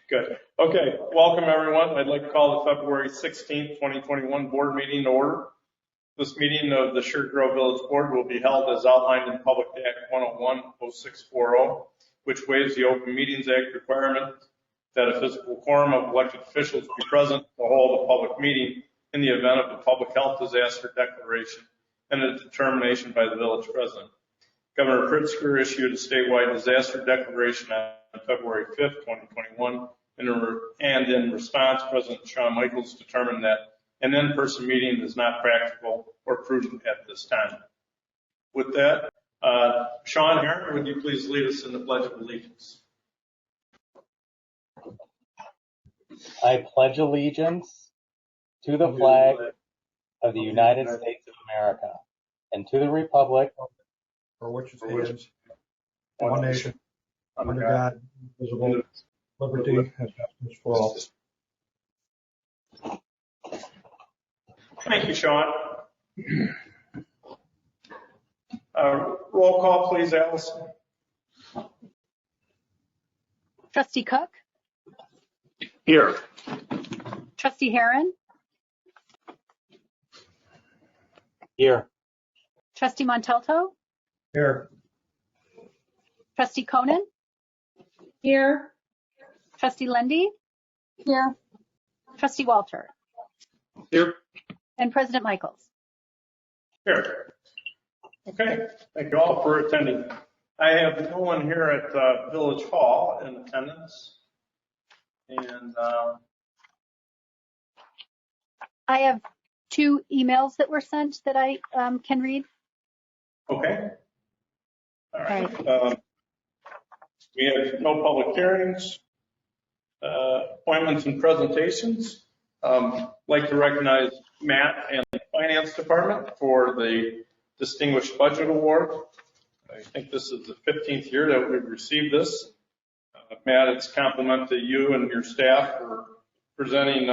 Good. Okay, welcome everyone. I'd like to call the February 16th, 2021 board meeting to order. This meeting of the Sugar Grove Village Board will be held as outlined in Public Act 101-0640, which waives the Open Meetings Act requirement that a physical quorum of elected officials be present to hold a public meeting in the event of a public health disaster declaration and a determination by the village president. Governor Pritzker issued a statewide disaster declaration on February 5th, 2021, and in response, President Shawn Michaels determined that an in-person meeting is not practical or prudent at this time. With that, Sean Herron, would you please lead us in the Pledge of Allegiance? I pledge allegiance to the flag of the United States of America and to the republic for which it stands, one nation, under God, indivisible, liberty, and justice for all. Thank you, Sean. Roll call, please, Allison. Trustee Cook? Here. Trustee Herron? Here. Trustee Montalto? Here. Trustee Conan? Here. Trustee Lundy? Here. Trustee Walter? Here. And President Michaels? Here. Okay, thank you all for attending. I have no one here at Village Hall in attendance. And I have 2 emails that were sent that I can read. okay. All right. We have no public hearings, appointments and presentations. Like to recognize Matt and the Finance Department for the Distinguished Budget Award. I think this is the 15th year that we've received this. Matt, it's a compliment to you and your staff for presenting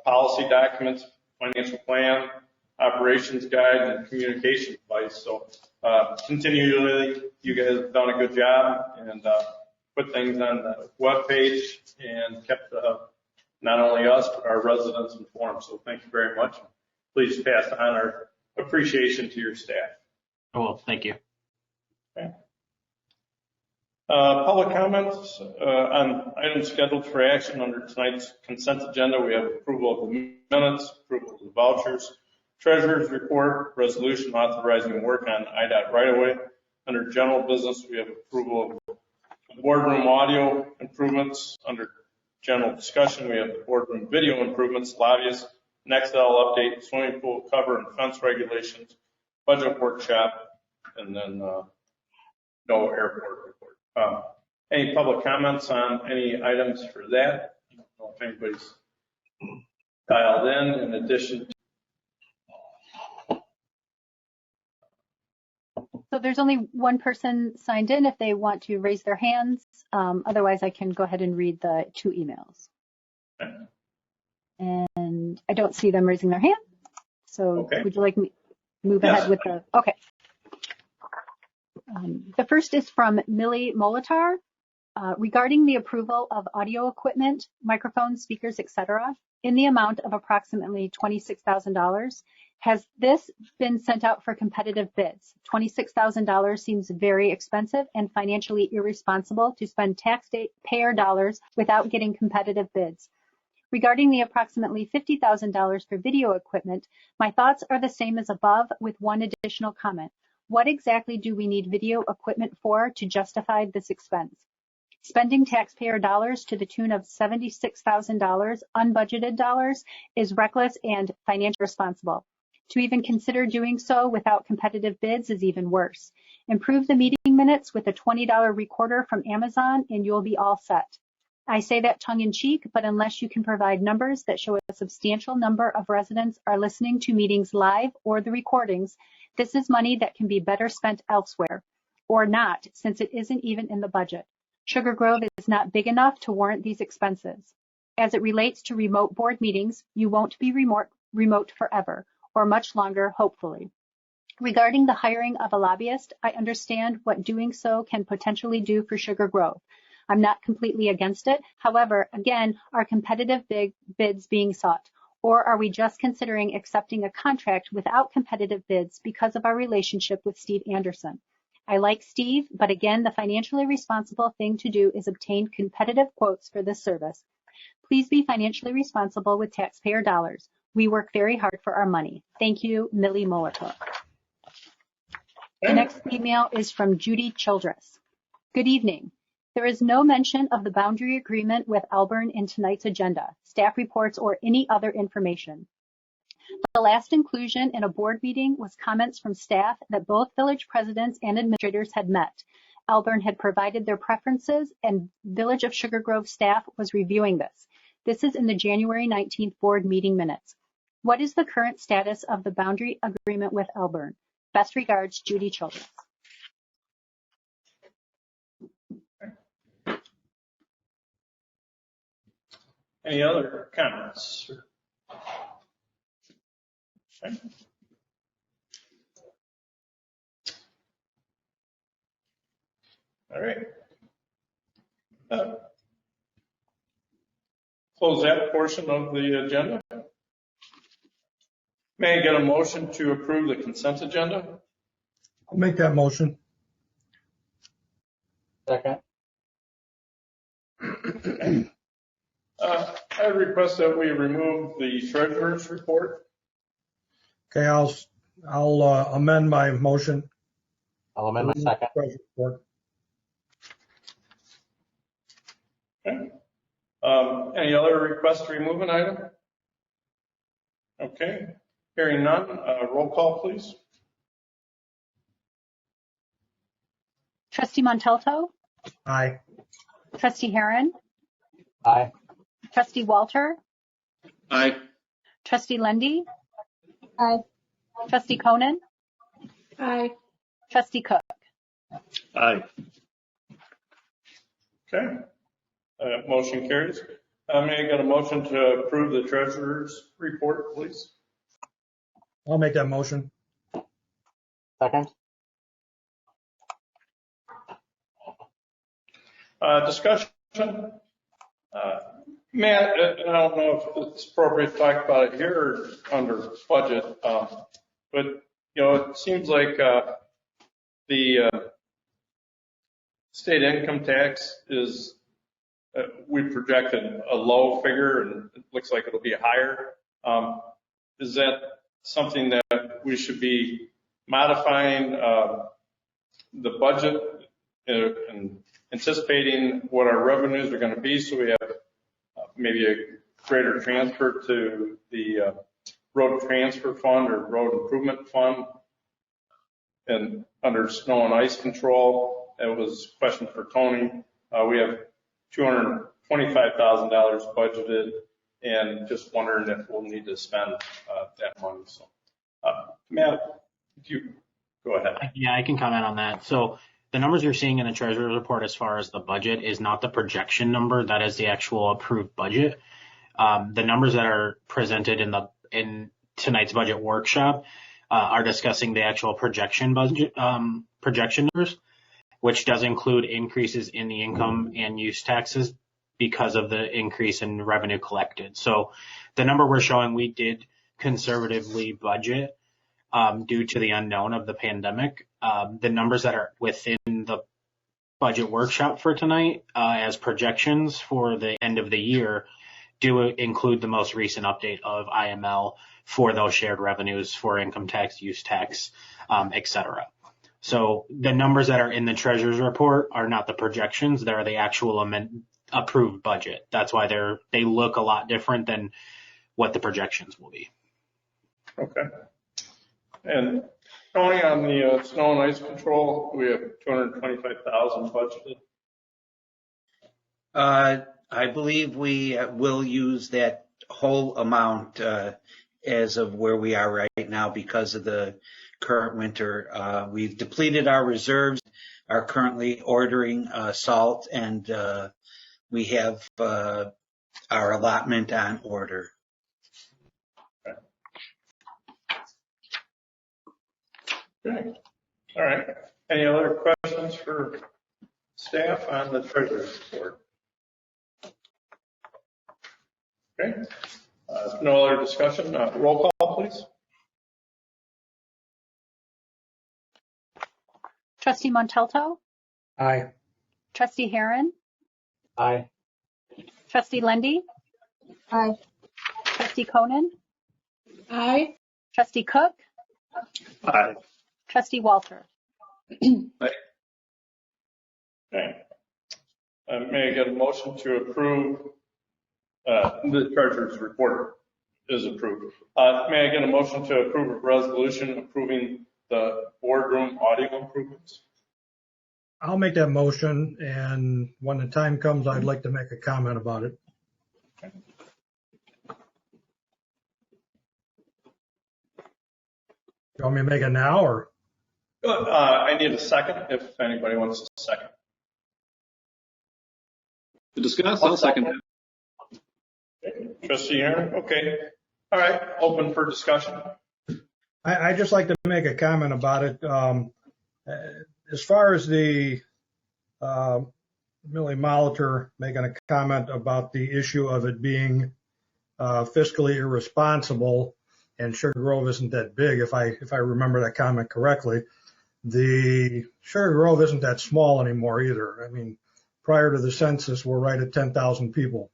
policy documents, financial plan, operations guide, and communication advice. So continually, you guys have done a good job and put things on the web page and kept not only us, but our residents informed. So thank you very much. Please pass on our appreciation to your staff. Oh, well, thank you. Okay. Public comments on items scheduled for action under tonight's consent agenda. We have approval of the minutes, approval of the vouchers, treasurer's report, resolution authorizing work on IDOT right-of-way. Under general business, we have approval of the boardroom audio improvements. Under general discussion, we have the boardroom video improvements, lobbyists, Nextel update, swimming pool cover and fence regulations, budget workshop, and then no airport report. Any public comments on any items for that? I don't know if anybody's dialed in addition to. So there's only one person signed in if they want to raise their hands. Otherwise, I can go ahead and read the 2 emails. Okay. And I don't see them raising their hand. So okay. Would you like me to move ahead with the, okay. The first is from Millie Molitar regarding the approval of audio equipment, microphones, speakers, etc., in the amount of approximately $26,000. Has this been sent out for competitive bids? $26,000 seems very expensive and financially irresponsible to spend taxpayer dollars without getting competitive bids. Regarding the approximately $50,000 for video equipment, my thoughts are the same as above with one additional comment. What exactly do we need video equipment for to justify this expense? Spending taxpayer dollars to the tune of $76,000 unbudgeted dollars is reckless and financially irresponsible. To even consider doing so without competitive bids is even worse. Improve the meeting minutes with a $20 recorder from Amazon and you'll be all set. I say that tongue in cheek, but unless you can provide numbers that show a substantial number of residents are listening to meetings live or the recordings, this is money that can be better spent elsewhere, or not, since it isn't even in the budget. Sugar Grove is not big enough to warrant these expenses. As it relates to remote board meetings, you won't be remote forever, or much longer, hopefully. Regarding the hiring of a lobbyist, I understand what doing so can potentially do for Sugar Grove. I'm not completely against it. However, again, are competitive bids being sought? Or are we just considering accepting a contract without competitive bids because of our relationship with Steve Anderson? I like Steve, but again, the financially responsible thing to do is obtain competitive quotes for this service. Please be financially responsible with taxpayer dollars. We work very hard for our money. Thank you, Millie Molitor. The next email is from Judy Childress. Good evening. There is no mention of the boundary agreement with Auburn in tonight's agenda, staff reports, or any other information. The last inclusion in a board meeting was comments from staff that both village presidents and administrators had met. Auburn had provided their preferences, and Village of Sugar Grove staff was reviewing this. This is in the January 19th board meeting minutes. What is the current status of the boundary agreement with Auburn? Best regards, Judy Childress. Any other comments? Okay. All right. Close that portion of the agenda. May I get a motion to approve the consent agenda? I'll make that motion. Second. I request that we remove the treasurer's report. Okay, I'll amend my motion. I'll amend my second. Okay. Any other requests to remove an item? Okay. Hearing none, roll call, please. Trustee Montalto? Aye. Trustee Heron? Aye. Trustee Walter? Aye. Trustee Lundy? Aye. Trustee Conan? Aye. Trustee Cook? Aye. Okay. Motion carries. May I get a motion to approve the treasurer's report, please? I'll make that motion. Second. Discussion. Matt, I don't know if it's appropriate to talk about it here or under budget, but it seems like the state income tax is, we projected a low figure and it looks like it'll be higher. Is that something that we should be modifying the budget and anticipating what our revenues are going to be, so we have maybe a greater transfer to the road transfer fund or road improvement fund? And under snow and ice control, it was a question for Tony. We have $225,000 budgeted, and just wondering if we'll need to spend that money. So, Matt, if you go ahead. Yeah, I can comment on that. So the numbers you're seeing in the treasurer's report as far as the budget is not the projection number. That is the actual approved budget. The numbers that are presented in tonight's budget workshop are discussing the actual projection budget, projection numbers, which does include increases in the income and use taxes because of the increase in revenue collected. So the number we're showing, we did conservatively budget due to the unknown of the pandemic. The numbers that are within the budget workshop for tonight as projections for the end of the year do include the most recent update of IML for those shared revenues for income tax, use tax, et cetera. So the numbers that are in the treasurer's report are not the projections. They're the actual approved budget. That's why they look a lot different than what the projections will be. Okay. And Tony, on the snow and ice control, we have $225,000 budgeted. I believe we will use that whole amount as of where we are right now because of the current winter. We've depleted our reserves, are currently ordering salt, and we have our allotment on order. Okay. All right. Any other questions for staff on the treasurer's report? Okay. No other discussion. Roll call, please. Trustee Montalto? Aye. Trustee Heron? Aye. Trustee Lendy? Aye. Trustee Conan? Aye. Trustee Cook? Aye. Trustee Walter? Okay. May I get a motion to approve the treasurer's report is approved. May I get a motion to approve a resolution approving the boardroom audio improvements? I'll make that motion, and when the time comes, I'd like to make a comment about it. You want me to make it now, or? I need a second if anybody wants a second. To discuss, I'll second that. Okay. Trustee Aaron, okay. All right, open for discussion. I'd just like to make a comment about it. As far as the Millie Molitor making a comment about the issue of it being fiscally irresponsible, and Sugar Grove isn't that big, if I remember that comment correctly. The Sugar Grove isn't that small anymore either. I mean, prior to the census, we're right at 10,000 people.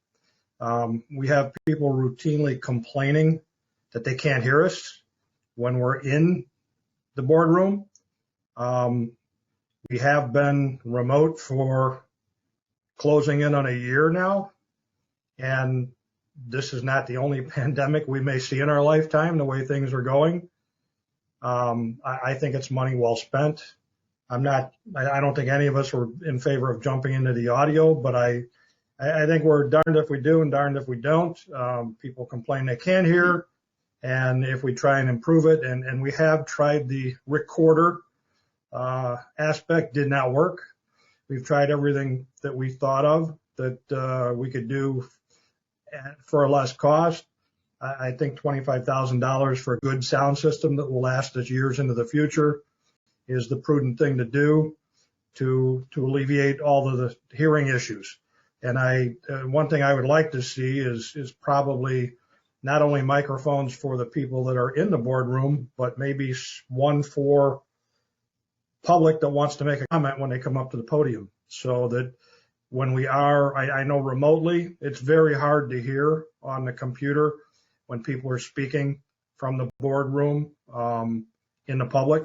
We have people routinely complaining that they can't hear us when we're in the boardroom. We have been remote for closing in on a year now, and this is not the only pandemic we may see in our lifetime, the way things are going. I think it's money well spent. I don't think any of us were in favor of jumping into the audio, but I think we're darned if we do and darned if we don't. People complain they can't hear, and if we try and improve it, and we have tried the recorder aspect, did not work. We've tried everything that we thought of that we could do for a less cost. I think $25,000 for a good sound system that will last us years into the future is the prudent thing to do to alleviate all of the hearing issues. And one thing I would like to see is probably not only microphones for the people that are in the boardroom, but maybe one for public that wants to make a comment when they come up to the podium, so that when we are, I know remotely, it's very hard to hear on the computer when people are speaking from the boardroom in the public.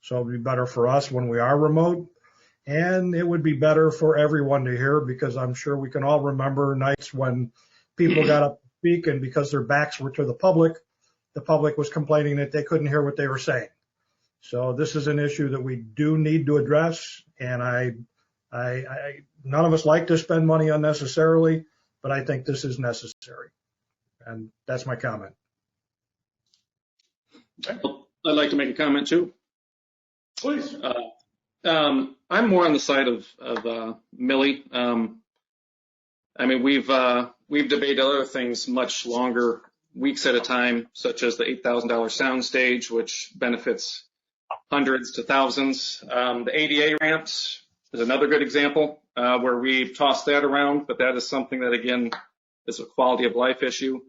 So it would be better for us when we are remote. And it would be better for everyone to hear, because I'm sure we can all remember nights when people got up to speak, and because their backs were to the public was complaining that they couldn't hear what they were saying. So this is an issue that we do need to address, and none of us like to spend money unnecessarily, but I think this is necessary. And that's my comment. Okay. I'd like to make a comment too. Please. I'm more on the side of Millie. I mean, we've debated other things much longer, weeks at a time, such as the $8,000 sound stage, which benefits hundreds to thousands. The ADA ramps is another good example where we've tossed that around, but that is something that, again, is a quality of life issue.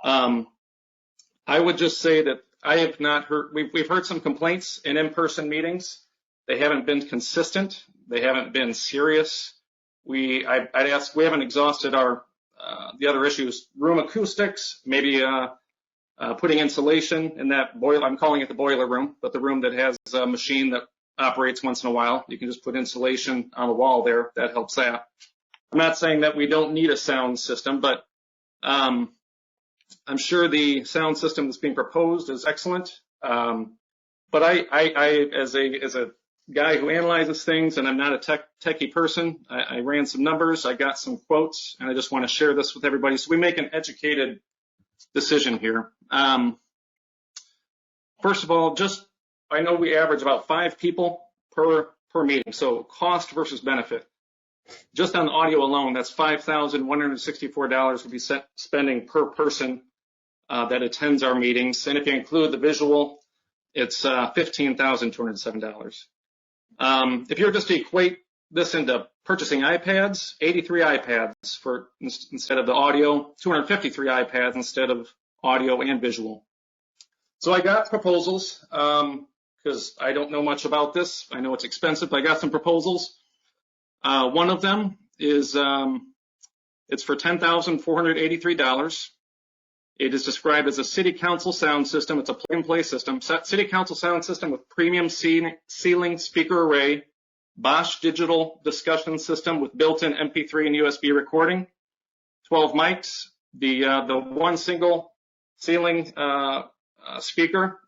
I would just say that I have not heard, we've heard some complaints in in-person meetings. They haven't been consistent. They haven't been serious. I'd ask, we haven't exhausted our the other issues, room acoustics, maybe putting insulation in that boiler. I'm calling it the boiler room, but the room that has a machine that operates once in a while. You can just put insulation on the wall there. That helps that. I'm not saying that we don't need a sound system, but I'm sure the sound system that's being proposed is excellent. But I as a guy who analyzes things, and I'm not a techie person, I ran some numbers, I got some quotes, and I just want to share this with everybody so we make an educated decision here. First of all, I know we average about 5 people per meeting, so cost versus benefit. Just on audio alone, that's $5,164 we'll be spending per person that attends our meetings. And if you include the visual, it's $15,207. If you were just to equate this into purchasing iPads, 83 iPads for instead of the audio, 253 iPads instead of audio and visual. So I got proposals because I don't know much about this. I know it's expensive, but I got some proposals. One of them is it's for $10,483. It is described as a city council sound system. It's a plug-and-play system. City council sound system with premium ceiling speaker array, Bosch digital discussion system with built-in MP3 and USB recording, 12 mics, the one single ceiling speaker.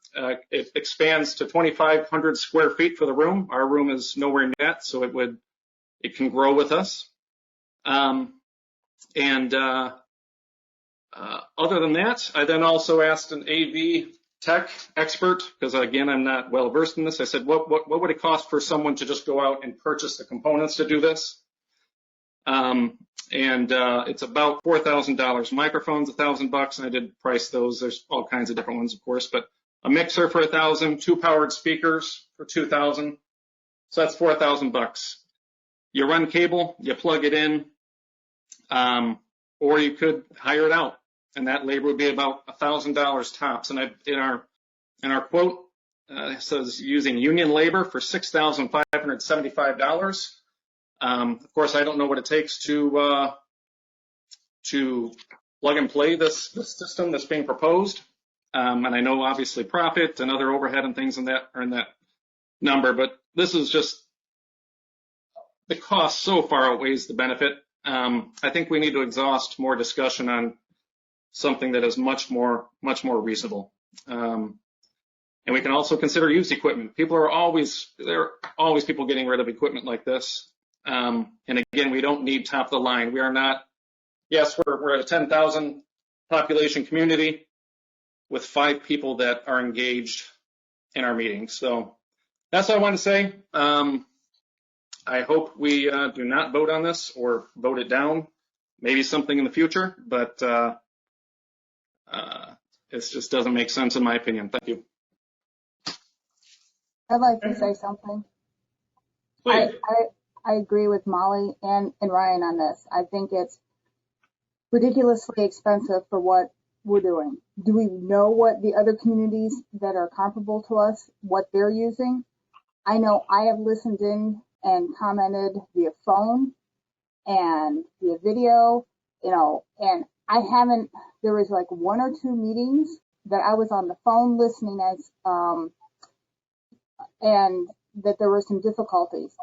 It expands to 2,500 square feet for the room. Our room is nowhere near that, so it can grow with us. Other than that, I then also asked an AV tech expert, because again, I'm not well versed in this. I said, what would it cost for someone to just go out and purchase the components to do this? It's about $4,000. Microphones, $1,000, and I did price those. There's all kinds of different ones, of course, but a mixer for $1,000, 2 powered speakers for $2,000. So that's $4,000. You run cable, you plug it in, or you could hire it out, and that labor would be about $1,000 tops. And in our quote, it says using union labor for $6,575. Of course, I don't know what it takes to plug and play this system that's being proposed, and I know obviously profit and other overhead and things in that are in that number, but this is just the cost so far outweighs the benefit. I think we need to exhaust more discussion on something that is much more reasonable. And we can also consider used equipment. There are always people getting rid of equipment like this. And again, we don't need top of the line. We are not, yes, we're at a 10,000 population community with 5 people that are engaged in our meetings. So that's what I want to say. I hope we do not vote on this or vote it down. Maybe something in the future, but it just doesn't make sense in my opinion. Thank you. I'd like to say something. Please. I agree with Molly and Ryan on this. I think it's ridiculously expensive for what we're doing. Do we know what the other communities that are comparable to us, what they're using? I know I have listened in and commented via phone and via video, and I haven't, there was like 1 or 2 meetings that I was on the phone listening as, and that there were some difficulties.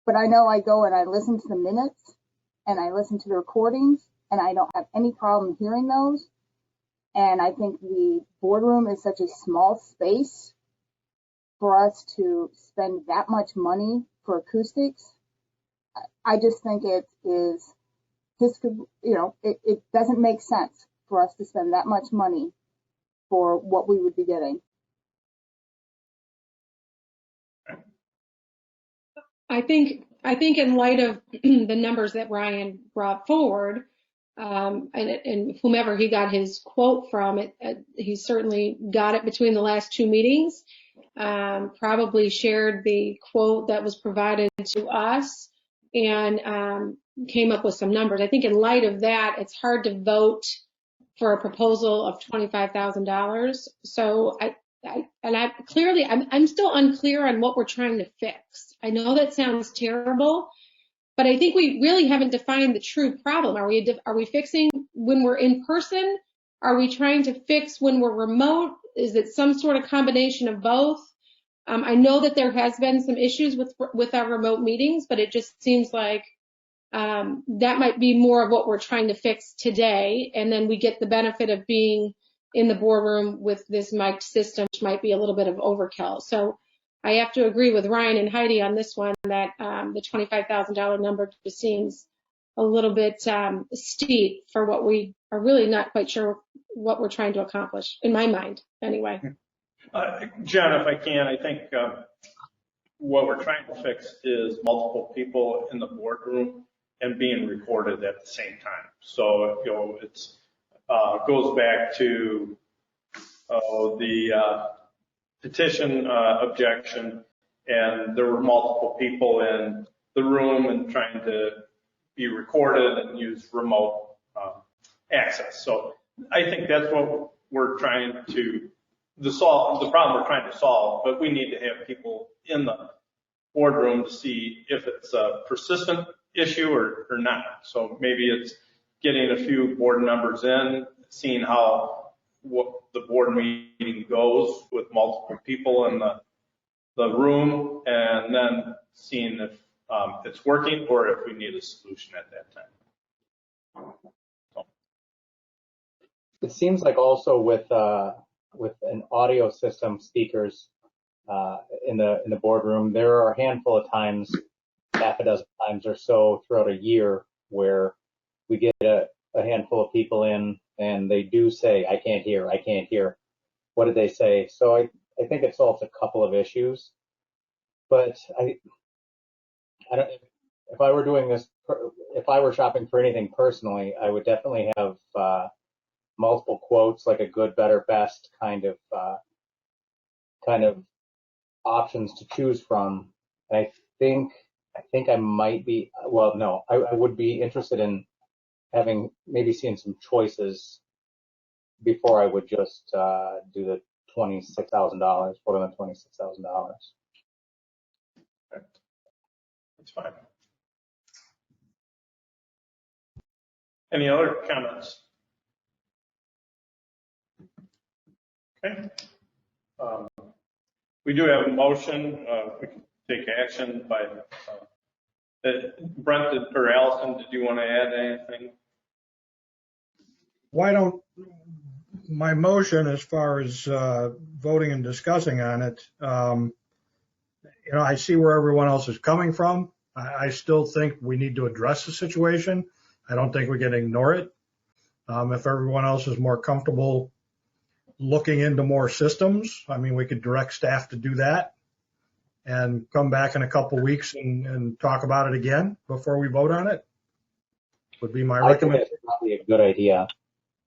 But I know I go and I listen to the minutes and I listen to the recordings and I don't have any problem hearing those. And I think the boardroom is such a small space for us to spend that much money for acoustics. I just think it doesn't make sense for us to spend that much money for what we would be getting. I think in light of the numbers that Ryan brought forward, and whomever he got his quote from, he certainly got it between the last 2 meetings, probably shared the quote that was provided to us, and came up with some numbers. I think in light of that, it's hard to vote for a proposal of $25,000. So I'm still unclear on what we're trying to fix. I know that sounds terrible, but I think we really haven't defined the true problem. Are we fixing when we're in person? Are we trying to fix when we're remote? Is it some sort of combination of both? I know that there has been some issues with our remote meetings, but it just seems like that might be more of what we're trying to fix today, and then we get the benefit of being in the boardroom with this mic'd system, which might be a little bit of overkill. So I have to agree with Ryan and Heidi on this one, that the $25,000 number just seems a little bit steep for what we are really not quite sure what we're trying to accomplish, in my mind, anyway. John, if I can, I think what we're trying to fix is multiple people in the boardroom and being recorded at the same time. So, it's goes back to the petition objection, and there were multiple people, and the room and trying to be recorded and use remote access. So I think that's what we're trying to the problem we're trying to solve, but we need to have people in the boardroom to see if it's a persistent issue or not. So maybe it's getting a few board members in, seeing what the board meeting goes with multiple people in the room, and then seeing if it's working or if we need a solution at that time. So. It seems like also with an audio system, speakers in the boardroom, there are a handful of times, half a dozen times or so throughout a year, where we get a handful of people in and they do say, I can't hear. What did they say? So I think it solves a couple of issues. But I don't, if I were doing this, if I were shopping for anything personally, I would definitely have multiple quotes, like a good, better, best kind of options to choose from. And I think I might be, well, no, I would be interested in seeing some choices before I would just do the $26,000, put on the $26,000. That's fine. Any other comments? Okay. We do have a motion. We can take action by Brent or Allison. Did you want to add anything? My motion, as far as voting and discussing on it, I see where everyone else is coming from. I still think we need to address the situation. I don't think we can ignore it. If everyone else is more comfortable looking into more systems, I mean, we could direct staff to do that and come back in a couple of weeks and talk about it again before we vote on it. Would be my recommendation. I think it's probably a good idea,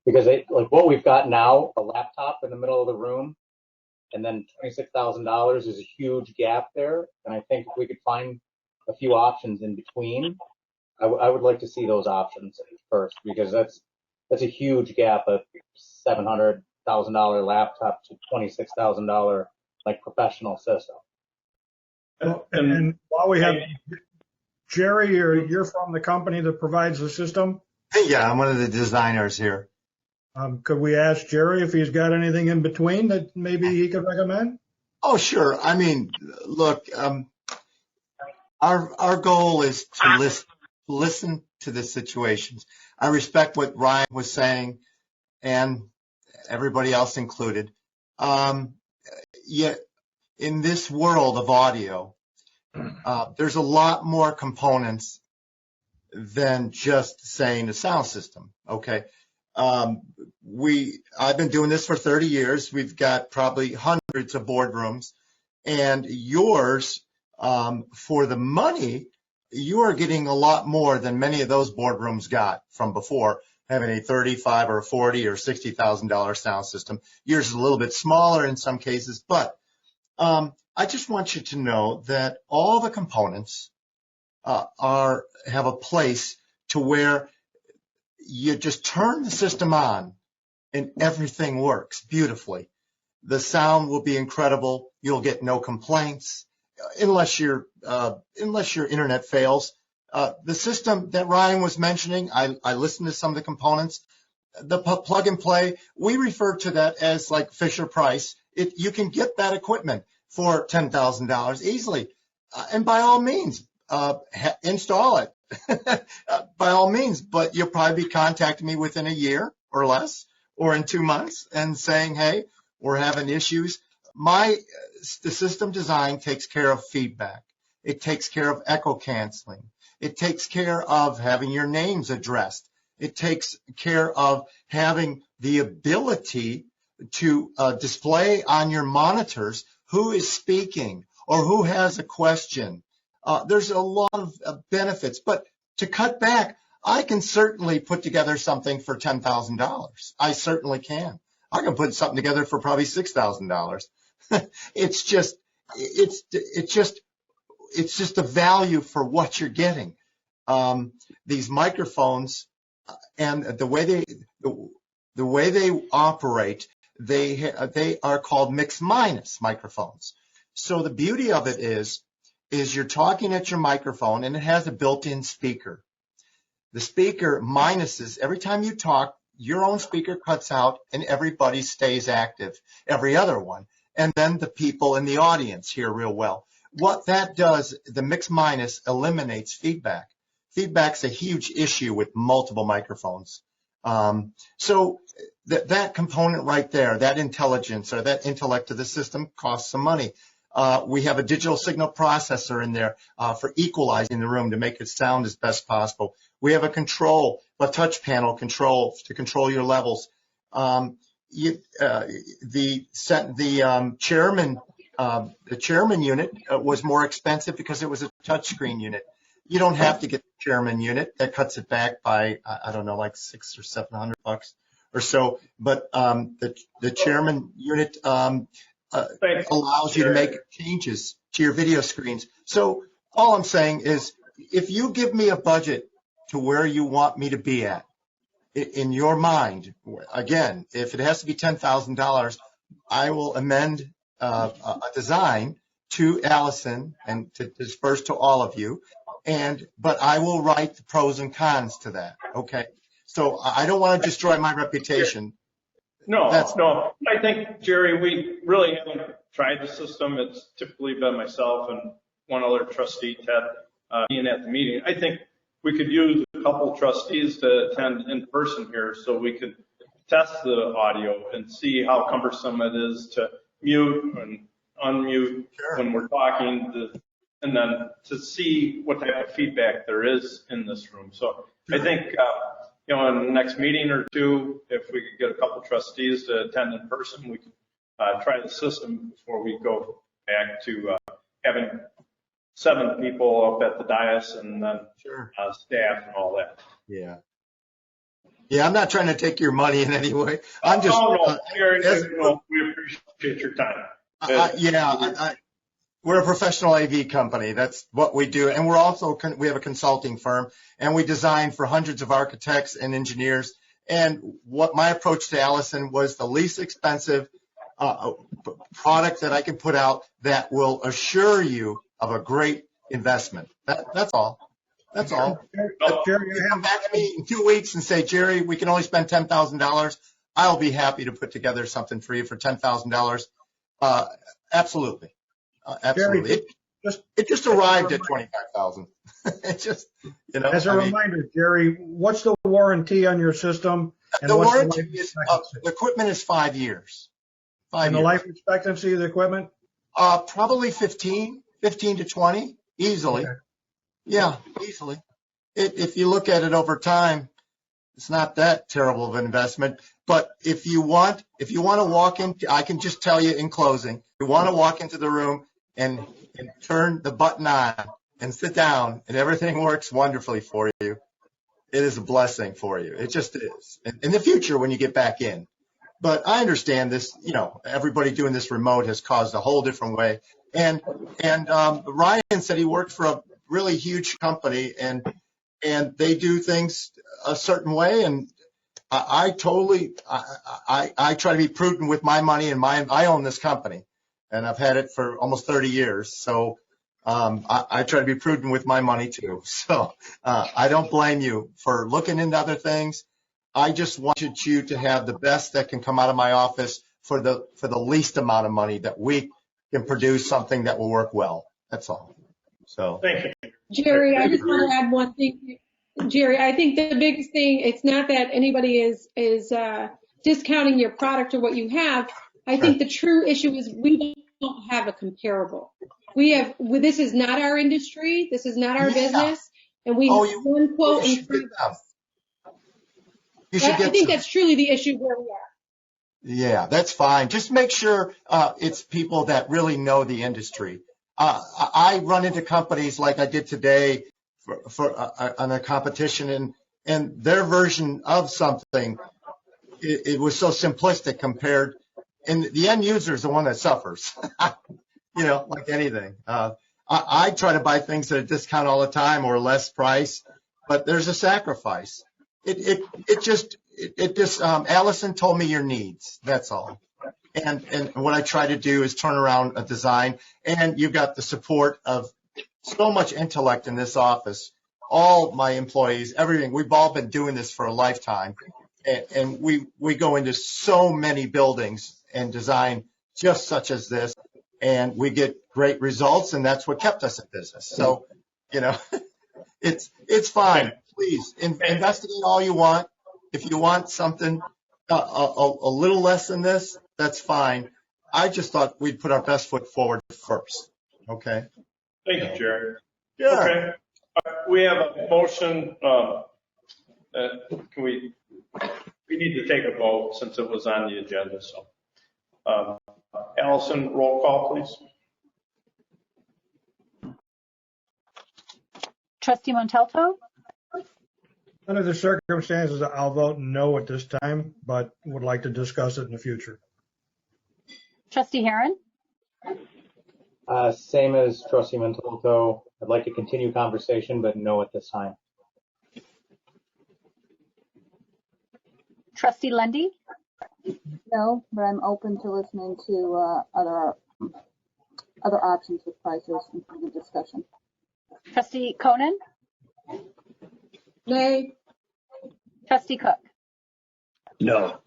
because like what we've got now, a laptop in the middle of the room, and then $26,000 is a huge gap there. And I think if we could find a few options in between, I would like to see those options first, because that's a huge gap, of $700,000 laptop to $26,000 like professional system. And while we have Jerry, you're from the company that provides the system? Yeah, I'm one of the designers here. Could we ask Jerry if he's got anything in between that maybe he could recommend? Oh, sure. I mean, look, our goal is to listen to the situations. I respect what Ryan was saying, and everybody else included. Yet in this world of audio, there's a lot more components than just saying the sound system. Okay. I've been doing this for 30 years. We've got probably hundreds of boardrooms, and yours, for the money, you are getting a lot more than many of those boardrooms got from before, having a $35,000 or $40,000 or $60,000 sound system. Yours is a little bit smaller in some cases, but I just want you to know that all the components have a place to where you just turn the system on and everything works beautifully. The sound will be incredible. You'll get no complaints unless your internet fails. The system that Ryan was mentioning, I listened to some of the components. The plug and play, we refer to that as like Fisher Price. You can get that equipment for $10,000 easily. And by all means, install it. By all means, but you'll probably be contacting me within a year or less, or in 2 months, and saying, hey, we're having issues. The system design takes care of feedback. It takes care of echo canceling. It takes care of having your names addressed. It takes care of having the ability to display on your monitors who is speaking or who has a question. There's a lot of benefits, but to cut back, I can certainly put together something for $10,000. I certainly can. I can put something together for probably $6,000. It's just it's just a value for what you're getting. These microphones and the way they operate, they are called mix minus microphones. So the beauty of it is you're talking at your microphone and it has a built-in speaker. The speaker minuses every time you talk, your own speaker cuts out and everybody stays active, every other one. And then the people in the audience hear real well. What that does, the mix minus eliminates feedback. Feedback's a huge issue with multiple microphones. So that component right there, that intelligence or that intellect of the system costs some money. We have a digital signal processor in there for equalizing the room to make it sound as best possible. We have a touch panel control to control your levels. The chairman unit was more expensive because it was a touchscreen unit. You don't have to get the chairman unit. That cuts it back by, I don't know, like $600 or $700 or so. But the chairman unit allows you to make changes to your video screens. So all I'm saying is, if you give me a budget to where you want me to be at, in your mind, again, if it has to be $10,000, I will amend a design to Allison and to disperse to all of you. But I will write the pros and cons to that. Okay. So I don't want to destroy my reputation. No. I think, Jerry, we really haven't tried the system. It's typically been myself and one other trustee, Ted, being at the meeting. I think we could use a couple trustees to attend in person here so we could test the audio and see how cumbersome it is to mute and unmute when we're talking, and then to see what type of feedback there is in this room. So I think, in the next meeting or two, if we could get a couple trustees to attend in person, we could try the system before we go back to having 7 people up at the dais and then staff and all that. Yeah. Yeah, I'm not trying to take your money in any way. I'm just. We appreciate your time. We're a professional AV company. That's what we do. And we have a consulting firm, and we design for hundreds of architects and engineers. And what my approach to Allison was the least expensive product that I can put out that will assure you of a great investment. That's all. That's all. Jerry, you come back to me in 2 weeks and say, Jerry, we can only spend $10,000. I'll be happy to put together something for you for $10,000. Absolutely. Absolutely. It just arrived at $25,000. It just, As a reminder, Jerry, what's the warranty on your system? And the warranty is, the equipment is 5 years. And the life expectancy of the equipment? Probably 15 to 20, easily. Okay. Yeah, easily. If you look at it over time, it's not that terrible of an investment. But if you want to walk in, I can just tell you in closing, if you want to walk into the room and turn the button on and sit down and everything works wonderfully for you, it is a blessing for you. It just is. In the future when you get back in. But I understand this, everybody doing this remote has caused a whole different way. And Ryan said he worked for a really huge company and they do things a certain way. And I try to be prudent with my money and I own this company and I've had it for almost 30 years. So I try to be prudent with my money too. So I don't blame you for looking into other things. I just wanted you to have the best that can come out of my office for the least amount of money that we can produce something that will work well. That's all. So thank you. Jerry, I just want to add one thing. Jerry, I think the biggest thing, it's not that anybody is discounting your product or what you have. I think the true issue is we don't have a comparable. This is not our industry. This is not our business. And we have one quote in front of us. I think that's truly the issue where we are. Yeah, that's fine. Just make sure it's people that really know the industry. I run into companies like I did today on a competition, and their version of something, it was so simplistic compared, and the end user is the one that suffers, like anything. I try to buy things at a discount all the time or less price, but there's a sacrifice. It just Allison told me your needs. That's all. And what I try to do is turn around a design, and you've got the support of so much intellect in this office. All my employees, everything, we've all been doing this for a lifetime. And we go into so many buildings and design just such as this, and we get great results, and that's what kept us in business. So, it's fine. Please investigate all you want. If you want something a little less than this, that's fine. I just thought we'd put our best foot forward first. Okay. Thank you, Jerry. Yeah. Okay. We have a motion. We need to take a vote since it was on the agenda. So, Allison, roll call, please. Trustee Montalto? Under the circumstances, I'll vote no at this time, but would like to discuss it in the future. Trustee Heron? Same as Trustee Montalto. I'd like to continue conversation, but no at this time. Trustee Lundy? No, but I'm open to listening to other options with prices and further discussion. Trustee Conan? Nay. Trustee Cook? No.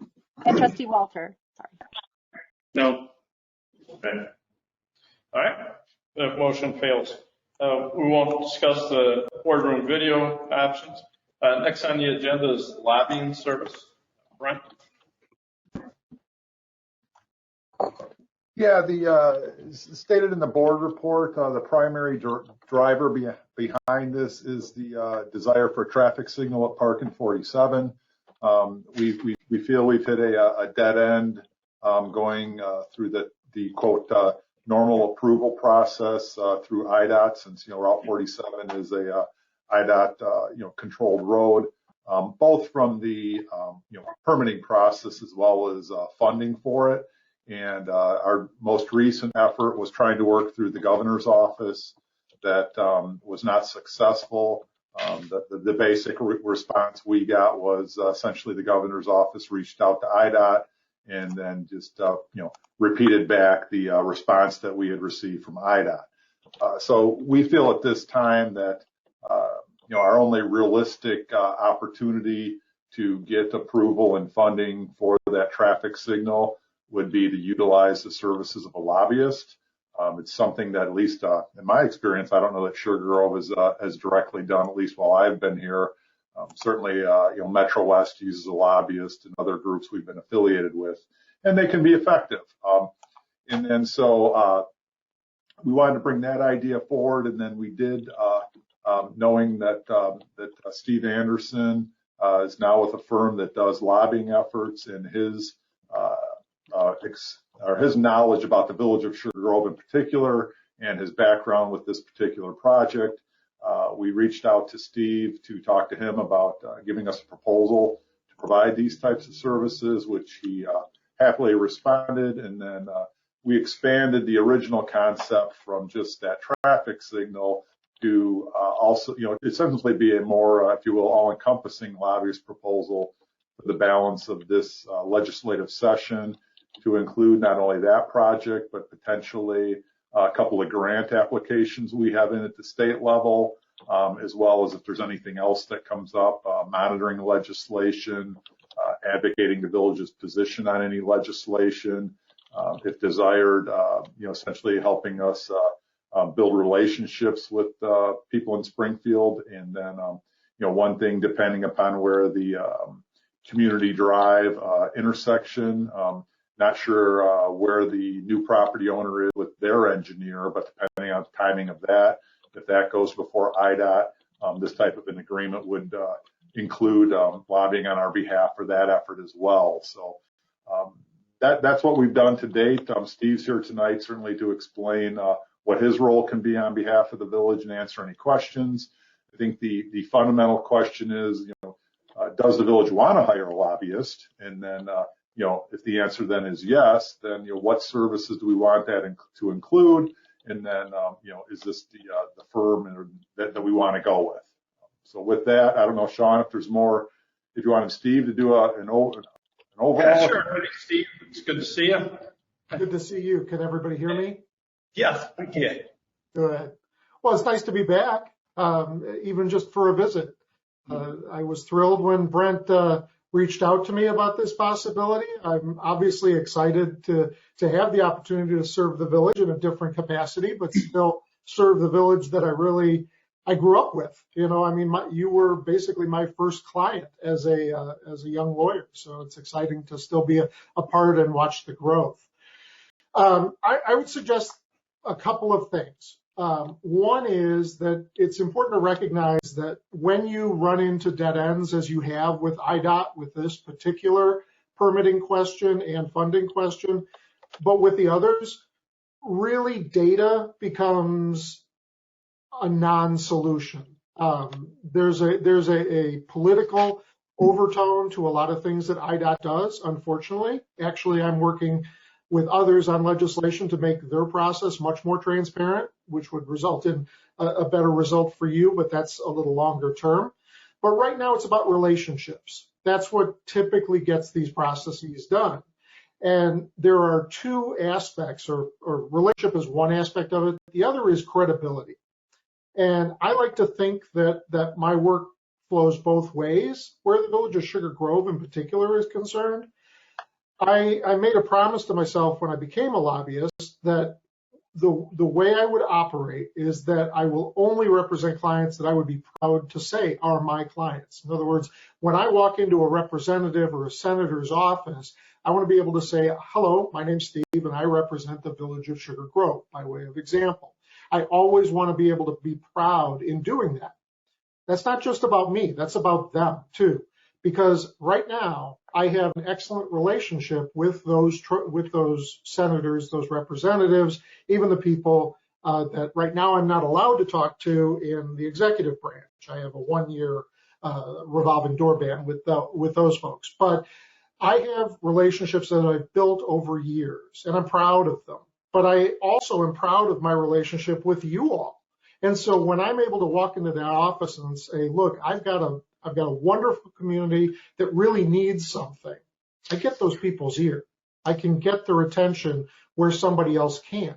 And Trustee Walter? Sorry. No. Okay. All right. The motion fails. We won't discuss the boardroom video options. Next on the agenda is lobbying service. Brent? Yeah, the stated in the board report, the primary driver behind this is the desire for a traffic signal at Park and 47. We feel we've hit a dead end going through the quote normal approval process through IDOT, since Route 47 is a IDOT controlled road, both from the permitting process as well as funding for it. And our most recent effort was trying to work through the governor's office. That was not successful. The basic response we got was essentially the governor's office reached out to IDOT and then just repeated back the response that we had received from IDOT. So we feel at this time that our only realistic opportunity to get approval and funding for that traffic signal would be to utilize the services of a lobbyist. It's something that, at least in my experience, I don't know that Sugar Grove has directly done, at least while I've been here. Certainly, Metro West uses a lobbyist and other groups we've been affiliated with, and they can be effective. And so we wanted to bring that idea forward, and then we did, knowing that Steve Anderson is now with a firm that does lobbying efforts, and his knowledge about the village of Sugar Grove in particular, and his background with this particular project. We reached out to Steve to talk to him about giving us a proposal to provide these types of services, which he happily responded. And then we expanded the original concept from just that traffic signal to also, essentially be a more, if you will, all-encompassing lobbyist proposal for the balance of this legislative session, to include not only that project, but potentially a couple of grant applications we have in at the state level, as well as if there's anything else that comes up, monitoring legislation, advocating the village's position on any legislation, if desired, essentially helping us build relationships with people in Springfield. And then, one thing, depending upon where the community drive intersection, not sure where the new property owner is with their engineer, but depending on the timing of that, if that goes before IDOT, this type of an agreement would include lobbying on our behalf for that effort as well. So that's what we've done to date. Steve's here tonight certainly to explain what his role can be on behalf of the village and answer any questions. I think the fundamental question is, does the village want to hire a lobbyist? And then if the answer then is yes, then what services do we want that to include? and then, is this the firm that we want to go with? So with that, I don't know, Sean, if there's more, if you wanted Steve to do an overall. Yeah, sure. Hey, Steve, it's good to see you. Good to see you. Can everybody hear me? Yes, I can. Good. Well, it's nice to be back, even just for a visit. I was thrilled when Brent reached out to me about this possibility. I'm obviously excited to have the opportunity to serve the village in a different capacity, but still serve the village that I grew up with. You were basically my first client as a young lawyer, so it's exciting to still be a part and watch the growth. I would suggest a couple of things. One is that it's important to recognize that when you run into dead ends, as you have with IDOT, with this particular permitting question and funding question, but with the others, really data becomes a non-solution. There's a political overtone to a lot of things that IDOT does, unfortunately. Actually, I'm working with others on legislation to make their process much more transparent, which would result in a better result for you, but that's a little longer term. But right now it's about relationships. That's what typically gets these processes done. And there are two aspects, or relationship is one aspect of it. The other is credibility. And I like to think that my work flows both ways. Where the Village of Sugar Grove in particular is concerned, I made a promise to myself when I became a lobbyist that the way I would operate is that I will only represent clients that I would be proud to say are my clients. In other words, when I walk into a representative or a senator's office, I want to be able to say, hello, my name's Steve, and I represent the Village of Sugar Grove, by way of example. I always want to be able to be proud in doing that. That's not just about me, that's about them too. Because right now, I have an excellent relationship with those senators, those representatives, even the people that right now I'm not allowed to talk to in the executive branch. I have a one-year revolving door ban with those folks. But I have relationships that I've built over years, and I'm proud of them. But I also am proud of my relationship with you all. And so when I'm able to walk into that office and say, look, I've got a wonderful community that really needs something, I get those people's ear. I can get their attention where somebody else can't.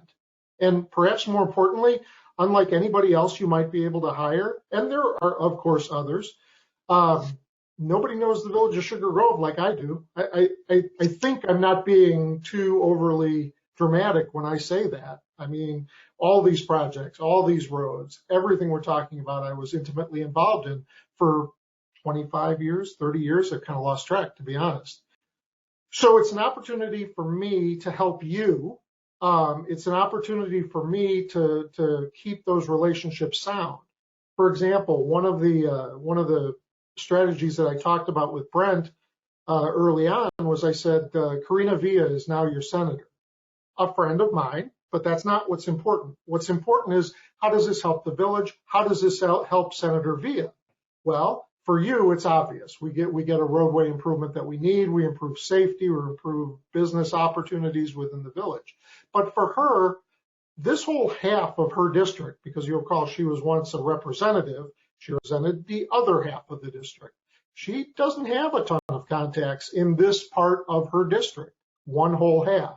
And perhaps more importantly, unlike anybody else you might be able to hire, and there are, of course, others, nobody knows the Village of Sugar Grove like I do. I think I'm not being too overly dramatic when I say that. I mean, all these projects, all these roads, everything we're talking about, I was intimately involved in for 25 years, 30 years. I've kind of lost track, to be honest. So it's an opportunity for me to help you. It's an opportunity for me to keep those relationships sound. For example, one of the strategies that I talked about with Brent early on was I said, Karina Villa is now your senator, a friend of mine, but that's not what's important. What's important is, how does this help the village? How does this help Senator Villa? Well, for you, it's obvious. We get a roadway improvement that we need. We improve safety. We improve business opportunities within the village. But for her, this whole half of her district, because you'll recall she was once a representative, she represented the other half of the district. She doesn't have a ton of contacts in this part of her district, one whole half.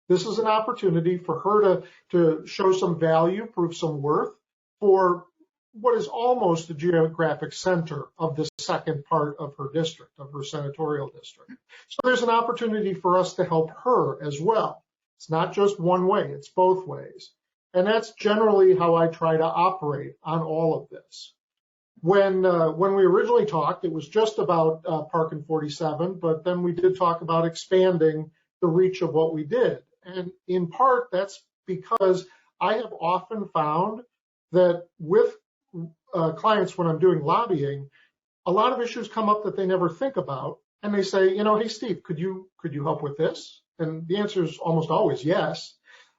This is an opportunity for her to show some value, prove some worth for what is almost the geographic center of the second part of her district, of her senatorial district. So there's an opportunity for us to help her as well. It's not just one way, it's both ways. And that's generally how I try to operate on all of this. When we originally talked, it was just about Park and 47, but then we did talk about expanding the reach of what we did. And in part, that's because I have often found that with clients, when I'm doing lobbying, a lot of issues come up that they never think about. And they say, hey, Steve, could you help with this? And the answer is almost always yes.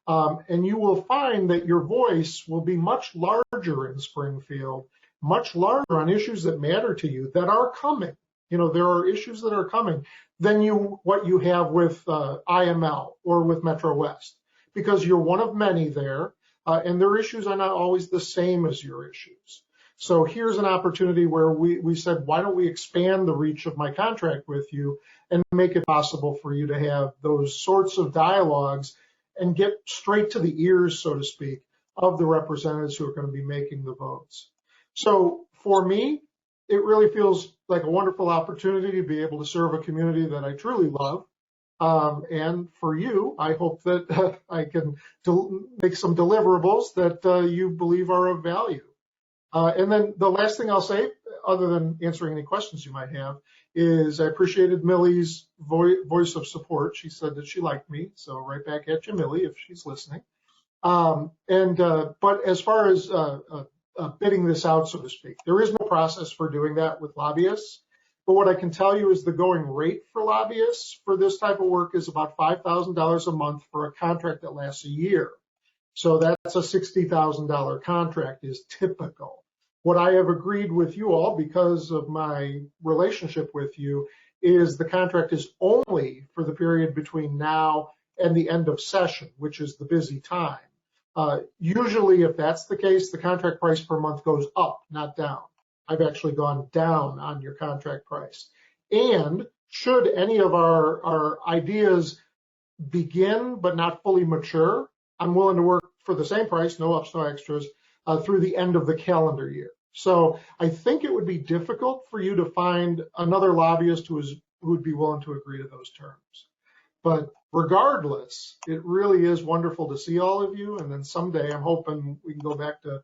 And you will find that your voice will be much larger in Springfield, much larger on issues that matter to you, that are coming. There are issues that are coming than what you have with IML or with Metro West, because you're one of many there. and their issues are not always the same as your issues. So here's an opportunity where we said, why don't we expand the reach of my contract with you and make it possible for you to have those sorts of dialogues and get straight to the ears, so to speak, of the representatives who are going to be making the votes. So for me, it really feels like a wonderful opportunity to be able to serve a community that I truly love. And for you, I hope that I can make some deliverables that you believe are of value. And then the last thing I'll say, other than answering any questions you might have, is I appreciated Millie's voice of support. She said that she liked me, so right back at you, Millie, if she's listening. But as far as bidding this out, so to speak, there is no process for doing that with lobbyists. But what I can tell you is the going rate for lobbyists for this type of work is about $5,000 a month for a contract that lasts a year. So that's a $60,000 contract is typical. What I have agreed with you all because of my relationship with you is the contract is only for the period between now and the end of session, which is the busy time. Usually, if that's the case, the contract price per month goes up, not down. I've actually gone down on your contract price. And should any of our ideas begin but not fully mature, I'm willing to work for the same price, no ups, no extras, through the end of the calendar year. So I think it would be difficult for you to find another lobbyist who would be willing to agree to those terms. But regardless, it really is wonderful to see all of you. And then someday I'm hoping we can go back to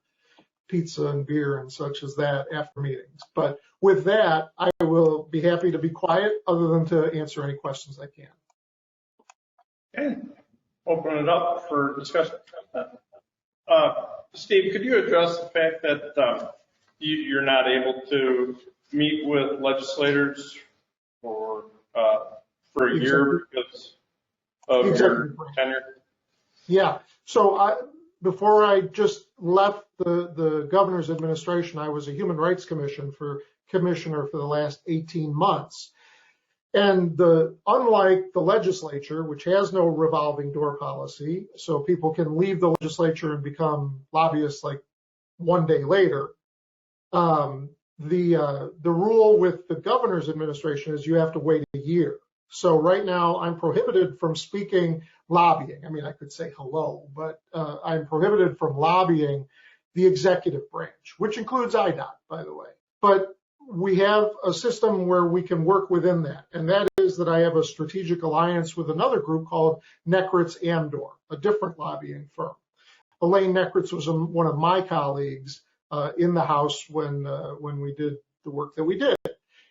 pizza and beer and such as that after meetings. But with that, I will be happy to be quiet other than to answer any questions I can. Okay, open it up for discussion. Steve, could you address the fact that you're not able to meet with legislators for a year because of your tenure? Yeah, so before I just left the governor's administration, I was a human rights commissioner for the last 18 months. And unlike the legislature, which has no revolving door policy, so people can leave the legislature and become lobbyists like one day later, the rule with the governor's administration is you have to wait a year. So right now I'm prohibited from speaking lobbying. I mean, I could say hello, but I'm prohibited from lobbying the executive branch, which includes IDOT, by the way. But we have a system where we can work within that. And that is that I have a strategic alliance with another group called Necritz Andor, a different lobbying firm. Elaine Necritz was one of my colleagues in the House when we did the work that we did.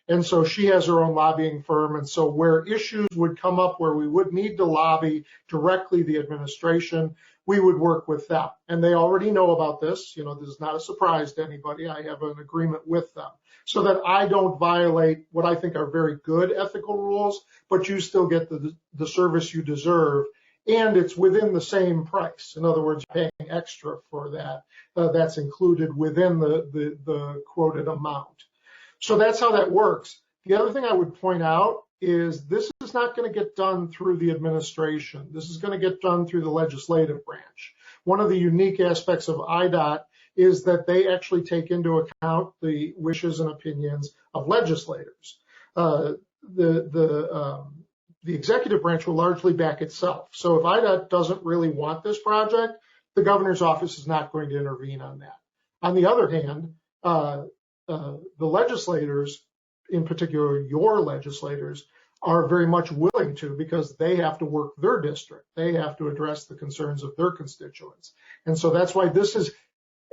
And so she has her own lobbying firm. And so where issues would come up where we would need to lobby directly the administration, we would work with them. And they already know about this. You know, this is not a surprise to anybody. I have an agreement with them so that I don't violate what I think are very good ethical rules, but you still get the service you deserve. And it's within the same price. In other words, paying extra for that. That's included within the quoted amount. So that's how that works. The other thing I would point out is this is not going to get done through the administration. This is going to get done through the legislative branch. One of the unique aspects of IDOT is that they actually take into account the wishes and opinions of legislators. The executive branch will largely back itself. So if IDOT doesn't really want this project, the governor's office is not going to intervene on that. On the other hand, the legislators, in particular your legislators, are very much willing to because they have to work their district. They have to address the concerns of their constituents. And so that's why this is,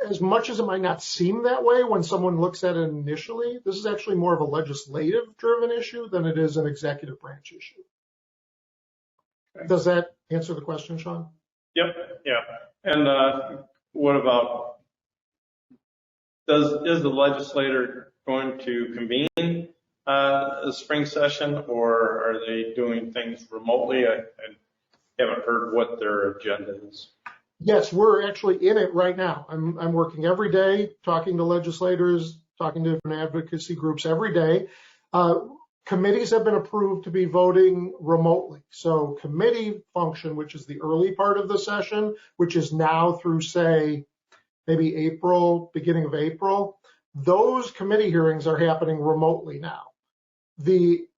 as much as it might not seem that way when someone looks at it initially, this is actually more of a legislative-driven issue than it is an executive branch issue. Okay. Does that answer the question, Sean? Yep, yeah. And what about, is the legislator going to convene the spring session, or are they doing things remotely? I haven't heard what their agenda is. Yes, we're actually in it right now. I'm working every day, talking to legislators, talking to different advocacy groups every day. Committees have been approved to be voting remotely. So committee function, which is the early part of the session, which is now through, say, maybe April, beginning of April, those committee hearings are happening remotely now. The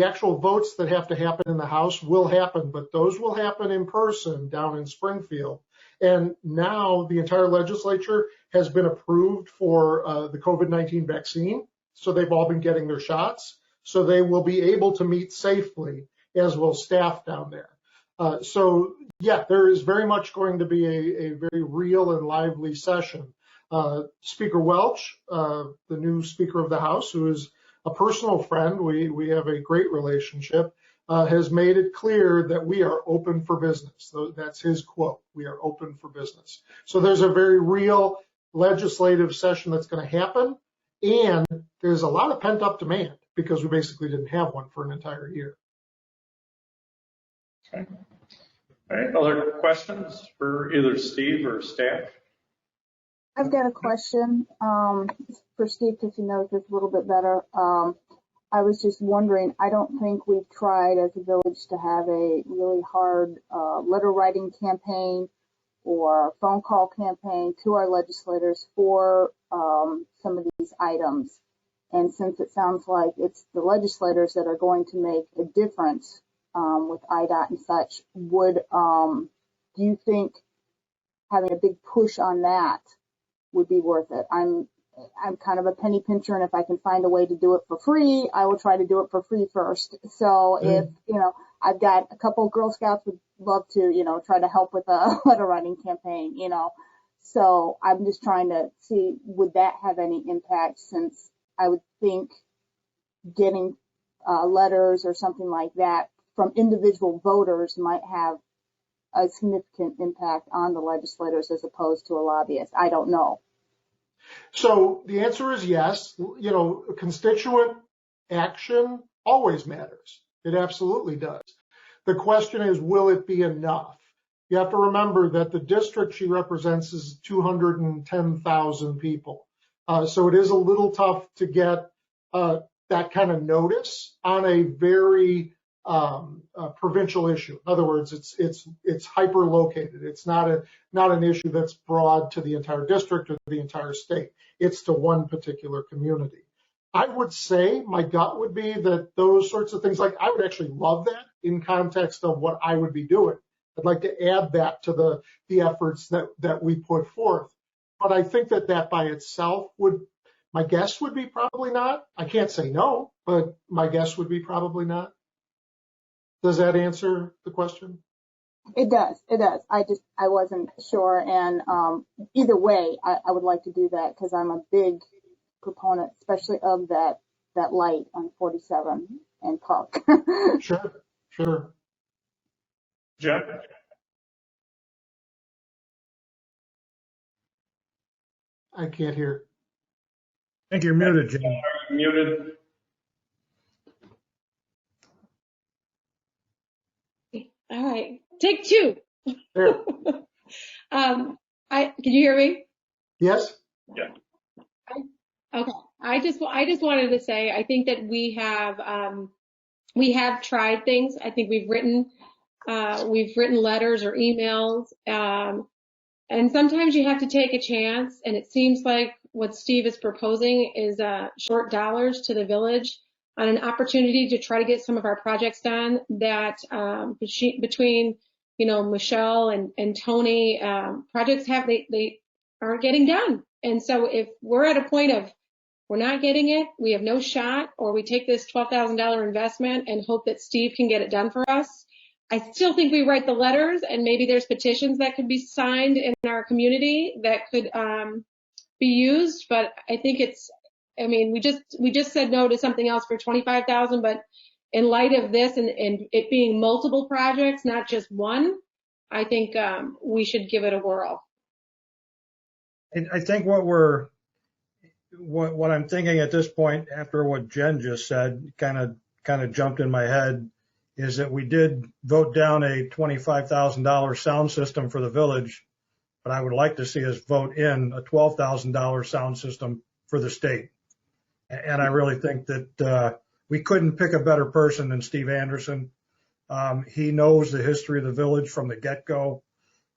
actual votes that have to happen in the House will happen, but those will happen in person down in Springfield. And now the entire legislature has been approved for the COVID-19 vaccine. So they've all been getting their shots. So they will be able to meet safely, as will staff down there. So yeah, there is very much going to be a very real and lively session. Speaker Welch, the new Speaker of the House, who is a personal friend, we have a great relationship, has made it clear that we are open for business. So that's his quote, we are open for business. So there's a very real legislative session that's going to happen, and there's a lot of pent-up demand because we basically didn't have one for an entire year. Okay. All right, other questions for either Steve or staff? I've got a question for Steve, because he knows this a little bit better. I was just wondering, I don't think we've tried as a village to have a really hard letter writing campaign or phone call campaign to our legislators for some of these items. And since it sounds like it's the legislators that are going to make a difference with IDOT and such, do you think having a big push on that would be worth it? I'm kind of a penny pincher, and if I can find a way to do it for free, I will try to do it for free first. So if, I've got a couple of Girl Scouts would love to, try to help with a letter writing campaign, So I'm just trying to see, would that have any impact, since I would think getting letters or something like that from individual voters might have a significant impact on the legislators as opposed to a lobbyist. I don't know. So the answer is yes. Constituent action always matters. It absolutely does. The question is, will it be enough? You have to remember that the district she represents is 210,000 people. So it is a little tough to get that kind of notice on a very provincial issue. In other words, it's hyper located. It's not an issue that's broad to the entire district or the entire state. It's to one particular community. I would say my gut would be that those sorts of things, like I would actually love that in context of what I would be doing. I'd like to add that to the efforts that we put forth. But I think that by itself my guess would be probably not. I can't say no, but my guess would be probably not. Does that answer the question? It does. I wasn't sure. And either way, I would like to do that, because I'm a big proponent, especially of that light on 47 and Park. Sure. Jeff? I can't hear. I think you're muted, Jim. Muted. All right, take two. There. Can you hear me? Yes. Yeah. Okay. I just wanted to say, I think that we have tried things. I think we've written letters or emails, and sometimes you have to take a chance. And it seems like what Steve is proposing is short dollars to the village on an opportunity to try to get some of our projects done that between, Michelle and Tony, projects they aren't getting done. And so if we're at a point of we're not getting it, we have no shot, or we take this $12,000 investment and hope that Steve can get it done for us, I still think we write the letters, and maybe there's petitions that could be signed in our community that could be used. But I think we just said no to something else for $25,000, but in light of this and it being multiple projects, not just one, I think we should give it a whirl. And I think what I'm thinking at this point, after what Jen just said, kind of jumped in my head, is that we did vote down a $25,000 sound system for the village, but I would like to see us vote in a $12,000 sound system for the state. And I really think that we couldn't pick a better person than Steve Anderson. He knows the history of the village from the get-go,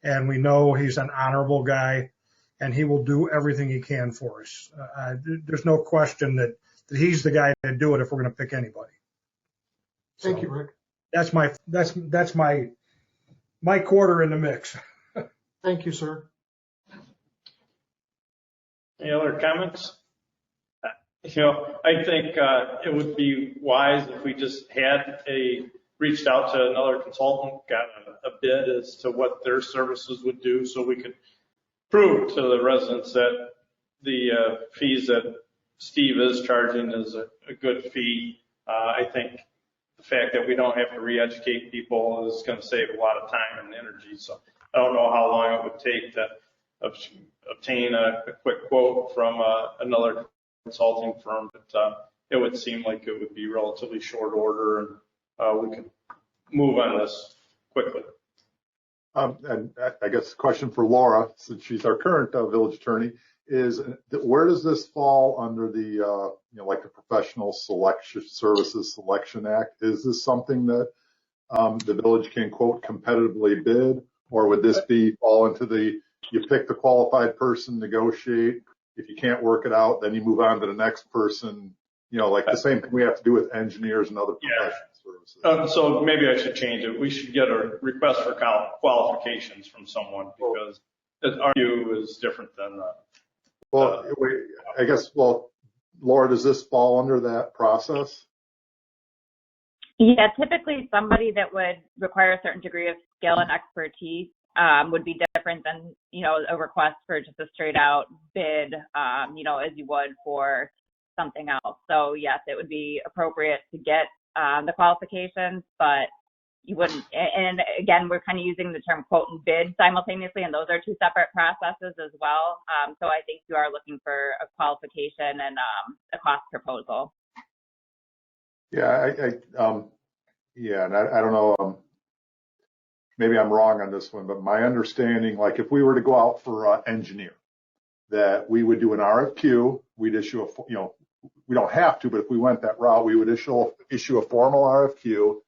and we know he's an honorable guy, and he will do everything he can for us. There's no question that he's the guy to do it if we're going to pick anybody. Thank you, Rick. That's my quarter in the mix. Thank you, sir. Any other comments? I think it would be wise if we just had reached out to another consultant, got a bid as to what their services would do, so we could prove to the residents that the fees that Steve is charging is a good fee. I think the fact that we don't have to re-educate people is going to save a lot of time and energy. So I don't know how long it would take to obtain a quick quote from another consulting firm, but it would seem like it would be relatively short order, and we could move on this quickly. And I guess the question for Laura, since she's our current village attorney, is where does this fall under the, like the Professional Selection Services Selection Act? Is this something that the village can, quote, competitively bid, or would this fall into you pick the qualified person, negotiate? If you can't work it out, then you move on to the next person, like the same thing we have to do with engineers and other professional services. So maybe I should change it. We should get a request for qualifications from someone, because our view is different than I guess, Laura, does this fall under that process? Yeah, typically somebody that would require a certain degree of skill and expertise would be different than, a request for just a straight out bid, as you would for something else. So yes, it would be appropriate to get the qualifications, but you wouldn't, and again, we're kind of using the term quote and bid simultaneously, and those are two separate processes as well. So I think you are looking for a qualification and a cost proposal. Yeah, and I don't know, maybe I'm wrong on this one, but my understanding, like if we were to go out for engineer, that we would do an RFQ, we'd issue we don't have to, but if we went that route, we would issue a formal RFQ,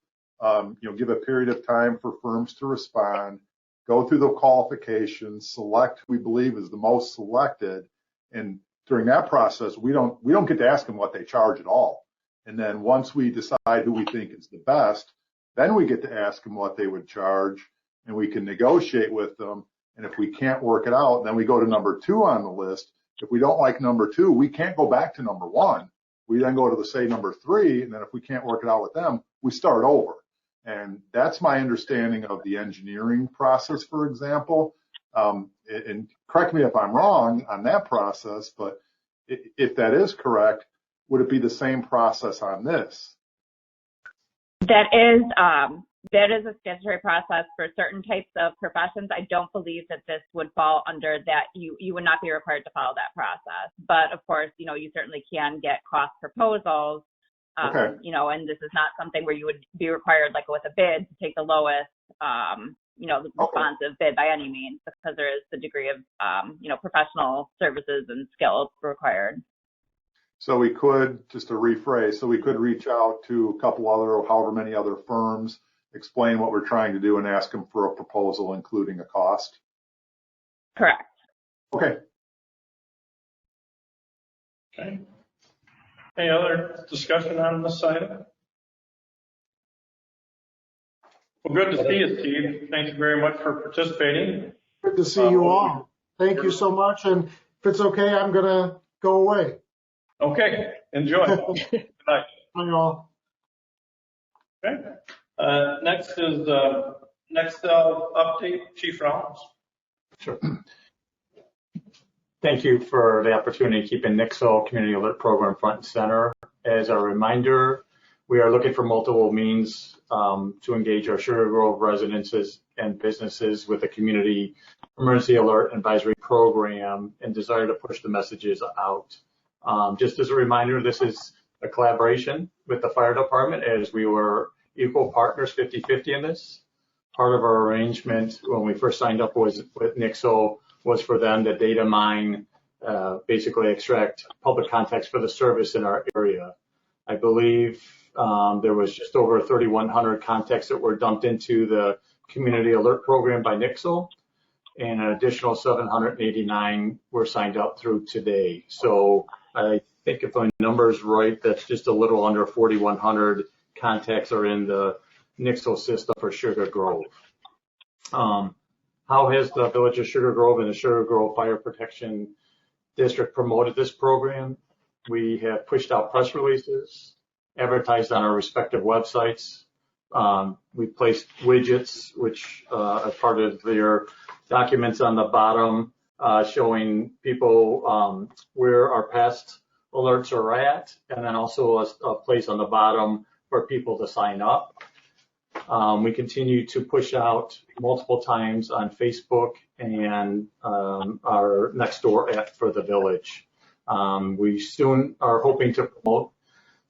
give a period of time for firms to respond, go through the qualifications, select who we believe is the most selected, and during that process, we don't get to ask them what they charge at all. And then once we decide who we think is the best, then we get to ask them what they would charge, and we can negotiate with them. And if we can't work it out, then we go to number 2 on the list. If we don't like number 2, we can't go back to number 1. We then go to say number 3, and then if we can't work it out with them, we start over. And that's my understanding of the engineering process, for example. And correct me if I'm wrong on that process, but if that is correct, would it be the same process on this? That is a statutory process for certain types of professions. I don't believe that this would fall under that. You would not be required to follow that process. But of course, you certainly can get cost proposals. Okay. And this is not something where you would be required, like with a bid, to take the lowest, responsive bid by any means, because there is the degree of, professional services and skills required. So we could, just to rephrase, we could reach out to a couple other, or however many other firms, explain what we're trying to do, and ask them for a proposal, including a cost? Correct. Okay. Okay. Any other discussion on this item? Well, good to see you, Steve. Thank you very much for participating. Good to see you all. Thank you so much. And if it's okay, I'm going to go away. Okay. Enjoy. Good night. Bye, all. Okay. Next is Nextel update, Chief Rollins. Sure. Thank you for the opportunity to keep the Nixle Community Alert Program front and center. As a reminder, we are looking for multiple means to engage our Sugar Grove residences and businesses with a community emergency alert advisory program, and desire to push the messages out. Just as a reminder, this is a collaboration with the fire department, as we were equal partners, 50-50 in this. Part of our arrangement when we first signed up with Nixle was for them to data mine, basically extract public context for the service in our area. I believe there was just over 3,100 contacts that were dumped into the community alert program by Nixle, and an additional 789 were signed up through today. So I think if my number's right, that's just a little under 4,100 contacts are in the Nixle system for Sugar Grove. How has the Village of Sugar Grove and the Sugar Grove Fire Protection District promoted this program? We have pushed out press releases, advertised on our respective websites. We placed widgets, which are part of their documents on the bottom, showing people where our past alerts are at, and then also a place on the bottom for people to sign up. We continue to push out multiple times on Facebook and our Nextdoor app for the village. We soon are hoping to promote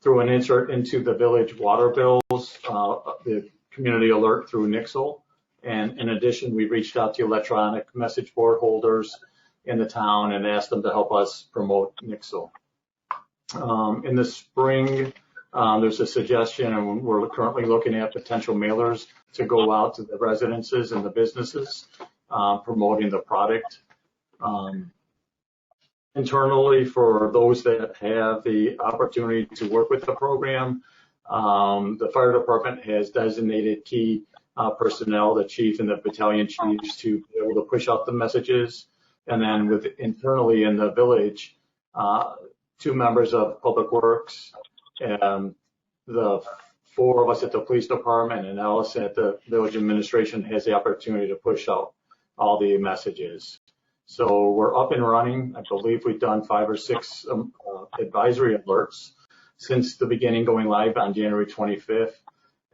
through an insert into the village water bills, the community alert through Nixle. And in addition, we reached out to electronic message board holders in the town and asked them to help us promote Nixle. In the spring, there's a suggestion, and we're currently looking at potential mailers to go out to the residences and the businesses, promoting the product. Internally, for those that have the opportunity to work with the program, the fire department has designated key personnel, the chief and the battalion chiefs, to be able to push out the messages. And then with internally in the village, 2 members of Public Works, and the 4 of us at the police department, and Alice at the village administration has the opportunity to push out all the messages. So we're up and running. I believe we've done 5 or 6 advisory alerts since the beginning, going live on January 25th.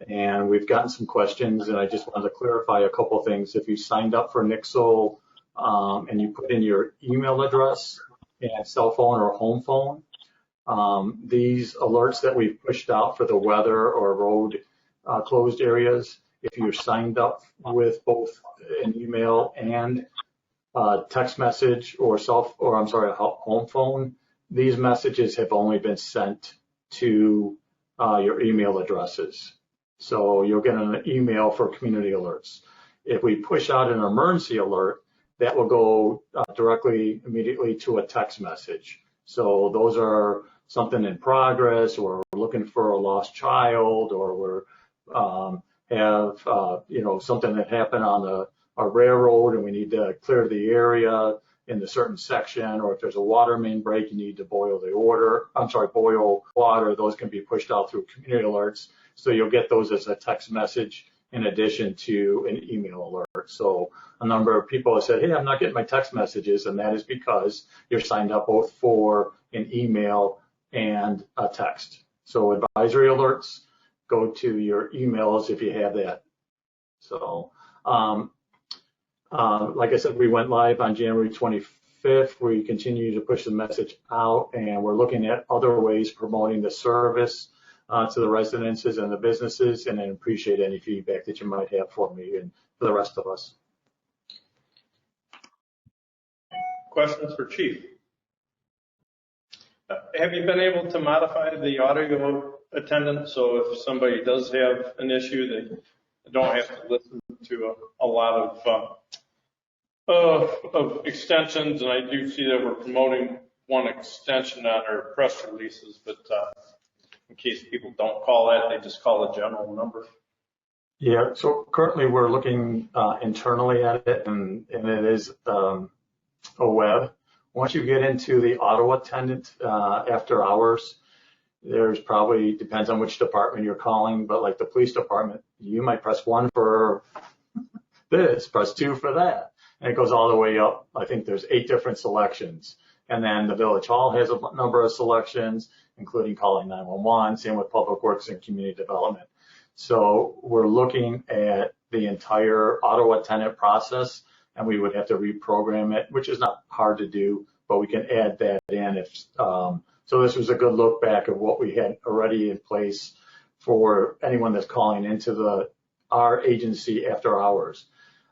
And we've gotten some questions, and I just wanted to clarify a couple things. If you signed up for Nixle and you put in your email address and cell phone or home phone, these alerts that we've pushed out for the weather or road closed areas, if you're signed up with both an email and text message or home phone, these messages have only been sent to your email addresses. So you'll get an email for community alerts. If we push out an emergency alert, that will go directly, immediately to a text message. So those are something in progress, or we're looking for a lost child, or we're have something that happened on a railroad and we need to clear the area in the certain section, or if there's a water main break, you need to boil water. Those can be pushed out through community alerts. So you'll get those as a text message in addition to an email alert. So a number of people have said, hey, I'm not getting my text messages, and that is because you're signed up both for an email and a text. So advisory alerts go to your emails if you have that. So like I said, we went live on January 25th. We continue to push the message out, and we're looking at other ways promoting the service to the residences and the businesses, and I appreciate any feedback that you might have for me and for the rest of us. Questions for Chief? Have you been able to modify the audio attendance so if somebody does have an issue, they don't have to listen to a lot of extensions? And I do see that we're promoting one extension on our press releases, but in case people don't call that, they just call a general number. Yeah, so currently we're looking internally at it, and it is a web. Once you get into the auto attendant after hours, there's probably, depends on which department you're calling, but like the police department, you might press 1 for this, press 2 for that. And it goes all the way up. I think there's 8 different selections. And then the village hall has a number of selections, including calling 911, same with public works and community development. So we're looking at the entire auto attendant process, and we would have to reprogram it, which is not hard to do, but we can add that in. So this was a good look back of what we had already in place for anyone that's calling into our agency after hours.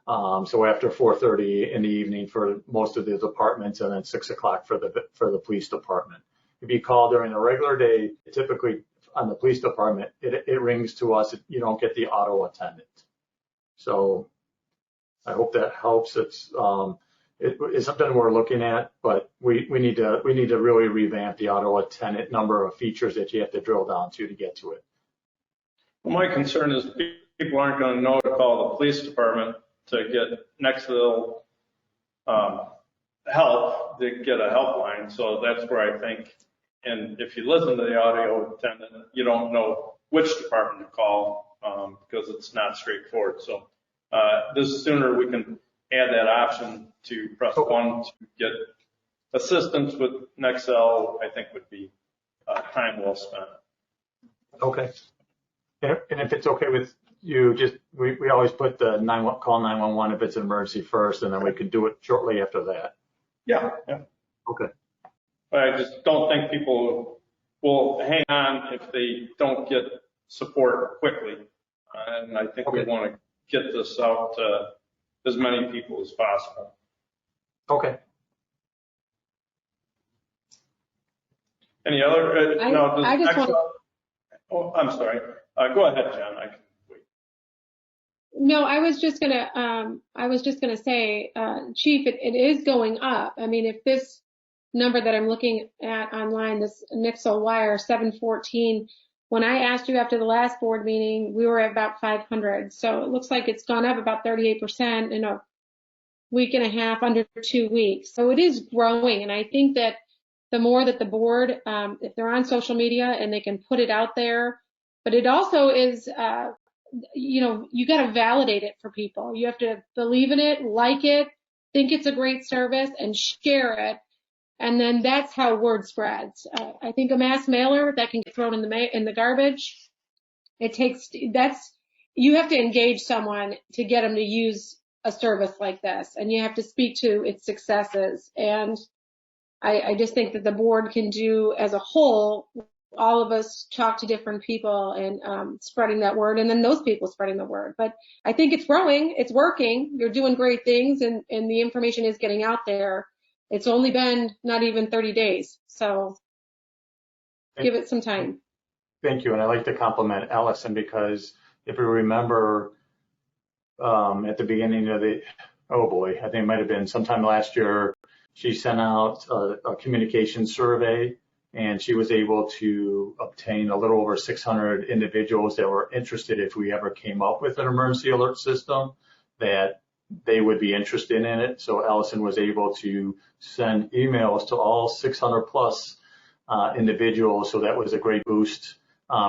So after 4:30 in the evening for most of the departments, and then 6 o'clock for the police department. If you call during a regular day, typically on the police department, it rings to us. You don't get the auto attendant. So I hope that helps. It's something we're looking at, but we need to really revamp the auto attendant number of features that you have to drill down to get to it. Well, my concern is people aren't going to know to call the police department to get next level help, to get a helpline. So that's where I think, and if you listen to the audio attendant, you don't know which department to call because it's not straightforward. So the sooner we can add that option to press 1 to get assistance with Nexel, I think would be time well spent. Okay. And if it's okay with you, just we always put the call 911 if it's an emergency first, and then we can do it shortly after that. Yeah. Okay. But I just don't think people will hang on if they don't get support quickly. And I think we want to get this out to as many people as possible. Okay. Any other? I just want. Oh, I'm sorry. Go ahead, Jen. I can wait. No, I was just gonna say, Chief, it is going up. I mean, if this number that I'm looking at online, this Nixle wire 714, when I asked you after the last board meeting, we were at about 500. So it looks like it's gone up about 38% in a week and a half, under 2 weeks. So it is growing. And I think that the more that the board, if they're on social media and they can put it out there, but it also is, you got to validate it for people. You have to believe in it, like it, think it's a great service, and share it. And then that's how word spreads. I think a mass mailer that can get thrown in the garbage. You have to engage someone to get them to use a service like this, and you have to speak to its successes. And I just think that the board can do as a whole. All of us talk to different people and spreading that word, and then those people spreading the word. But I think it's growing, it's working. You're doing great things, and the information is getting out there. It's only been not even 30 days, so give it some time. Thank you, and I'd like to compliment Allison because if we remember at the beginning of I think it might have been sometime last year, she sent out a communication survey, and she was able to obtain a little over 600 individuals that were interested if we ever came up with an emergency alert system that they would be interested in it. So Allison was able to send emails to all 600 plus individuals. So that was a great boost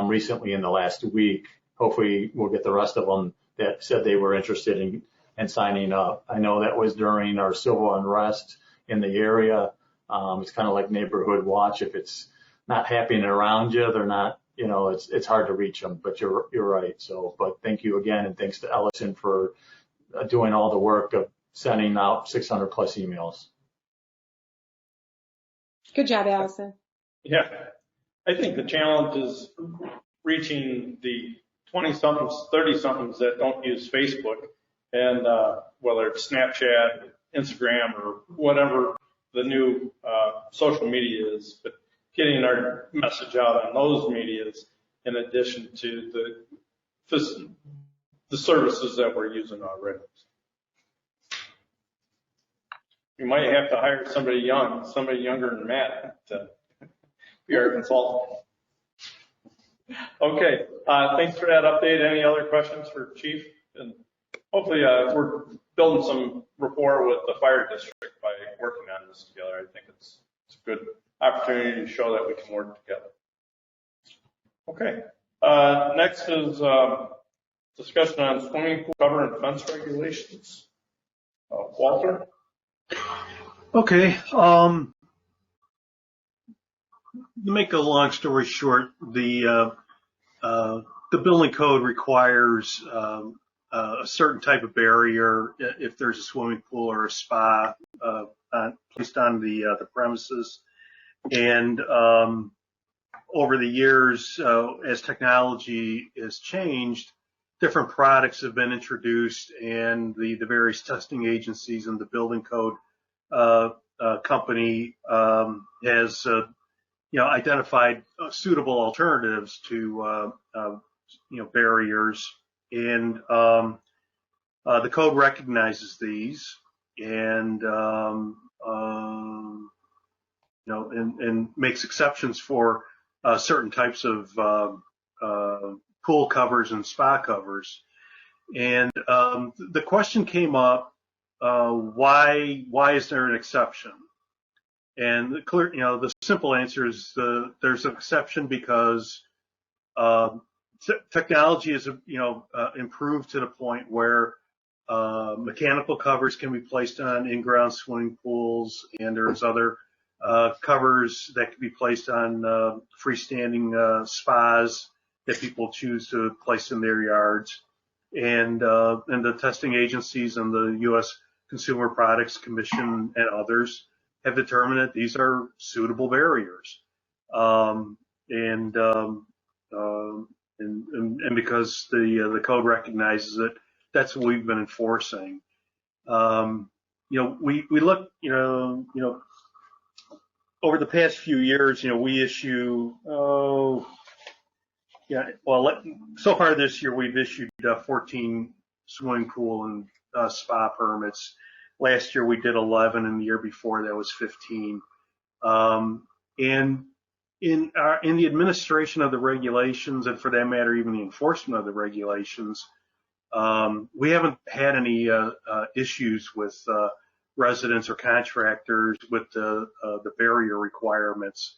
recently in the last week. Hopefully we'll get the rest of them that said they were interested in signing up. I know that was during our civil unrest in the area. It's kind of like neighborhood watch. If it's not happening around you, they're not, it's hard to reach them, but you're right. So, but thank you again. And thanks to Ellison for doing all the work of sending out 600 plus emails. Good job, Allison. Yeah. I think the challenge is reaching the 20-somethings, 30-somethings that don't use Facebook, and whether it's Snapchat, Instagram, or whatever the new social media is, but getting our message out on those medias in addition to the services that we're using already. You might have to hire somebody younger than Matt to be our consultant. Okay, thanks for that update. Any other questions for Chief? And hopefully we're building some rapport with the fire district by working on this together. I think it's a good opportunity to show that we can work together. Okay, next is discussion on swimming pool cover and fence regulations. Walter? Okay, to make a long story short, the building code requires a certain type of barrier if there's a swimming pool or a spa placed on the premises. And over the years, as technology has changed, different products have been introduced, and the various testing agencies and the building code company has identified suitable alternatives to barriers, and the code recognizes these, and and makes exceptions for certain types of pool covers and spa covers. And the question came up, why is there an exception? And the simple answer is there's an exception because technology is improved to the point where mechanical covers can be placed on in-ground swimming pools, and there's other covers that can be placed on freestanding spas that people choose to place in their yards. And the testing agencies and the U.S. Consumer Products Commission and others have determined that these are suitable barriers. And because the code recognizes it, that's what we've been enforcing. We look, over the past few years, we issue, so far this year we've issued 14 swimming pool and spa permits. Last year we did 11, and the year before that was 15. And in the administration of the regulations, and for that matter, even the enforcement of the regulations, we haven't had any issues with residents or contractors with the barrier requirements.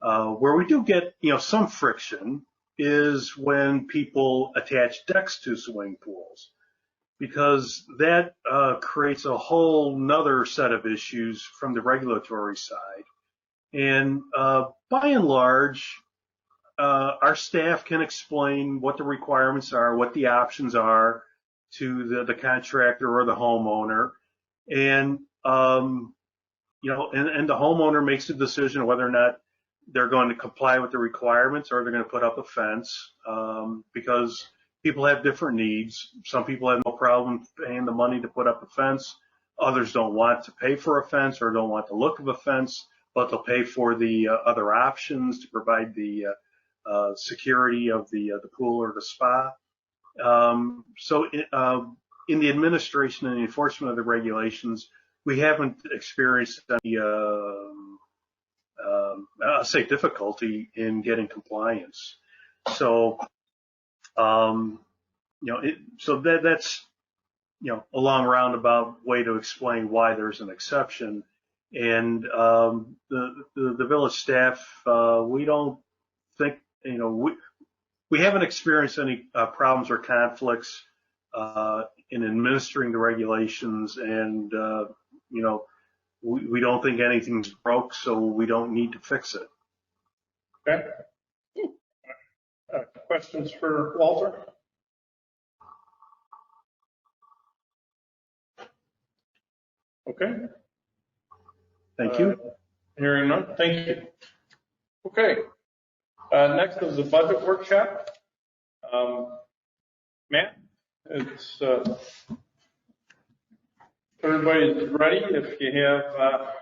Where we do get some friction is when people attach decks to swimming pools, because that creates a whole nother set of issues from the regulatory side. And by and large, our staff can explain what the requirements are, what the options are to the contractor or the homeowner. And, and the homeowner makes a decision whether or not they're going to comply with the requirements or they're going to put up a fence, because people have different needs. Some people have no problem paying the money to put up a fence. Others don't want to pay for a fence or don't want the look of a fence, but they'll pay for the other options to provide the security of the pool or the spa. So in the administration and the enforcement of the regulations, we haven't experienced any, I'll say, difficulty in getting compliance. So, that's a long roundabout way to explain why there's an exception. And the village staff, we don't think, we haven't experienced any problems or conflicts in administering the regulations, and we don't think anything's broke, so we don't need to fix it. Okay. Questions for Walter? Okay. Thank you. Hearing none. Thank you. Okay. Next is the budget workshop. Matt, it's everybody's ready. If you have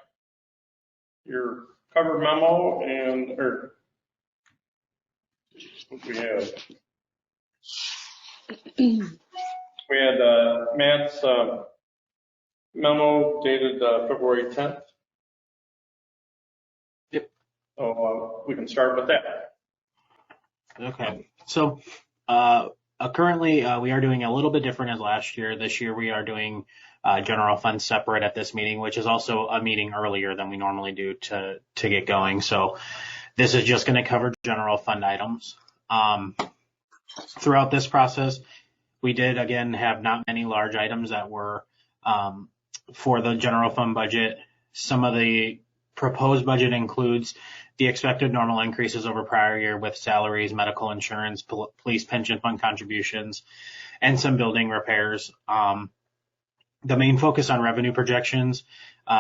your cover memo or what we have. We had Matt's memo dated February 10th. Yep. So we can start with that. Okay. So currently we are doing a little bit different as last year. This year we are doing general fund separate at this meeting, which is also a meeting earlier than we normally do to get going. So this is just going to cover general fund items. Throughout this process, we did, again, have not many large items that were for the general fund budget. Some of the proposed budget includes the expected normal increases over prior year with salaries, medical insurance, police pension fund contributions, and some building repairs. The main focus on revenue projections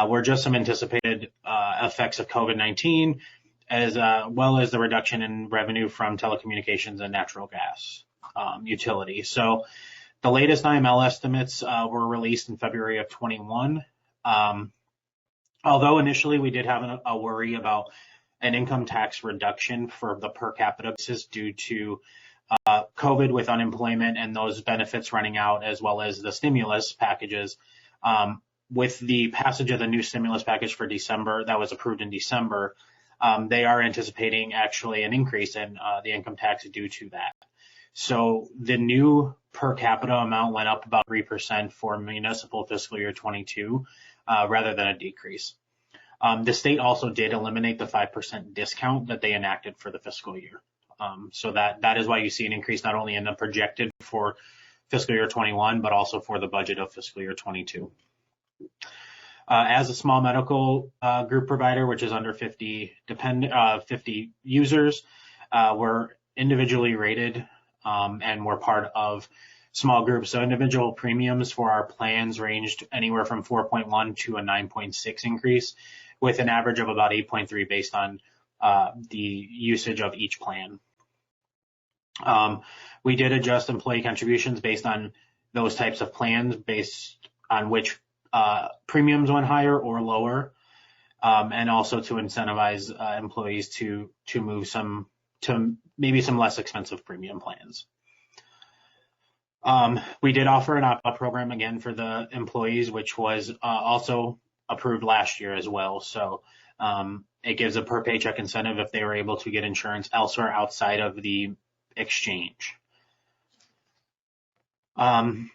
were just some anticipated effects of COVID-19, as well as the reduction in revenue from telecommunications and natural gas utility. So the latest IML estimates were released in February of 21. Although initially we did have a worry about an income tax reduction for the per capita basis due to COVID with unemployment and those benefits running out, as well as the stimulus packages. With the passage of the new stimulus package for December that was approved in December, they are anticipating actually an increase in the income tax due to that. So the new per capita amount went up about 3% for municipal fiscal year 22, rather than a decrease. The state also did eliminate the 5% discount that they enacted for the fiscal year. So that is why you see an increase not only in the projected for fiscal year 21, but also for the budget of fiscal year 22. As a small medical group provider, which is under 50 users, we're individually rated and we're part of small groups. So individual premiums for our plans ranged anywhere from 4.1 to a 9.6 increase, with an average of about 8.3 based on the usage of each plan. We did adjust employee contributions based on those types of plans, based on which premiums went higher or lower, and also to incentivize employees to move to maybe some less expensive premium plans. We did offer an opt-out program again for the employees, which was also approved last year as well. So it gives a per paycheck incentive if they were able to get insurance elsewhere outside of the exchange. To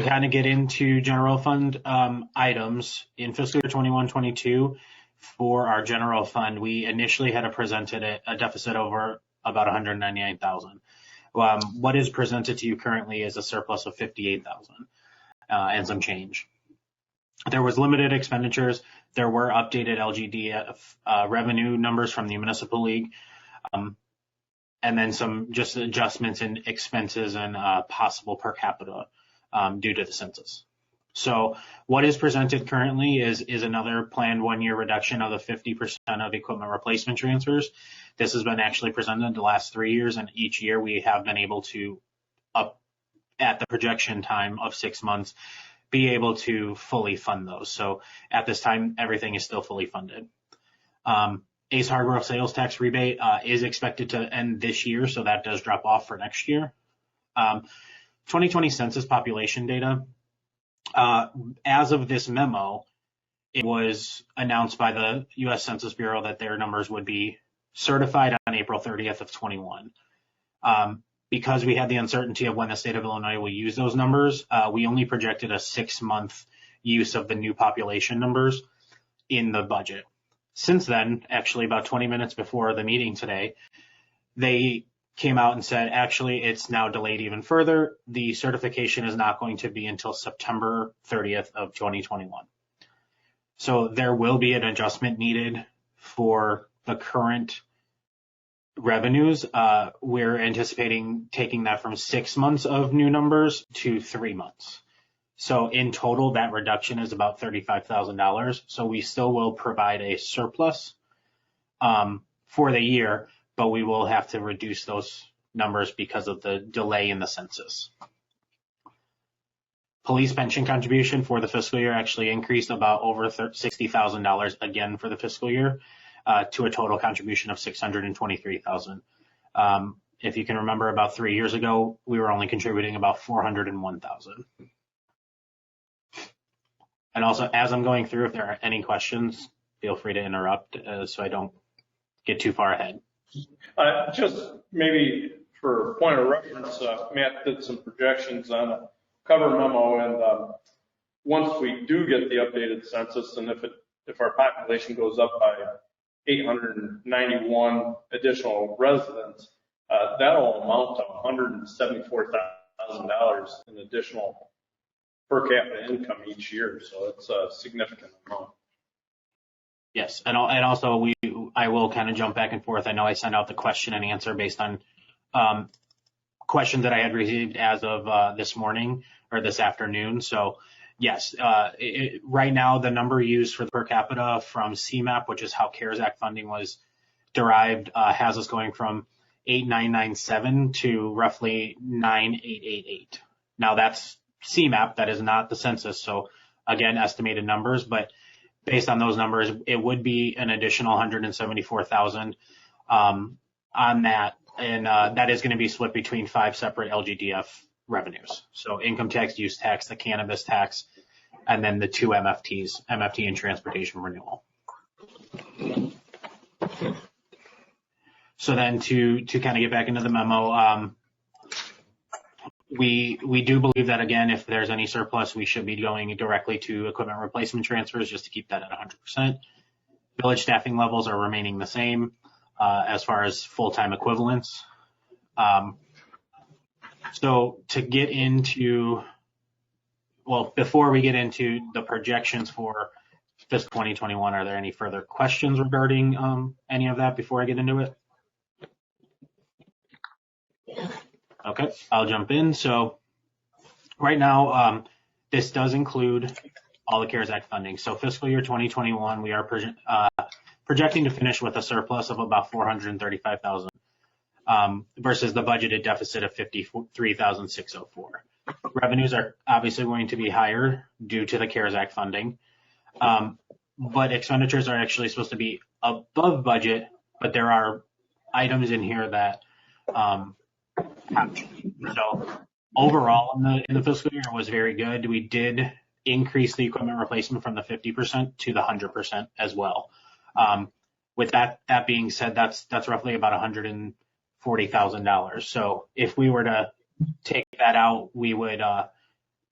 kind of get into general fund items, in fiscal year 21-22, for our general fund, we initially had presented a deficit over about $199,000. What is presented to you currently is a surplus of $58,000 and some change. There was limited expenditures. There were updated LGD revenue numbers from the Municipal League, and then some just adjustments in expenses and possible per capita due to the census. So what is presented currently is another planned 1-year reduction of the 50% of equipment replacement transfers. This has been actually presented the last 3 years, and each year we have been able to, up at the projection time of 6 months, be able to fully fund those. So at this time, everything is still fully funded. ACE hardware sales tax rebate is expected to end this year, so that does drop off for next year. 2020 census population data. As of this memo, it was announced by the U.S. Census Bureau that their numbers would be certified on April 30th of 21. Because we had the uncertainty of when the state of Illinois will use those numbers, we only projected a 6-month use of the new population numbers in the budget. Since then, actually about 20 minutes before the meeting today, they came out and said, actually, it's now delayed even further. The certification is not going to be until September 30th of 2021. So there will be an adjustment needed for the current revenues. We're anticipating taking that from 6 months of new numbers to 3 months. So in total, that reduction is about $35,000. So we still will provide a surplus for the year, but we will have to reduce those numbers because of the delay in the census. Police pension contribution for the fiscal year actually increased about over $60,000 again for the fiscal year to a total contribution of $623,000. If you can remember, about 3 years ago, we were only contributing about $401,000. And also, as I'm going through, if there are any questions, feel free to interrupt so I don't get too far ahead. Just maybe for point of reference, Matt did some projections on a cover memo, and once we do get the updated census, and if our population goes up by 891 additional residents, that'll amount to $174,000 in additional per capita income each year. So it's a significant amount. Yes, and also I will kind of jump back and forth. I know I sent out the question and answer based on questions that I had received as of this morning or this afternoon. So yes, right now the number used for the per capita from CMAP, which is how CARES Act funding was derived, has us going from 8,997 to roughly 9,888. Now that's CMAP, that is not the census. So again, estimated numbers, but based on those numbers, it would be an additional $174,000 on that, and that is going to be split between 5 separate LGDF revenues. So income tax, use tax, the cannabis tax, and then the 2 MFTs, MFT and transportation renewal. So then to kind of get back into the memo, we do believe that, again, if there's any surplus, we should be going directly to equipment replacement transfers just to keep that at 100%. Village staffing levels are remaining the same as far as full-time equivalents. So to get into, well, before we get into the projections for fiscal 2021, are there any further questions regarding any of that before I get into it? Okay, I'll jump in. So right now, this does include all the CARES Act funding. So fiscal year 2021, we are projecting to finish with a surplus of about $435,000 versus the budgeted deficit of $53,604. Revenues are obviously going to be higher due to the CARES Act funding, but expenditures are actually supposed to be above budget, but there are items in here that so overall in the fiscal year was very good. We did increase the equipment replacement from the 50% to the 100% as well. With that being said, that's roughly about $140,000. So if we were to take that out, we would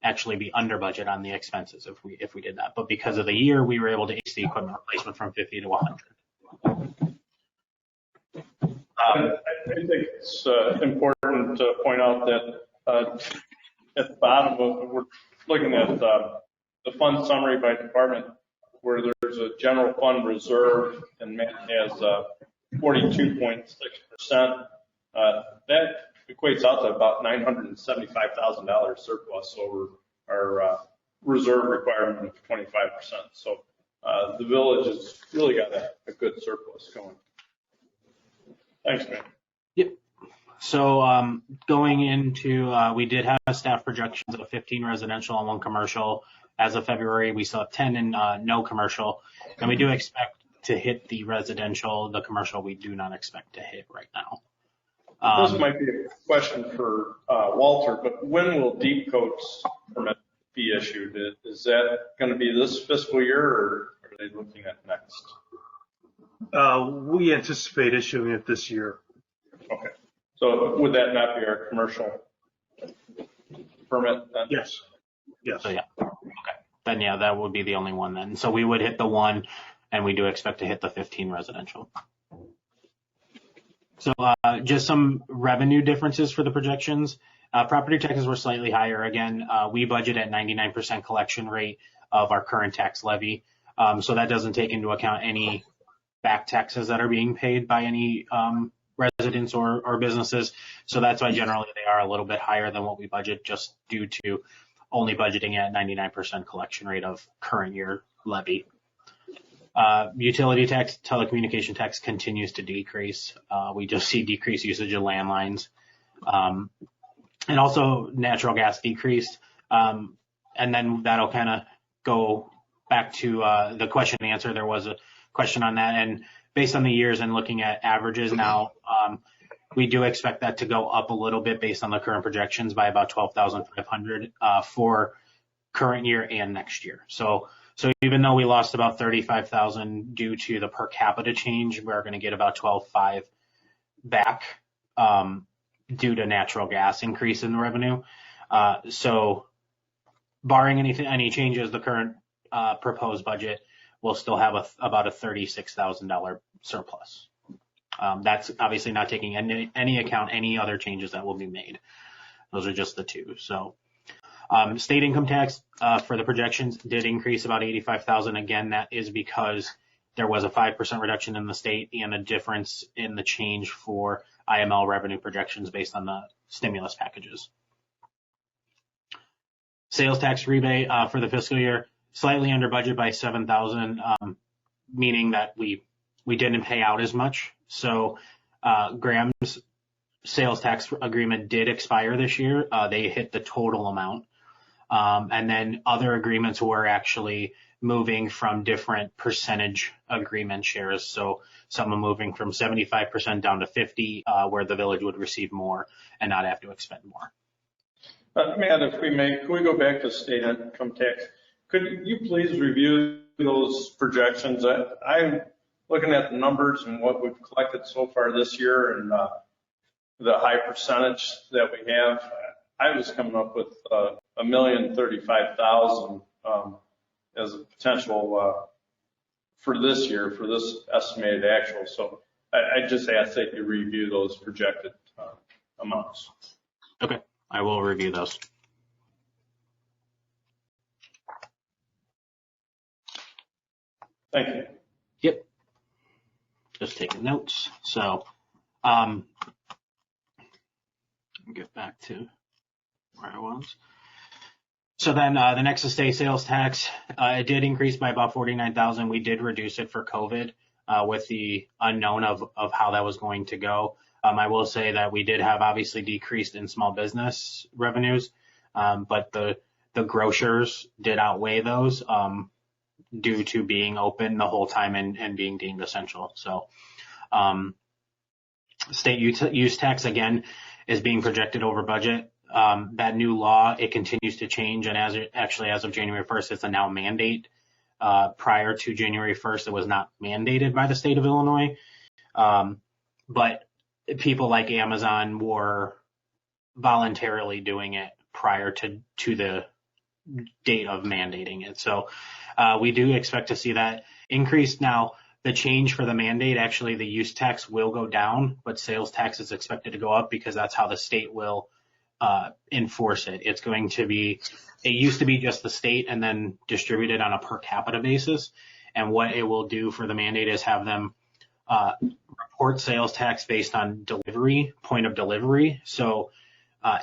actually be under budget on the expenses if we did that. But because of the year, we were able to increase the equipment replacement from 50 to 100. I think it's important to point out that at the bottom, we're looking at the fund summary by department, where there's a general fund reserve and Matt has 42.6%. That equates out to about $975,000 surplus over our reserve requirement of 25%. So the village has really got a good surplus going. Thanks, man. Yep. So going into, we did have staff projections of 15 residential and 1 commercial. As of February, we still have 10 and no commercial. And we do expect to hit the residential. The commercial we do not expect to hit right now. This might be a question for Walter, but when will deep coats permit be issued? Is that going to be this fiscal year, or are they looking at next? We anticipate issuing it this year. Okay. So would that not be our commercial permit then? Yes. Yes. So yeah. Okay. Then yeah, that would be the only one then. So we would hit the 1, and we do expect to hit the 15 residential. So just some revenue differences for the projections. Property taxes were slightly higher. Again, we budget at 99% collection rate of our current tax levy. So that doesn't take into account any back taxes that are being paid by any residents or businesses. So that's why generally they are a little bit higher than what we budget, just due to only budgeting at 99% collection rate of current year levy. Utility tax, telecommunication tax continues to decrease. We just see decreased usage of landlines. And also natural gas decreased. And then that'll kind of go back to the question and answer. There was a question on that. And based on the years and looking at averages now, we do expect that to go up a little bit based on the current projections by about 12,500 for current year and next year. So even though we lost about 35,000 due to the per capita change, we're going to get about 12,500 back due to natural gas increase in the revenue. So barring any changes, the current proposed budget will still have about a $36,000 surplus. That's obviously not taking any account any other changes that will be made. Those are just the 2. So state income tax for the projections did increase about $85,000. Again, that is because there was a 5% reduction in the state and a difference in the change for IML revenue projections based on the stimulus packages. Sales tax rebate for the fiscal year, slightly under budget by $7,000, meaning that we didn't pay out as much. So Graham's sales tax agreement did expire this year. They hit the total amount. And then other agreements were actually moving from different percentage agreement shares. So some are moving from 75% down to 50, where the village would receive more and not have to expend more. Matt, if we may, can we go back to state income tax? Could you please review those projections? I'm looking at the numbers and what we've collected so far this year and the high percentage that we have. I was coming up with $1,035,000 as a potential for this year, for this estimated actual. So I just ask that you review those projected amounts. Okay, I will review those. Thank you. Yep. Just taking notes. So, get back to where I was. So then the next is state sales tax. It did increase by about $49,000. We did reduce it for COVID with the unknown of how that was going to go. I will say that we did have obviously decreased in small business revenues, but the grocers did outweigh those due to being open the whole time and being deemed essential. So state use tax, again, is being projected over budget. That new law, it continues to change, and as of January 1st, it's a now mandate. Prior to January 1st, it was not mandated by the state of Illinois, but people like Amazon were voluntarily doing it prior to the date of mandating it. So we do expect to see that increase. Now, the change for the mandate, actually the use tax will go down, but sales tax is expected to go up because that's how the state will enforce it. It's going to be, it used to be just the state and then distributed on a per capita basis. And what it will do for the mandate is have them report sales tax based on delivery, point of delivery. So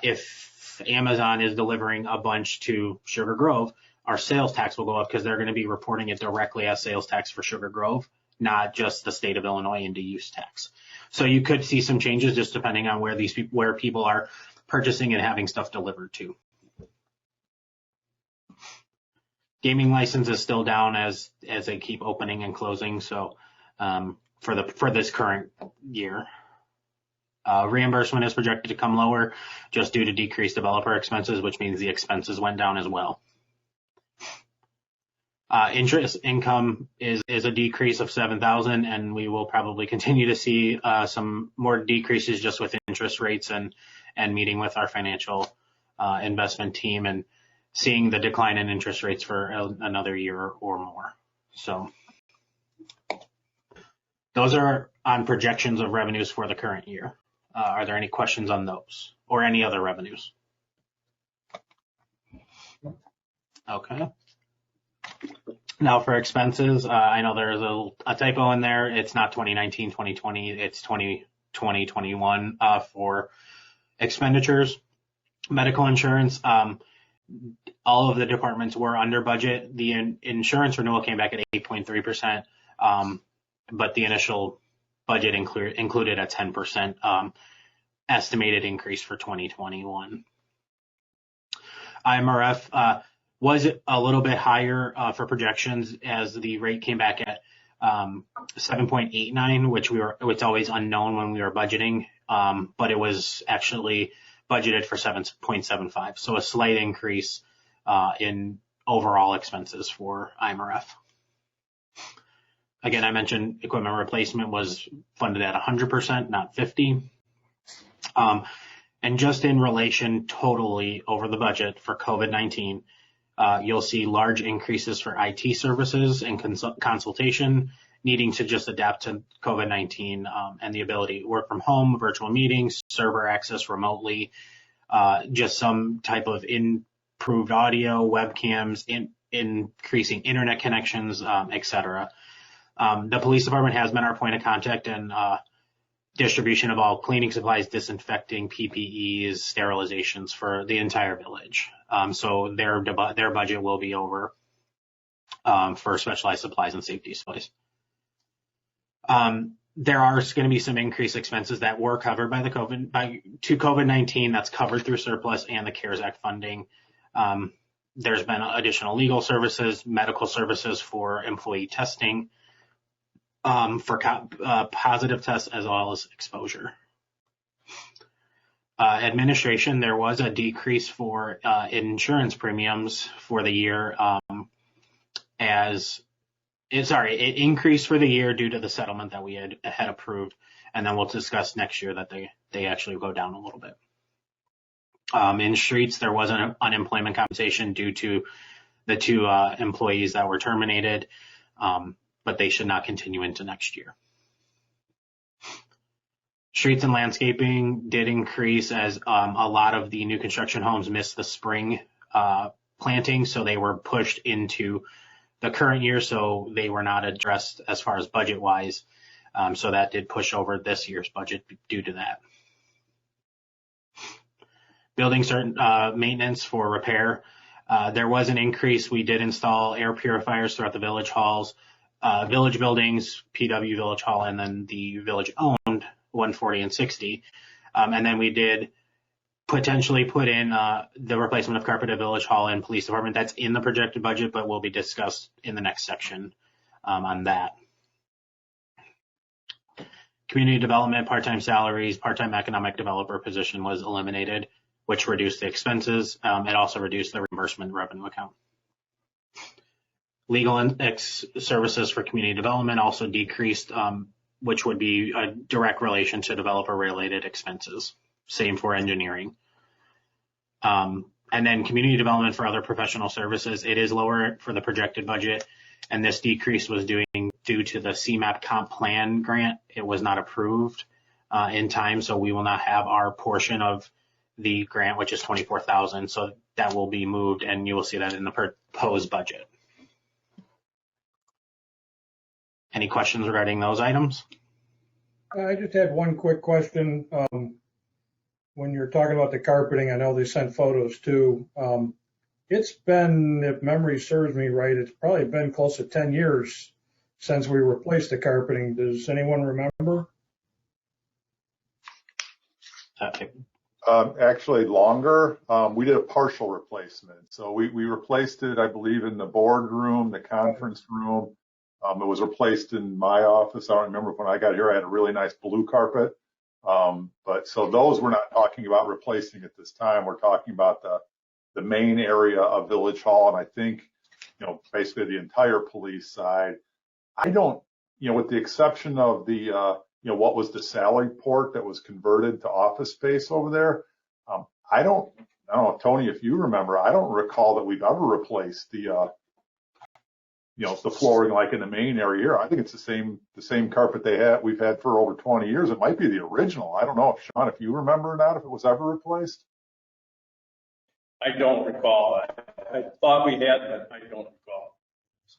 if Amazon is delivering a bunch to Sugar Grove, our sales tax will go up because they're going to be reporting it directly as sales tax for Sugar Grove, not just the state of Illinois into use tax. So you could see some changes just depending on where people are purchasing and having stuff delivered to. Gaming license is still down as they keep opening and closing. So for this current year, reimbursement is projected to come lower just due to decreased developer expenses, which means the expenses went down as well. Interest income is a decrease of $7,000, and we will probably continue to see some more decreases just with interest rates and meeting with our financial investment team and seeing the decline in interest rates for another year or more. So those are on projections of revenues for the current year. Are there any questions on those or any other revenues? Okay. Now for expenses, I know there's a typo in there. It's not 2019, 2020, it's 2020, 21 for expenditures. Medical insurance, all of the departments were under budget. The insurance renewal came back at 8.3%, but the initial budget included a 10% estimated increase for 2021. IMRF was a little bit higher for projections as the rate came back at 7.89, which it's always unknown when we were budgeting, but it was actually budgeted for 7.75, so a slight increase in overall expenses for IMRF. Again, I mentioned equipment replacement was funded at 100%, not 50%. And just in relation totally over the budget for COVID-19, you'll see large increases for IT services and consultation, needing to just adapt to COVID-19 and the ability to work from home, virtual meetings, server access remotely, just some type of improved audio, webcams, increasing internet connections, et cetera. The police department has been our point of contact and distribution of all cleaning supplies, disinfecting, PPEs, sterilizations for the entire village. So their budget will be over for specialized supplies and safety supplies. There are going to be some increased expenses that were covered by COVID-19 that's covered through surplus and the CARES Act funding. There's been additional legal services, medical services for employee testing, for positive tests, as well as exposure. Administration, there was a decrease for insurance premiums for the year, it increased for the year due to the settlement that we had approved, and then we'll discuss next year that they actually go down a little bit. In streets, there was an unemployment compensation due to the 2 employees that were terminated, but they should not continue into next year. Streets and landscaping did increase as a lot of the new construction homes missed the spring planting, so they were pushed into the current year, so they were not addressed as far as budget-wise. So that did push over this year's budget due to that. Building certain maintenance for repair. There was an increase. We did install air purifiers throughout the village halls, village buildings, PW Village Hall, and then the village-owned 140 and 60. And then we did potentially put in the replacement of carpet at Village Hall and Police Department. That's in the projected budget, but will be discussed in the next section on that. Community development, part-time salaries, part-time economic developer position was eliminated, which reduced the expenses. It also reduced the reimbursement revenue account. Legal and services for community development also decreased, which would be a direct relation to developer-related expenses. Same for engineering. And then community development for other professional services, it is lower for the projected budget, and this decrease was due to the CMAP comp plan grant. It was not approved in time, so we will not have our portion of the grant, which is $24,000. So that will be moved, and you will see that in the proposed budget. Any questions regarding those items? I just had one quick question. When you're talking about the carpeting, I know they sent photos too. It's been, if memory serves me right, it's probably been close to 10 years since we replaced the carpeting. Does anyone remember? Actually longer. We did a partial replacement. So we replaced it, I believe, in the boardroom, the conference room. It was replaced in my office. I don't remember when I got here, I had a really nice blue carpet. But so those we're not talking about replacing at this time. We're talking about the main area of Village Hall. And I think, basically the entire police side. I don't, with the exception of the, what was the Sally Port that was converted to office space over there. I don't know, Tony, if you remember, I don't recall that we've ever replaced the flooring like in the main area here. I think it's the same carpet we've had for over 20 years. It might be the original. I don't know if Sean, if you remember or not, if it was ever replaced. I don't recall. I thought we had, but I don't recall.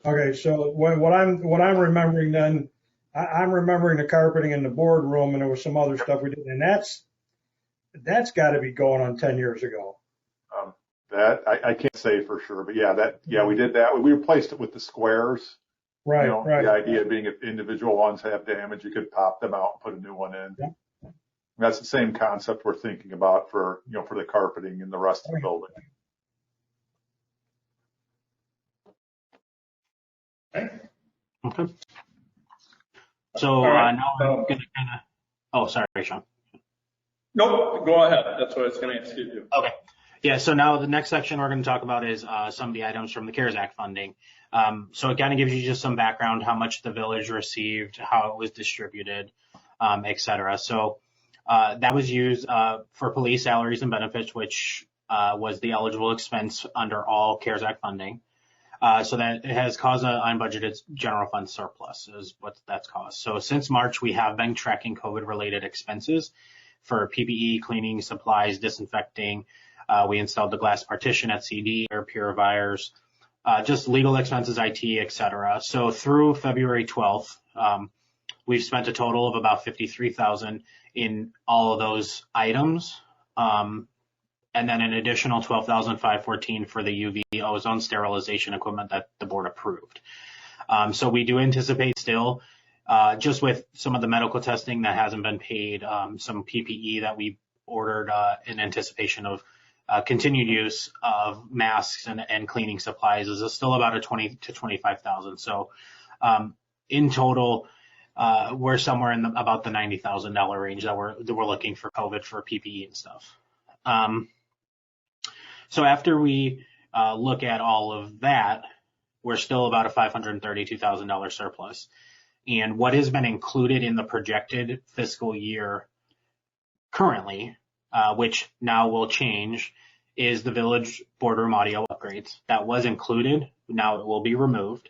Okay, so what I'm remembering then, I'm remembering the carpeting in the boardroom, and there was some other stuff we did, and that's got to be going on 10 years ago. That I can't say for sure, but we did that. We replaced it with the squares. Right, right. The idea being if individual ones have damage, you could pop them out and put a new one in. Yeah. That's the same concept we're thinking about for the carpeting and the rest of the building. Okay. So now I'm going to oh, sorry, Sean. Nope, go ahead. That's what I was going to ask you to do. Okay. Yeah, so now the next section we're going to talk about is some of the items from the CARES Act funding. So it kind of gives you just some background, how much the village received, how it was distributed, et cetera. So that was used for police salaries and benefits, which was the eligible expense under all CARES Act funding. So that it has caused an unbudgeted general fund surplus is what that's caused. So since March, we have been tracking COVID-related expenses for PPE, cleaning supplies, disinfecting. We installed the glass partition at CD, air purifiers, just legal expenses, IT, et cetera. So through February 12th, we've spent a total of about $53,000 in all of those items. And then an additional $12,514 for the UV ozone sterilization equipment that the board approved. So we do anticipate still, just with some of the medical testing that hasn't been paid, some PPE that we ordered in anticipation of continued use of masks and cleaning supplies is still about a 20 to 25,000. So in total, we're somewhere in about the $90,000 range that we're looking for COVID for PPE and stuff. So after we look at all of that, we're still about a $532,000 surplus. And what has been included in the projected fiscal year currently, which now will change, is the village boardroom audio upgrades. That was included. Now it will be removed.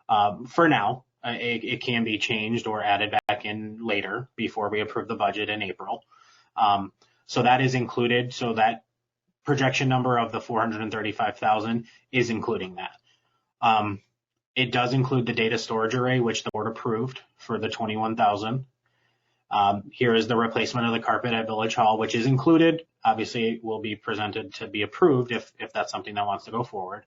For now, it can be changed or added back in later before we approve the budget in April. So that is included. So that projection number of the 435,000 is including that. It does include the data storage array, which the board approved for the 21,000. Here is the replacement of the carpet at Village Hall, which is included. Obviously, it will be presented to be approved if that's something that wants to go forward.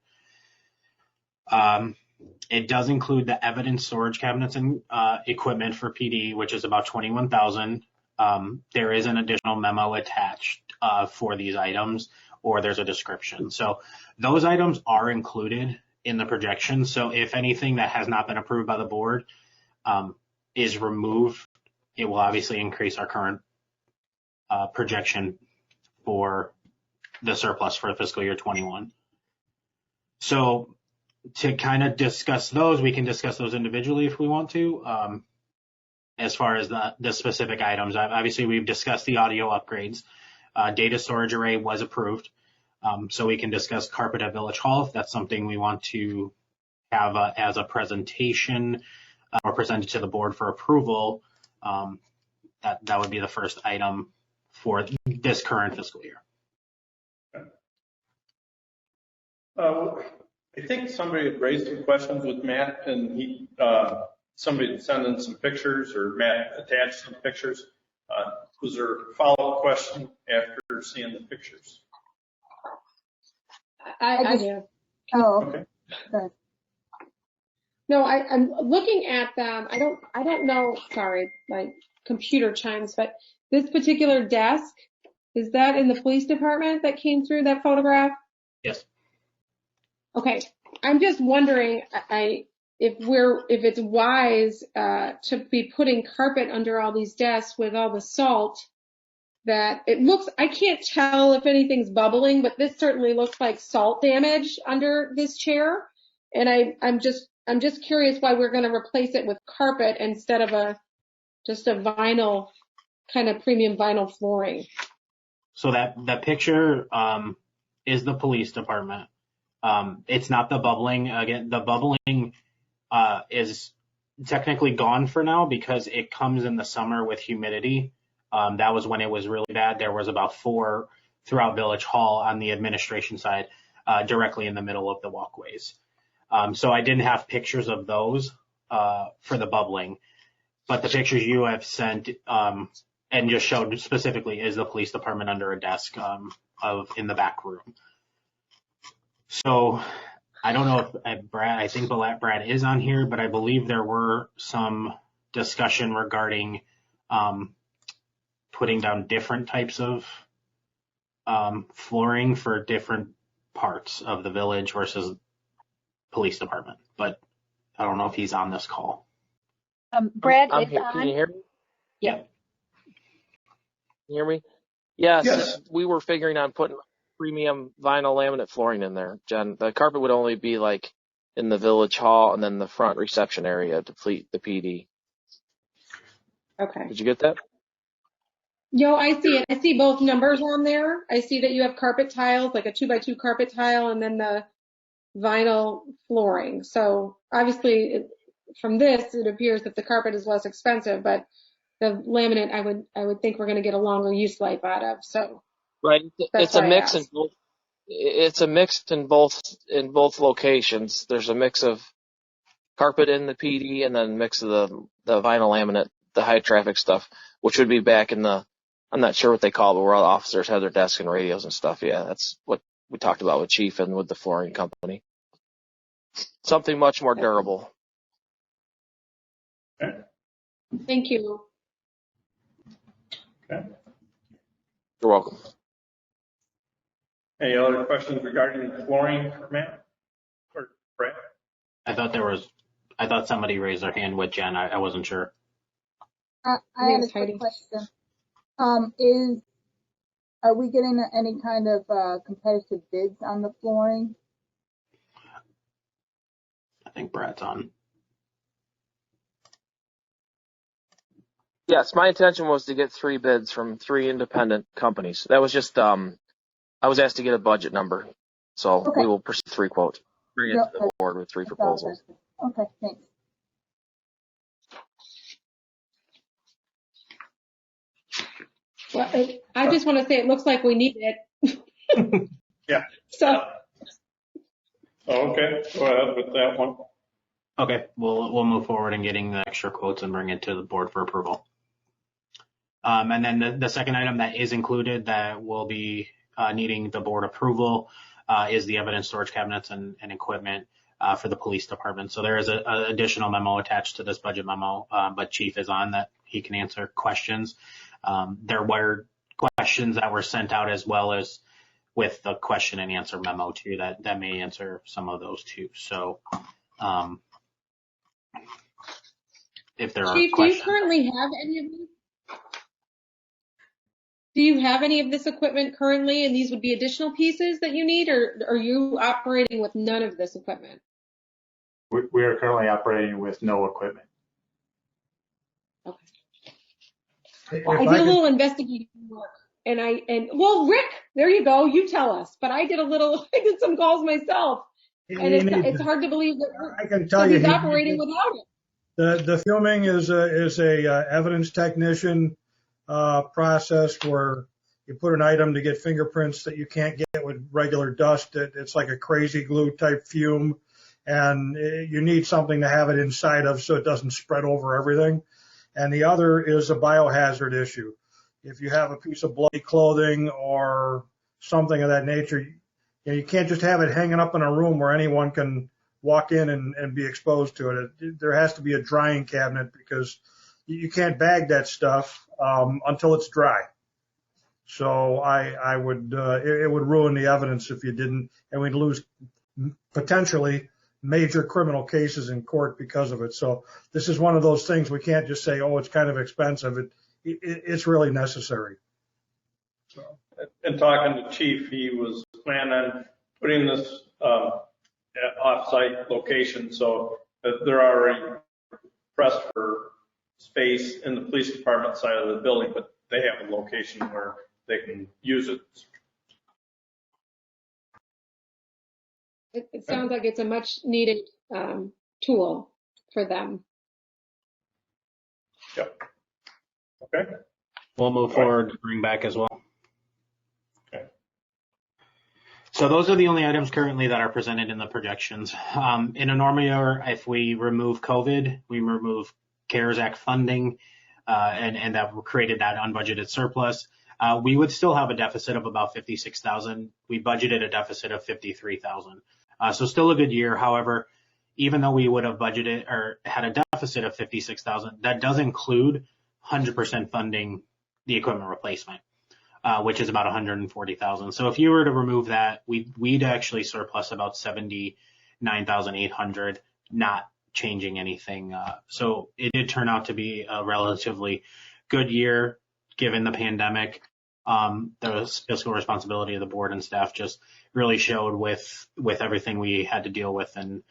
It does include the evidence storage cabinets and equipment for PD, which is about 21,000. There is an additional memo attached for these items, or there's a description. So those items are included in the projection. So if anything that has not been approved by the board is removed, it will obviously increase our current projection for the surplus for fiscal year 21. So to kind of discuss those, we can discuss those individually if we want to. As far as the specific items, obviously we've discussed the audio upgrades. Data storage array was approved. So we can discuss carpet at Village Hall if that's something we want to have as a presentation or presented to the board for approval. That would be the first item for this current fiscal year. I think somebody had raised some questions with Matt, and somebody had sent in some pictures, or Matt attached some pictures. Was there a follow-up question after seeing the pictures? I do. Oh, Okay. good. No, I'm looking at them. I don't know. Sorry, my computer chimes, but this particular desk, is that in the police department that came through that photograph? Yes. Okay. I'm just wondering, if it's wise to be putting carpet under all these desks with all the salt. That it looks, I can't tell if anything's bubbling, but this certainly looks like salt damage under this chair. And I'm just curious why we're going to replace it with carpet instead of just a vinyl, kind of premium vinyl flooring. So that picture is the police department. It's not the bubbling. Again, the bubbling is technically gone for now because it comes in the summer with humidity. That was when it was really bad. There was about 4 throughout Village Hall on the administration side, directly in the middle of the walkways. So I didn't have pictures of those for the bubbling, but the pictures you have sent and just showed specifically is the police department under a desk in the back room. So I don't know if Brad, I think Brad is on here, but I believe there were some discussion regarding putting down different types of flooring for different parts of the village versus police department. But I don't know if he's on this call. Brad I'm is here. on. Can you hear me? Yeah. Can you hear me? Yes. Yes. We were figuring on putting premium vinyl laminate flooring in there, Jen. The carpet would only be like in the Village Hall and then the front reception area to fleet the PD. Okay. Did you get that? Yo, I see it. I see both numbers on there. I see that you have carpet tiles, like a 2x2 carpet tile, and then the vinyl flooring. So obviously from this, it appears that the carpet is less expensive, but the laminate, I would think we're going to get a longer use life out of. So Right. that's It's a why I mix in asked. both. It's a mix in both locations. There's a mix of carpet in the PD and then a mix of the vinyl laminate, the high traffic stuff, which would be back in the, I'm not sure what they call it, but where all the officers have their desks and radios and stuff. Yeah, that's what we talked about with Chief and with the flooring company. Something much more durable. Okay. Thank you. Okay. You're welcome. Any other questions regarding flooring for Matt or Brad? I thought somebody raised their hand with Jen. I wasn't sure. I had a quick question. Are we getting any kind of competitive bids on the flooring? I think Brad's on. Yes, my intention was to get 3 bids from 3 independent companies. That was just, I was asked to get a budget number. So Okay. we will pursue 3 quotes. Bring it to the board with 3 proposals. Okay, thanks. Well, I just want to say it looks like we need it. Yeah. So. Okay, go ahead with that one. Okay, we'll move forward in getting the extra quotes and bring it to the board for approval. And then the second item that is included that will be needing the board approval is the evidence storage cabinets and equipment for the police department. So there is an additional memo attached to this budget memo, but Chief is on that he can answer questions. There were questions that were sent out as well as with the question and answer memo too that may answer some of those too. So if there Chief, are questions. do you currently have any of these? Do you have any of this equipment currently, and these would be additional pieces that you need, or are you operating with none of this equipment? We are currently operating with no equipment. Okay. Well, I did a little investigating work, and Rick, there you go. You tell us. But I did I did some calls myself, and it's hard to believe that I can tell you he's operating without it. The filming is a evidence technician process where you put an item to get fingerprints that you can't get with regular dust. It's like a crazy glue type fume, and you need something to have it inside of so it doesn't spread over everything. And the other is a biohazard issue. If you have a piece of bloody clothing or something of that nature, you can't just have it hanging up in a room where anyone can walk in and be exposed to it. There has to be a drying cabinet because you can't bag that stuff until it's dry. So I would it would ruin the evidence if you didn't, and we'd lose potentially major criminal cases in court because of it. So this is one of those things we can't just say, oh, it's kind of expensive. It's really necessary. So, in talking to Chief, he was planning on putting this at off-site location, so that they're already pressed for space in the police department side of the building, but they have a location where they can use it. It sounds like it's a much needed tool for them. Yep. Okay. We'll move forward to bring back as well. Okay. So those are the only items currently that are presented in the projections. In a normal year, if we remove COVID, we remove CARES Act funding, and that created that unbudgeted surplus, we would still have a deficit of about $56,000. We budgeted a deficit of $53,000. So still a good year. However, even though we would have budgeted or had a deficit of $56,000, that does include 100% funding the equipment replacement, which is about $140,000. So if you were to remove that, we'd actually surplus about $79,800, not changing anything. So it did turn out to be a relatively good year given the pandemic. The fiscal responsibility of the board and staff just really showed with everything we had to deal with, and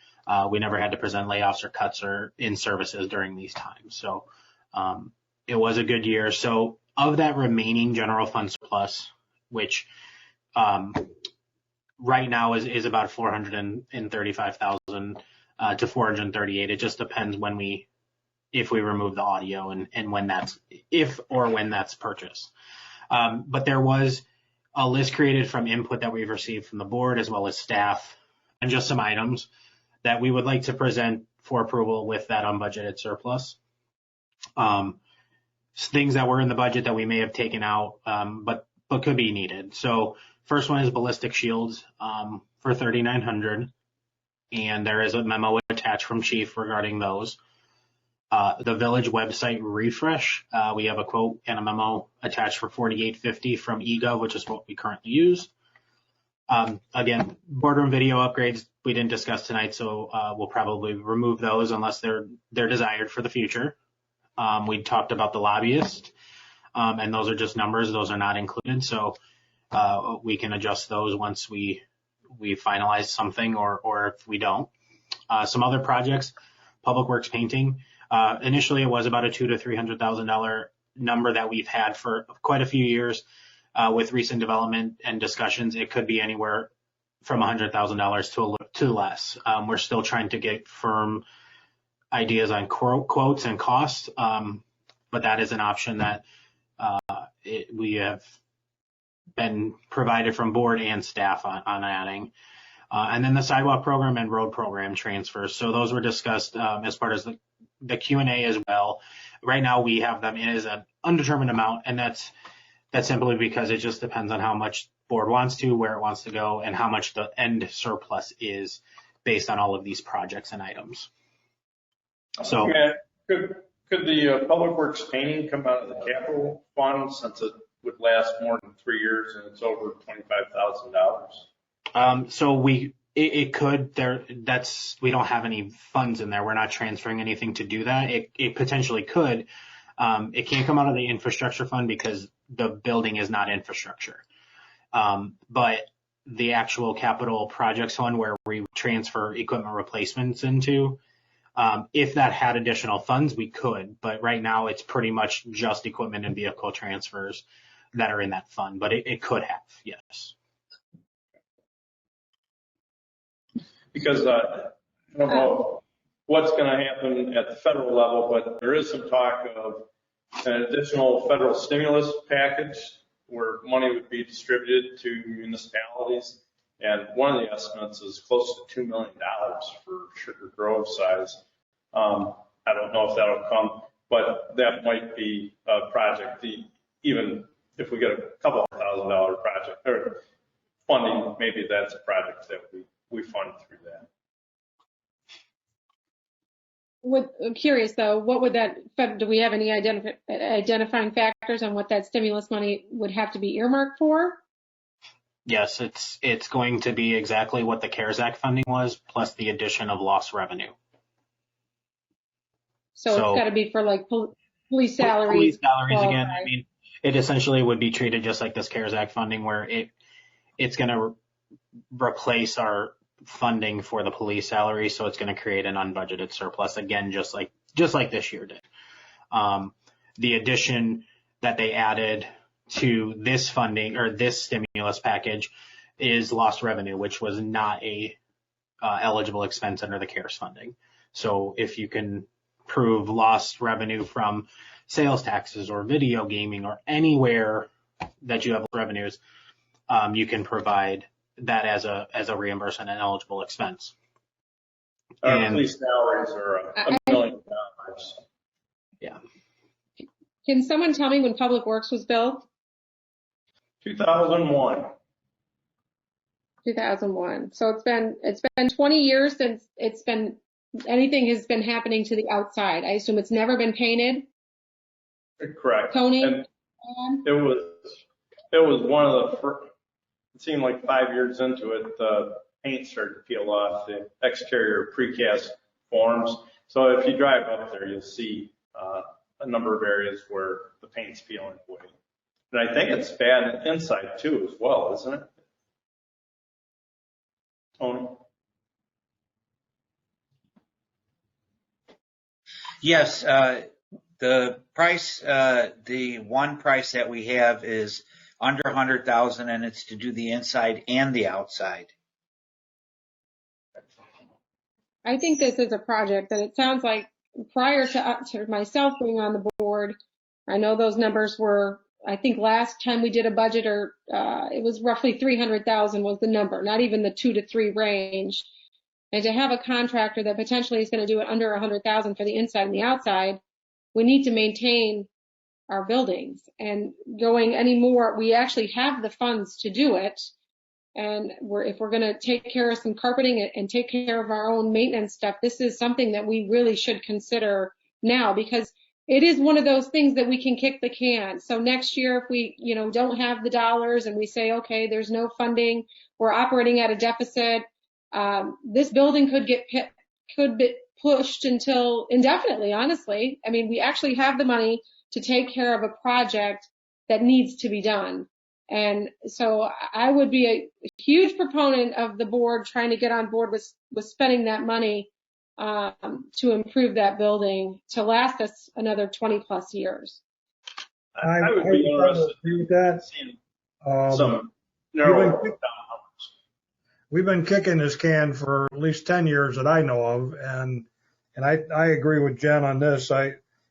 we never had to present layoffs or cuts or in services during these times. So it was a good year. So of that remaining general fund surplus, which right now is about $435,000 to $438,000. It just depends if we remove the audio and when that's purchased. But there was a list created from input that we've received from the board as well as staff, and just some items that we would like to present for approval with that unbudgeted surplus. Things that were in the budget that we may have taken out, but could be needed. So first one is ballistic shields for $3,900, and there is a memo attached from Chief regarding those. The village website refresh, we have a quote and a memo attached for $4,850 from eGov, which is what we currently use. Again, boardroom video upgrades we didn't discuss tonight, so we'll probably remove those unless they're desired for the future. We talked about the lobbyist, and those are just numbers; those are not included. So we can adjust those once we finalize something, or if we don't. Some other projects, public works painting. Initially, it was about a $200,000 to $300,000 number that we've had for quite a few years. With recent development and discussions, it could be anywhere from $100,000 to less. We're still trying to get firm ideas on quotes and costs, but that is an option that we have been provided from board and staff on adding. And then the sidewalk program and road program transfers. So those were discussed as part of the Q&A as well. Right now we have them as an undetermined amount, and that's simply because it just depends on how much board wants to, where it wants to go, and how much the end surplus is based on all of these projects and items. So could the public works painting come out of the capital fund, since it would last more than 3 years and it's over $25,000? So it could. We don't have any funds in there. We're not transferring anything to do that. It potentially could. It can't come out of the infrastructure fund because the building is not infrastructure. But the actual capital projects fund, where we transfer equipment replacements into, if that had additional funds, we could. But right now it's pretty much just equipment and vehicle transfers that are in that fund. But it could have, yes. Because I don't know what's going to happen at the federal level, but there is some talk of an additional federal stimulus package where money would be distributed to municipalities. And one of the estimates is close to $2 million for Sugar Grove size. I don't know if that'll come, but that might be a project. Even if we get a couple $1,000 project or funding, maybe that's a project that we fund through that. I'm curious though, what would do we have any identifying factors on what that stimulus money would have to be earmarked for? Yes, it's going to be exactly what the CARES Act funding was, plus the addition of lost revenue. So it's got to be for like police salaries. Police salaries again. I mean, it essentially would be treated just like this CARES Act funding, where it's going to replace our funding for the police salary, so it's going to create an unbudgeted surplus again, just like this year did. The addition that they added to this funding or this stimulus package is lost revenue, which was not a eligible expense under the CARES funding. So if you can prove lost revenue from sales taxes or video gaming or anywhere that you have revenues, you can provide that as a reimbursement and eligible expense. Our police salaries are $1 million. Yeah. Can someone tell me when Public Works was built? 2001. 2001. So it's been 20 years since anything has been happening to the outside. I assume it's never been painted. Correct. Tony? And it was one of the first. It seemed like 5 years into it, the paint started to peel off the exterior precast forms. So if you drive up there, you'll see a number of areas where the paint's peeling away. And I think it's bad inside too as well, isn't it? Tony? Yes, the price, the one price that we have is under 100,000, and it's to do the inside and the outside. I think this is a project that it sounds like prior to myself being on the board, I know those numbers were, I think last time we did a budget it was roughly 300,000 was the number, not even the 2 to 3 range. And to have a contractor that potentially is going to do it under 100,000 for the inside and the outside, we need to maintain our buildings, and going any more, we actually have the funds to do it. And if we're going to take care of some carpeting and take care of our own maintenance stuff, this is something that we really should consider now, because it is one of those things that we can kick the can. So next year, if we, don't have the dollars and we say, okay, there's no funding, we're operating at a deficit, this building could be pushed until indefinitely, honestly. I mean, we actually have the money to take care of a project that needs to be done. And so I would be a huge proponent of the board trying to get on board with spending that money to improve that building to last us another 20 plus years. I would be interested in that. Seeing some narrow down numbers. We've been kicking this can for at least 10 years that I know of, and I agree with Jen on this.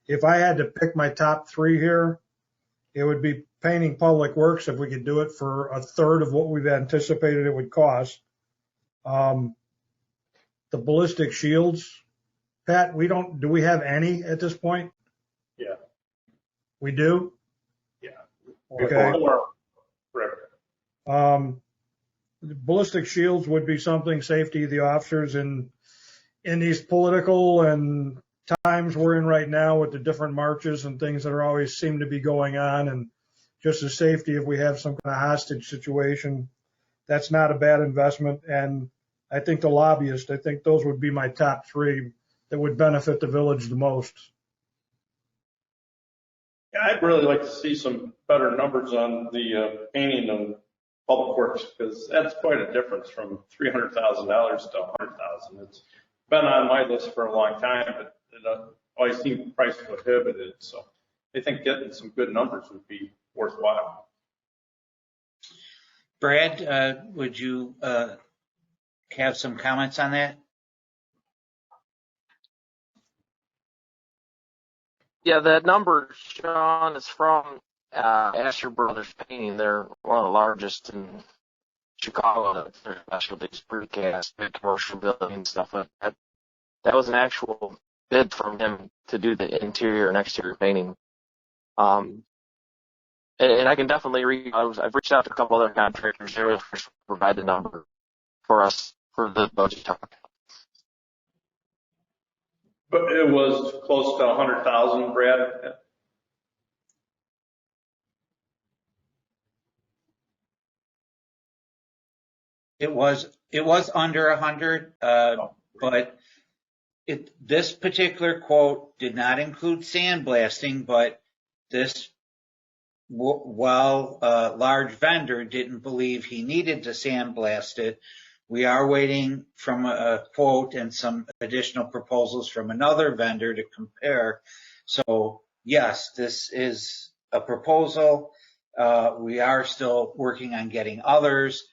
If I had to pick my top three here, it would be painting public works if we could do it for a third of what we've anticipated it would cost. The ballistic shields, Pat, do we have any at this point? Yeah. We do? Yeah. Okay. Right. Ballistic shields would be something, safety of the officers in these political and times we're in right now with the different marches and things that are always seem to be going on, and just the safety if we have some kind of hostage situation. That's not a bad investment. And I think the lobbyists, I think those would be my top three that would benefit the village the most. Yeah, I'd really like to see some better numbers on the painting of public works, because that's quite a difference from $300,000 to $100,000. It's been on my list for a long time, but it always seemed price prohibitive. So I think getting some good numbers would be worthwhile. Brad, would you have some comments on that? Yeah, that number, Sean, is from Asher Brothers Painting. They're one of the largest in Chicago. Their specialties, precast, big commercial building stuff like that. That was an actual bid from him to do the interior and exterior painting. And I can definitely I've reached out to a couple other contractors. They will provide the number for us for the budget talk. But it was close to 100,000, Brad. It was under 100, but this particular quote did not include sandblasting, but this while a large vendor didn't believe he needed to sandblast it, we are waiting from a quote and some additional proposals from another vendor to compare. So yes, this is a proposal. We are still working on getting others.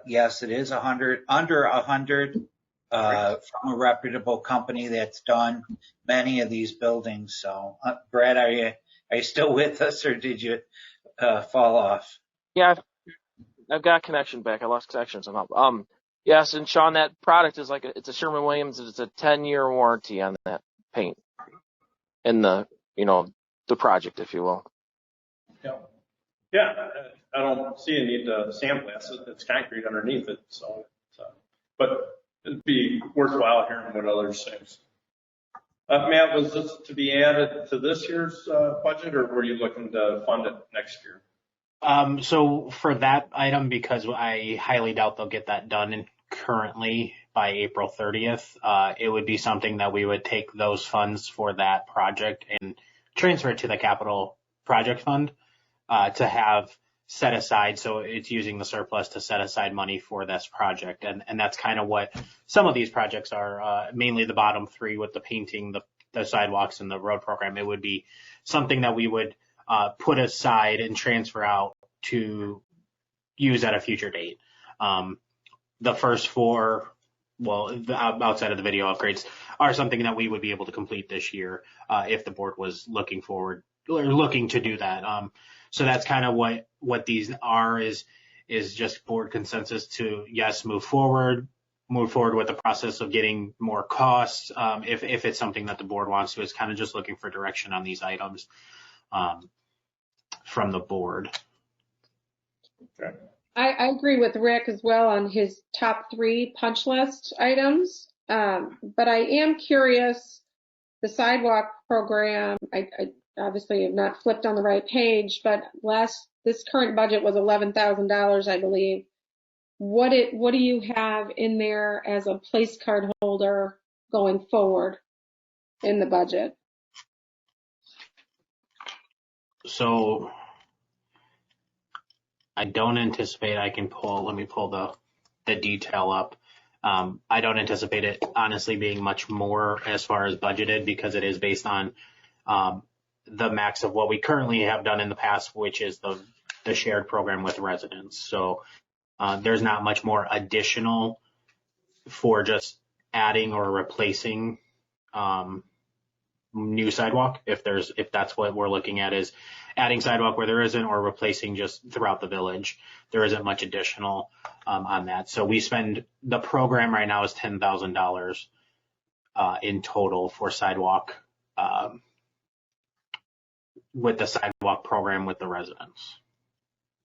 Yes, it is under 100 from a reputable company that's done many of these buildings. So, Brad, are you still with us, or did you fall off? Yeah, I've got connection back. I lost connection somehow. Yes, and Sean, that product is it's a Sherwin-Williams. It's a 10-year warranty on that paint in the project, if you will. Yeah, I don't see a need to sandblast it. It's concrete underneath it. So, but it'd be worthwhile hearing what others say. Matt, was this to be added to this year's budget, or were you looking to fund it next year? So for that item, because I highly doubt they'll get that done currently by April 30th, it would be something that we would take those funds for that project and transfer it to the capital project fund to have set aside. So it's using the surplus to set aside money for this project. And that's kind of what some of these projects are, mainly the bottom three with the painting, the sidewalks, and the road program. It would be something that we would put aside and transfer out to use at a future date. The first four, outside of the video upgrades, are something that we would be able to complete this year if the board was looking to do that. So that's kind of what these are, is just board consensus to, yes, move forward with the process of getting more costs. If it's something that the board wants to, is kind of just looking for direction on these items from the board. Okay. I agree with Rick as well on his top three punch list items. But I am curious the sidewalk program, I obviously have not flipped on the right page, but this current budget was $11,000, I believe. What do you have in there as a place card holder going forward in the budget? So I don't anticipate let me pull the detail up. I don't anticipate it honestly being much more as far as budgeted, because it is based on the max of what we currently have done in the past, which is the shared program with residents. So there's not much more additional for just adding or replacing new sidewalk. If that's what we're looking at, is adding sidewalk where there isn't, or replacing just throughout the village. There isn't much additional on that. So the program right now is $10,000 in total for sidewalk, with the sidewalk program with the residents.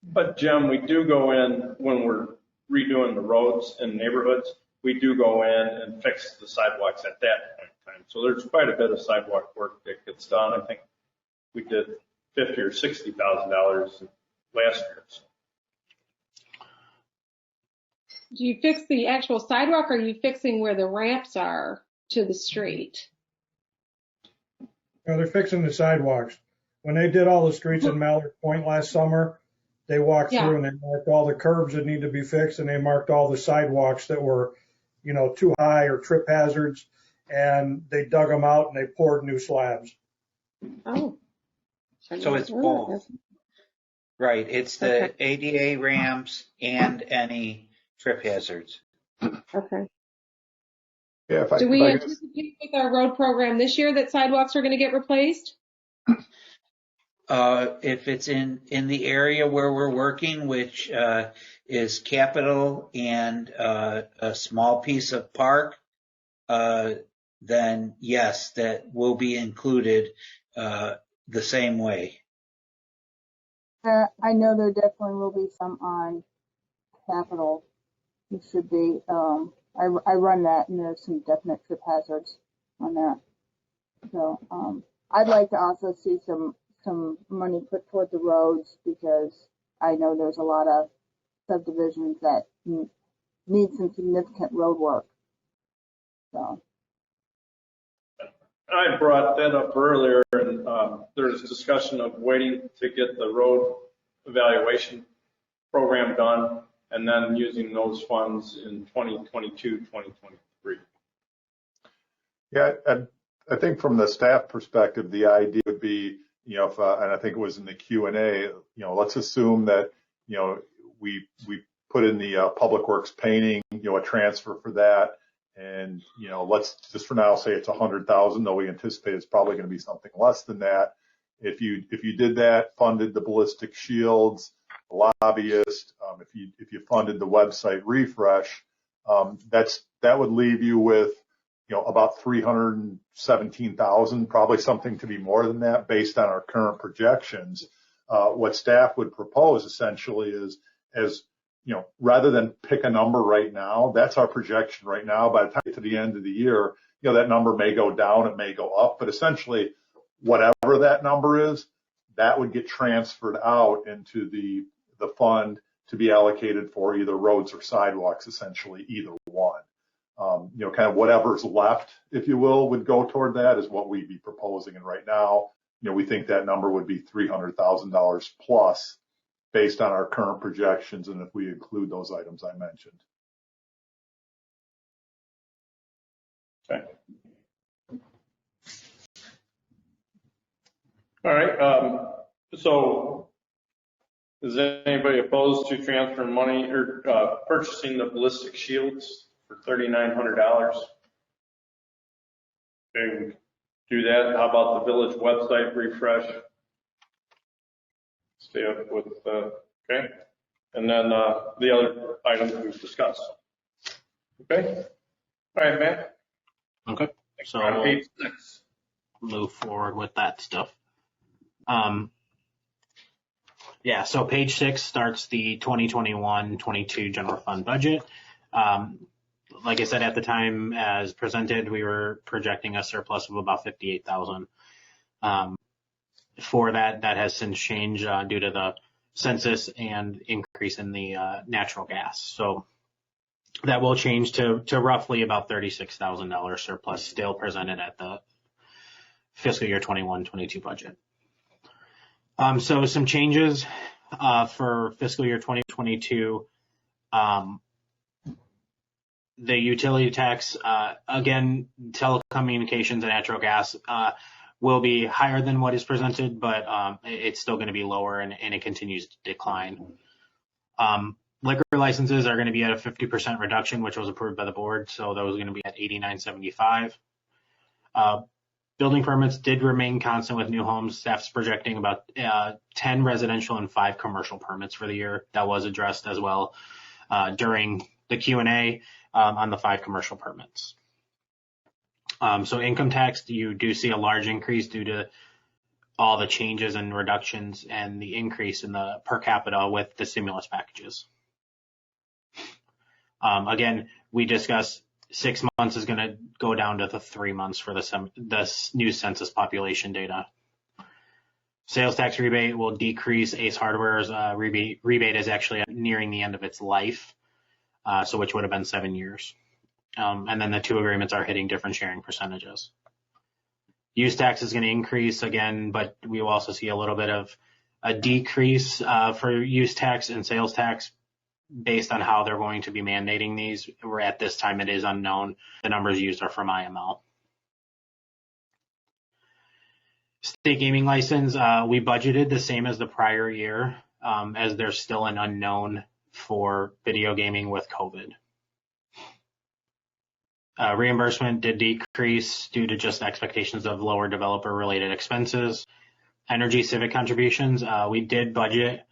But Jim, we do go in when we're redoing the roads in neighborhoods. We do go in and fix the sidewalks at that point in time. So there's quite a bit of sidewalk work that gets done. I think we did $50,000 or $60,000 last year. So. Do you fix the actual sidewalk, or are you fixing where the ramps are to the street? No, they're fixing the sidewalks. When they did all the streets in Mallard Point last summer, they walked through and they marked all the curbs that need to be fixed, and they marked all the sidewalks that were, too high or trip hazards, and they dug them out and they poured new slabs. Oh. So it's both. Right. It's the ADA ramps and any trip hazards. Okay. Yeah. Do we anticipate with our road program this year that sidewalks are going to get replaced? If it's in the area where we're working, which is Capitol and a small piece of Park, then yes, that will be included the same way. I know there definitely will be some on Capitol. It should be. I run that, and there's some definite trip hazards on that. So I'd like to also see some money put toward the roads, because I know there's a lot of subdivisions that need some significant road work. So. I brought that up earlier, and there's discussion of waiting to get the road evaluation program done and then using those funds in 2022, 2023. Yeah, and I think from the staff perspective, the idea would be, if, and I think it was in the Q&A, let's assume that, we put in the public works painting, a transfer for that. And, let's just for now say it's 100,000, though we anticipate it's probably going to be something less than that. If you did that, funded the ballistic shields, the lobbyist, if you funded the website refresh, that would leave you with, about 317,000, probably something to be more than that based on our current projections. What staff would propose essentially is, rather than pick a number right now, that's our projection right now. By the time we get to the end of the year, that number may go down, it may go up, but essentially whatever that number is, that would get transferred out into the fund to be allocated for either roads or sidewalks, essentially either one. Kind of whatever's left, if you will, would go toward that is what we'd be proposing. And right now, we think that number would be $300,000 plus based on our current projections, and if we include those items I mentioned. Okay. All right. So is anybody opposed to transferring money or purchasing the ballistic shields for $3,900? Okay, do that. How about the village website refresh? Stay up with, okay. And then the other items we've discussed. Okay. All right, Matt. Okay. So on page 6. Move forward with that stuff. Yeah, so page 6 starts the 2021-22 general fund budget. like I said, at the time as presented, we were projecting a surplus of about 58,000. For that has since changed due to the census and increase in the natural gas. So that will change to roughly about $36,000 surplus still presented at the fiscal year 21-22 budget. So some changes for fiscal year 2022. The utility tax, again, telecommunications and natural gas will be higher than what is presented, but it's still going to be lower and it continues to decline. Liquor licenses are going to be at a 50% reduction, which was approved by the board, so those are going to be at $89.75. Building permits did remain constant with new homes. Staff's projecting about 10 residential and 5 commercial permits for the year. That was addressed as well during the Q&A on the 5 commercial permits. So income tax, you do see a large increase due to all the changes and reductions and the increase in the per capita with the stimulus packages. Again, we discussed 6 months is going to go down to the 3 months for the new census population data. Sales tax rebate will decrease. Ace Hardware's rebate is actually nearing the end of its life, so which would have been 7 years. And then the 2 agreements are hitting different sharing percentages. Use tax is going to increase again, but we will also see a little bit of a decrease for use tax and sales tax based on how they're going to be mandating these. Where at this time it is unknown. The numbers used are from IML. State gaming license, we budgeted the same as the prior year, as there's still an unknown for video gaming with COVID. Reimbursement did decrease due to just expectations of lower developer-related expenses. Energy civic contributions, we did budget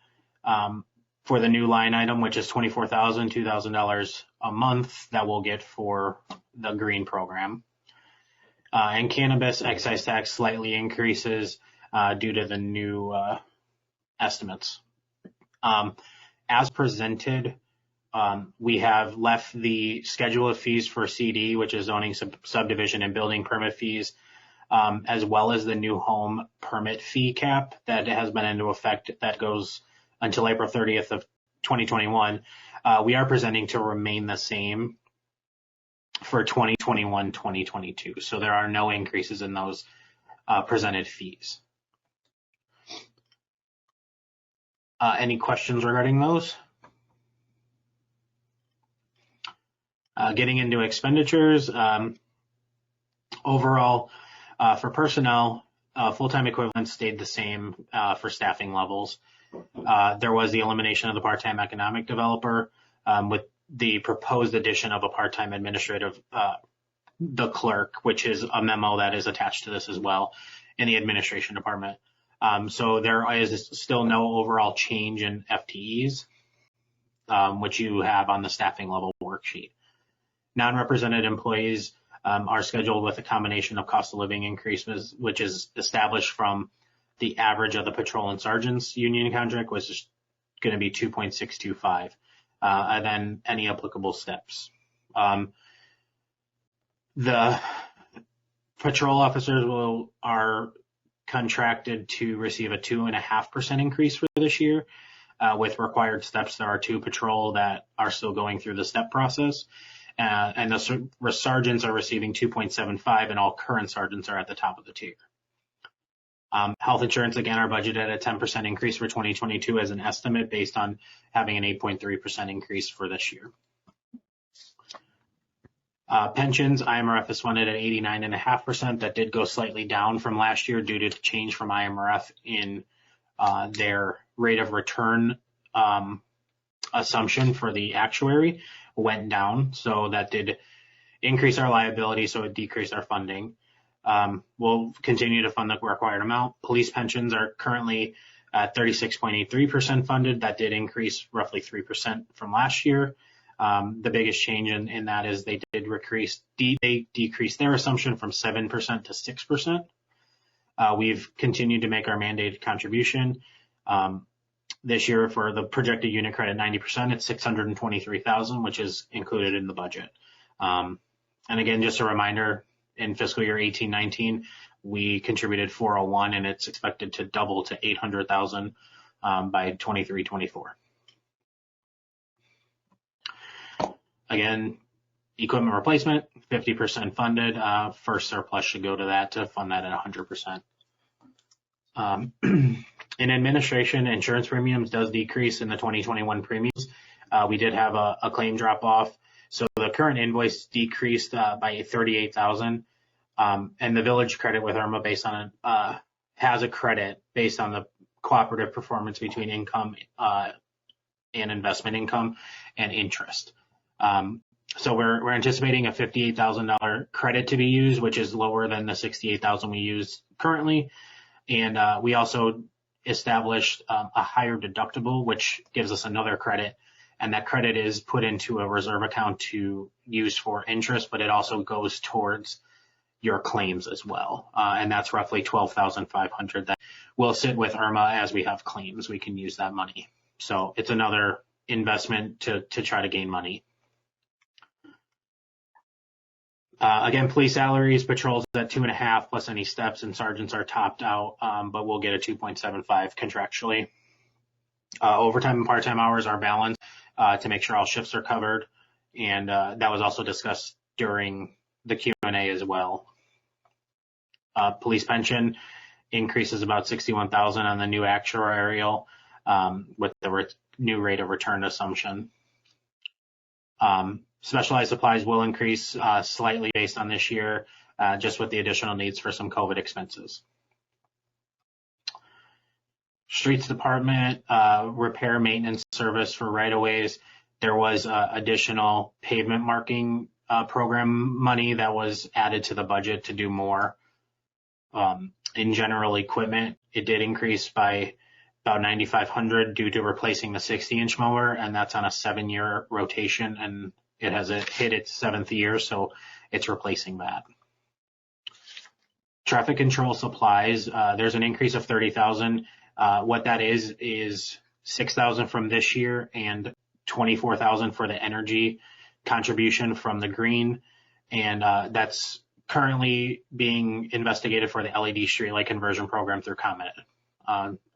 for the new line item, which is $24,000, $2,000 a month that we'll get for the green program. And cannabis excise tax slightly increases due to the new estimates. As presented, we have left the schedule of fees for CD, which is zoning subdivision and building permit fees, as well as the new home permit fee cap that has been into effect that goes until April 30th of 2021. We are presenting to remain the same for 2021-2022. So there are no increases in those presented fees. Any questions regarding those? Getting into expenditures, overall, for personnel, full-time equivalents stayed the same for staffing levels. There was the elimination of the part-time economic developer with the proposed addition of a part-time administrative, the clerk, which is a memo that is attached to this as well in the administration department. So there is still no overall change in FTEs, which you have on the staffing level worksheet. Non-represented employees are scheduled with a combination of cost of living increases, which is established from the average of the patrol and sergeants union contract, which is going to be 2.625, and then any applicable steps. The patrol officers are contracted to receive a 2.5% increase for this year. With required steps, there are 2 patrol that are still going through the step process. And the sergeants are receiving 2.75, and all current sergeants are at the top of the tier. Health insurance, again, are budgeted at a 10% increase for 2022 as an estimate based on having an 8.3% increase for this year. Pensions, IMRF is funded at 89.5%. That did go slightly down from last year due to change from IMRF in their rate of return assumption for the actuary went down. So that did increase our liability, so it decreased our funding. We'll continue to fund the required amount. Police pensions are currently at 36.83% funded. That did increase roughly 3% from last year. The biggest change in that is they decreased their assumption from 7% to 6%. We've continued to make our mandated contribution. This year for the projected unit credit 90%, it's $623,000, which is included in the budget. And again, just a reminder, in fiscal year 18-19, we contributed 401, and it's expected to double to 800,000 by 23-24. Again, equipment replacement, 50% funded. First surplus should go to that to fund that at 100%. In administration, insurance premiums does decrease in the 2021 premiums. We did have a claim drop off. So the current invoice decreased by 38,000. And the village credit with IRMA based on has a credit based on the cooperative performance between income and investment income and interest. So we're anticipating a $58,000 credit to be used, which is lower than the $68,000 we use currently. And we also established a higher deductible, which gives us another credit. And that credit is put into a reserve account to use for interest, but it also goes towards your claims as well. And that's roughly $12,500 that will sit with IRMA as we have claims. We can use that money. So it's another investment to try to gain money. Again, police salaries, patrols at 2.5 plus any steps, and sergeants are topped out, but we'll get a 2.75 contractually. Overtime and part-time hours are balanced to make sure all shifts are covered. And that was also discussed during the Q&A as well. Police pension increases about 61,000 on the new actuarial with the new rate of return assumption. Specialized supplies will increase slightly based on this year, just with the additional needs for some COVID expenses. Streets Department, repair maintenance service for right-of-ways. There was additional pavement marking program money that was added to the budget to do more. In general equipment, it did increase by about 9,500 due to replacing the 60-inch mower, and that's on a 7-year rotation, and it has hit its 7th year, so it's replacing that. Traffic control supplies, there's an increase of 30,000. What that is 6,000 from this year and 24,000 for the energy contribution from the green, and that's currently being investigated for the LED streetlight conversion program through ComEd.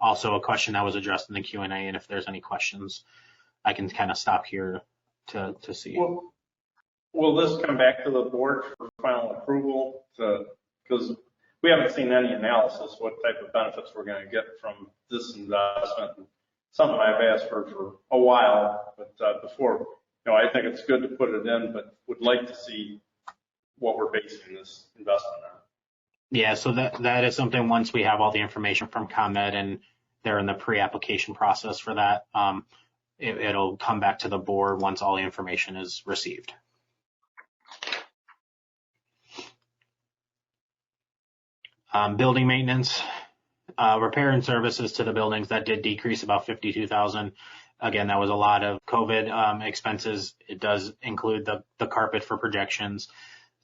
Also a question that was addressed in the Q&A, and if there's any questions, I can kind of stop here to see. Will this come back to the board for final approval? Because we haven't seen any analysis what type of benefits we're going to get from this investment. Something I've asked for a while, but before, I think it's good to put it in, but would like to see what we're basing this investment on. Yeah, so that is something once we have all the information from ComEd and they're in the pre-application process for that, it'll come back to the board once all the information is received. Building maintenance, repair and services to the buildings, that did decrease about 52,000. Again, that was a lot of COVID expenses. It does include the carpet for projections,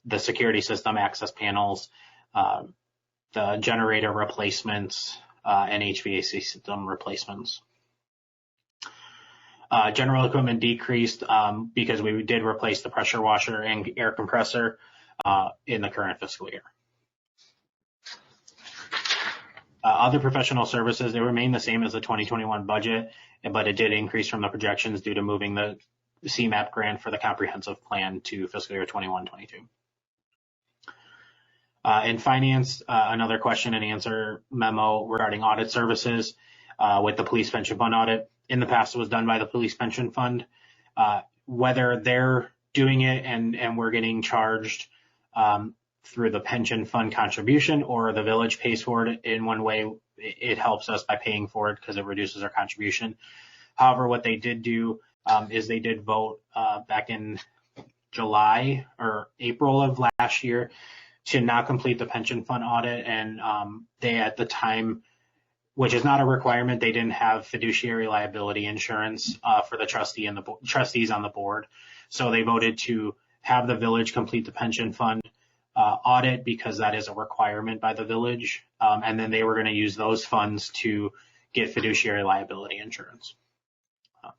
the security system access panels, the generator replacements, and HVAC system replacements. General equipment decreased because we did replace the pressure washer and air compressor in the current fiscal year. Other professional services, they remain the same as the 2021 budget, but it did increase from the projections due to moving the CMAP grant for the comprehensive plan to fiscal year 21-22. In finance, another question and answer memo regarding audit services with the police pension fund audit. In the past, it was done by the police pension fund. Whether they're doing it and we're getting charged through the pension fund contribution or the village pays for it in one way, it helps us by paying for it because it reduces our contribution. However, what they did do is they did vote back in July or April of last year to not complete the pension fund audit. And they at the time, which is not a requirement, they didn't have fiduciary liability insurance for the trustee and the trustees on the board. So they voted to have the village complete the pension fund audit because that is a requirement by the village. And then they were going to use those funds to get fiduciary liability insurance.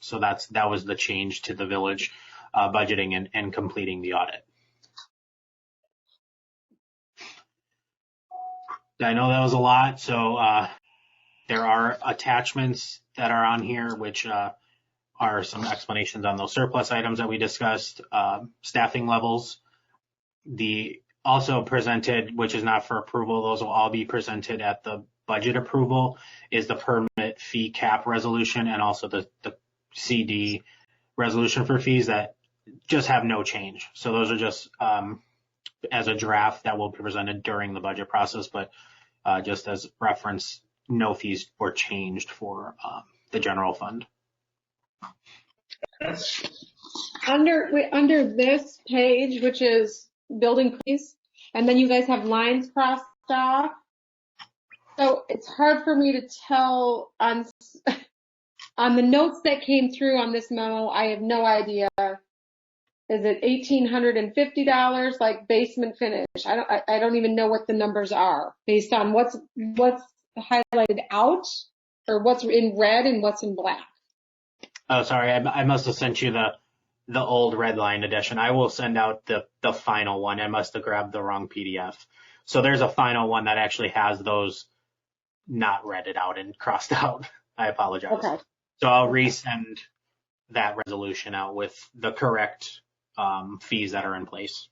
So that was the change to the village budgeting and completing the audit. I know that was a lot, so there are attachments that are on here, which are some explanations on those surplus items that we discussed, staffing levels. The also presented, which is not for approval, those will all be presented at the budget approval, is the permit fee cap resolution and also the CD resolution for fees that just have no change. So those are just as a draft that will be presented during the budget process, but just as reference, no fees were changed for the general fund. Under this page, which is building fees, and then you guys have lines crossed off. So it's hard for me to tell on the notes that came through on this memo. I have no idea. Is it $1,850 like basement finish? I don't even know what the numbers are based on what's highlighted out or what's in red and what's in black. Oh, sorry, I must have sent you the old red line edition. I will send out the final one. I must have grabbed the wrong PDF. So there's a final one that actually has those not redded out and crossed out. I apologize. Okay. So I'll resend that resolution out with the correct fees that are in place.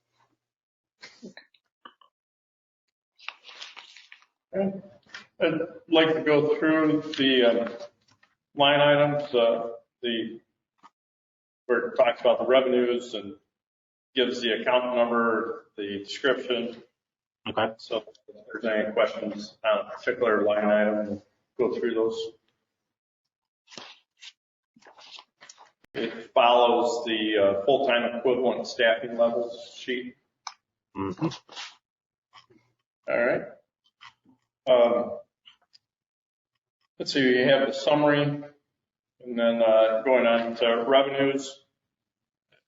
Okay. I'd like to go through the line items, where it talks about the revenues and gives the account number, the description. Okay. So if there's any questions on a particular line item, we'll go through those. It follows the full-time equivalent staffing levels sheet. Mm-hmm. All right. Let's see, you have the summary, and then going on to revenues.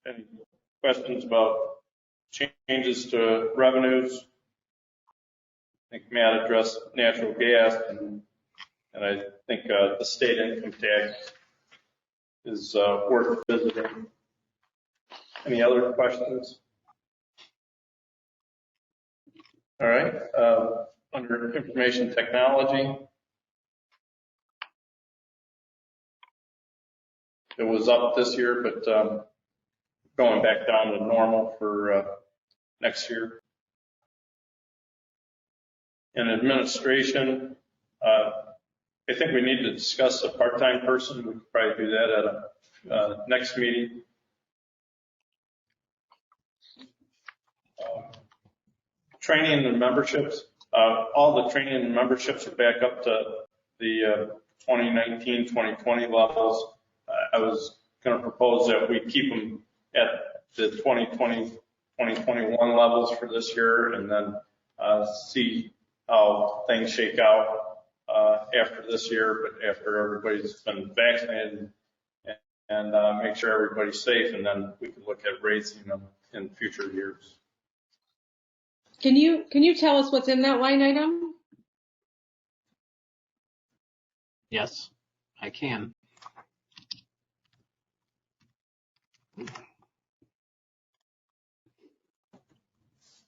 Any questions about changes to revenues? I think Matt addressed natural gas, and I think the state income tax is worth visiting. Any other questions? All right. Under information technology, it was up this year, but going back down to normal for next year. In administration, I think we need to discuss a part-time person. We could probably do that at a next meeting. Training and memberships. All the training and memberships are back up to the 2019, 2020 levels. I was going to propose that we keep them at the 2020, 2021 levels for this year, and then see how things shake out after this year, but after everybody's been vaccinated, and make sure everybody's safe, and then we can look at raising them in future years. Can you tell us what's in that line item? Yes, I can.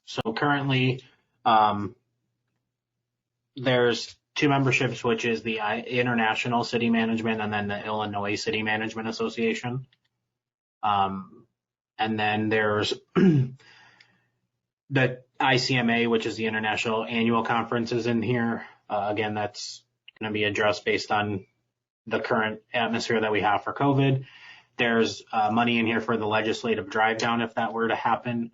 So currently, there's two memberships, which is the International City Management and then the Illinois City Management Association. And then there's the ICMA, which is the International Annual Conference, is in here. Again, that's going to be addressed based on the current atmosphere that we have for COVID. There's money in here for the legislative drive down if that were to happen,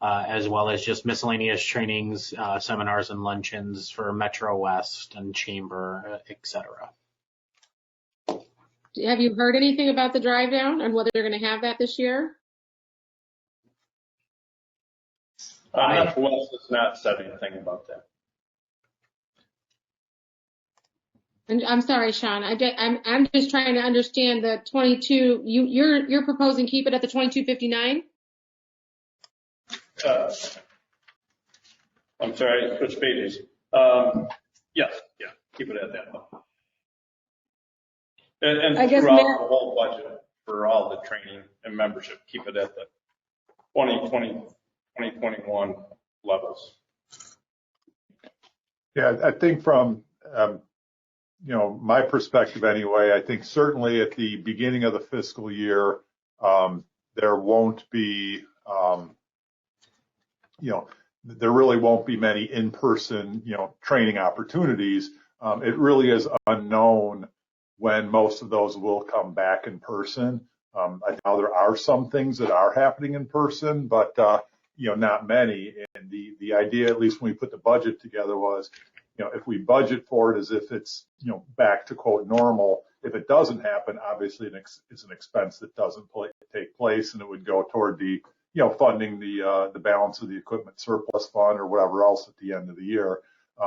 as well as just miscellaneous trainings, seminars and luncheons for Metro West and Chamber, et cetera. Have you heard anything about the drive down and whether they're going to have that this year? Metro West has not said anything about that. And I'm sorry, Sean. I'm just trying to understand the 22. You're proposing keep it at the 2259. I'm sorry, switch pages. Yes, yeah, keep it at that level. And I guess throughout the whole budget for all the training and membership, keep it at the 2020, 2021 levels. Yeah, I think from, my perspective anyway, I think certainly at the beginning of the fiscal year, there won't be, there really won't be many in-person, training opportunities. It really is unknown when most of those will come back in person. I know there are some things that are happening in person, but, not many. And the idea, at least when we put the budget together, was, if we budget for it as if it's, back to quote normal, if it doesn't happen, obviously it's an expense that doesn't take place, and it would go toward the, funding the balance of the equipment surplus fund or whatever else at the end of the year.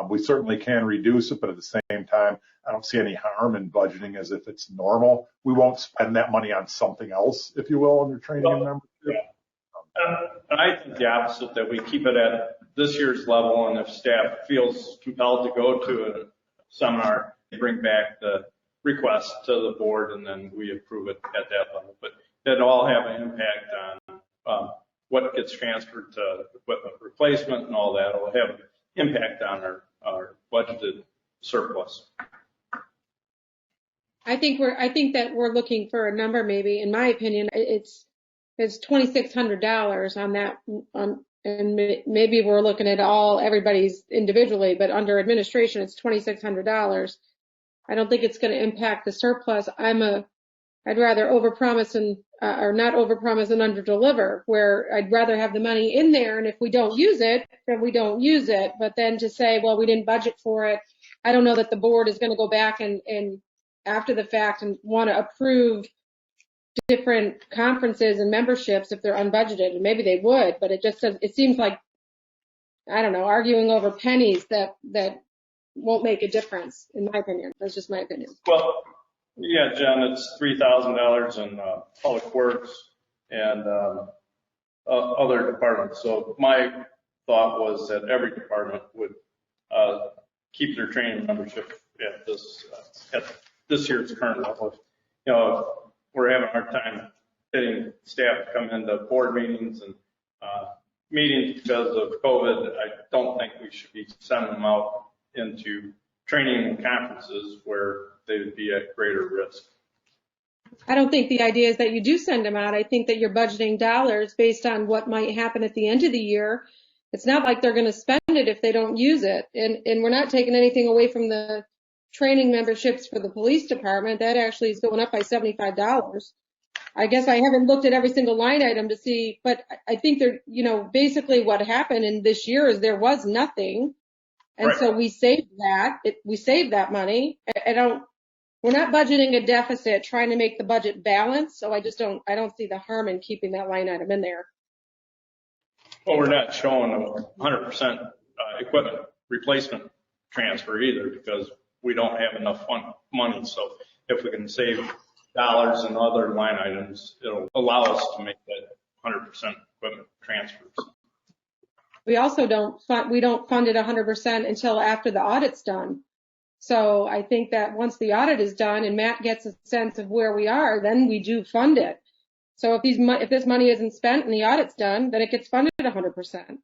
We certainly can reduce it, but at the same time, I don't see any harm in budgeting as if it's normal. We won't spend that money on something else, if you will, under training and membership. Yeah. And I think the opposite, that we keep it at this year's level, and if staff feels compelled to go to a seminar, they bring back the request to the board, and then we approve it at that level. But it'll all have an impact on what gets transferred to equipment replacement and all that. It'll have an impact on our budgeted surplus. I think that we're looking for a number, maybe, in my opinion, it's $2,600 on that, and maybe we're looking at everybody's individually, but under administration, it's $2,600. I don't think it's going to impact the surplus. I'd rather overpromise or not overpromise and underdeliver, where I'd rather have the money in there, and if we don't use it, then we don't use it. But then to say, well, we didn't budget for it, I don't know that the board is going to go back and after the fact and want to approve different conferences and memberships if they're unbudgeted. And maybe they would, but it seems like, I don't know, arguing over pennies that won't make a difference, in my opinion. That's just my opinion. Well, yeah, Jen, it's $3,000 in public works and other departments. So my thought was that every department would keep their training membership at this year's current level. We're having a hard time getting staff to come into board meetings and meetings because of COVID. I don't think we should be sending them out into training and conferences where they would be at greater risk. I don't think the idea is that you do send them out. I think that you're budgeting dollars based on what might happen at the end of the year. It's not like they're going to spend it if they don't use it. And we're not taking anything away from the training memberships for the police department. That actually is going up by $75. I guess I haven't looked at every single line item to see, but I think basically what happened in this year is there was nothing. And right. So we saved that. We saved that money. We're not budgeting a deficit, trying to make the budget balance. So I don't see the harm in keeping that line item in there. Well, we're not showing a 100% equipment replacement transfer either, because we don't have enough money. So if we can save dollars and other line items, it'll allow us to make that 100% equipment transfers. We also don't fund it 100% until after the audit's done. So I think that once the audit is done and Matt gets a sense of where we are, then we do fund it. So if this money isn't spent and the audit's done, then it gets funded 100%.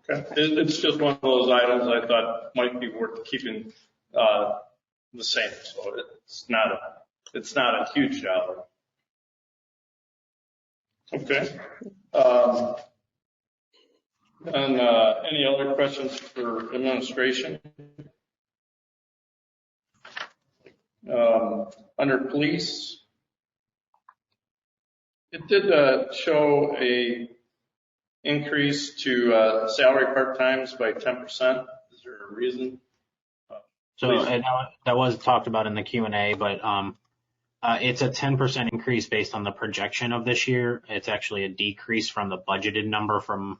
Okay. It's just one of those items I thought might be worth keeping the same. So it's not a huge dollar. Okay. And any other questions for administration? Under police, it did show a increase to salary part-times by 10%. Is there a reason? So that was talked about in the Q&A, but it's a 10% increase based on the projection of this year. It's actually a decrease from the budgeted number from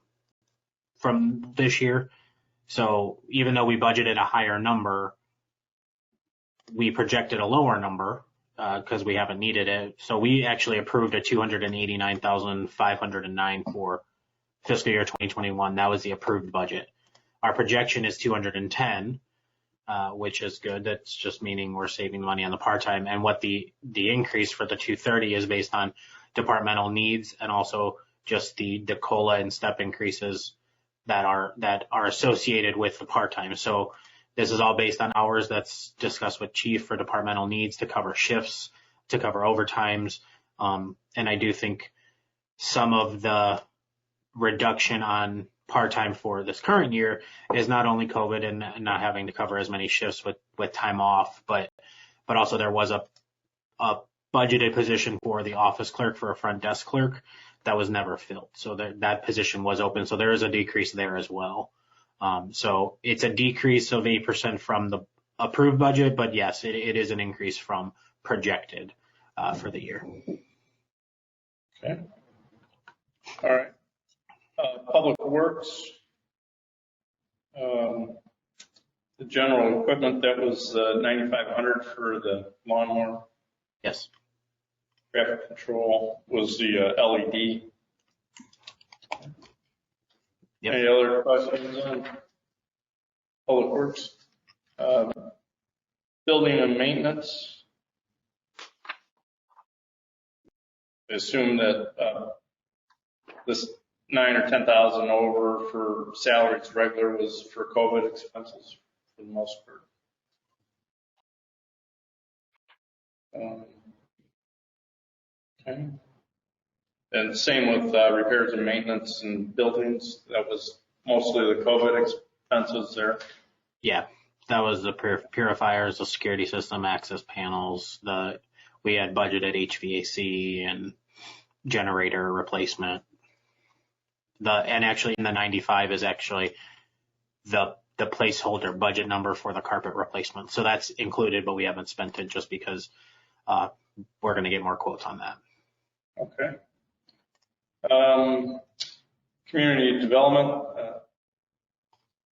this year. So even though we budgeted a higher number, we projected a lower number because we haven't needed it. So we actually approved a $289,509 for fiscal year 2021. That was the approved budget. Our projection is 210, which is good. That's just meaning we're saving money on the part-time. And what the increase for the 230 is based on departmental needs and also just the COLA and step increases that are associated with the part-time. So this is all based on hours that's discussed with chief for departmental needs to cover shifts, to cover overtimes. And I do think some of the reduction on part-time for this current year is not only COVID and not having to cover as many shifts with time off, but also there was a budgeted position for the office clerk, for a front desk clerk, that was never filled. So that position was open. So there is a decrease there as well. So it's a decrease of 8% from the approved budget, but yes, it is an increase from projected for the year. Okay. All right. Public Works, the general equipment, that was $9,500 for the lawnmower. Yes. Traffic control was the LED. Yep. Any other questions on Public Works? Building and maintenance. I assume that this 9 or 10,000 over for salaries regular was for COVID expenses for the most part. Okay. And same with repairs and maintenance and buildings. That was mostly the COVID expenses there. Yeah, that was the purifiers, the security system, access panels. We had budgeted HVAC and generator replacement. And actually in the 95 is actually the placeholder budget number for the carpet replacement. So that's included, but we haven't spent it just because we're going to get more quotes on that. Okay. Community development,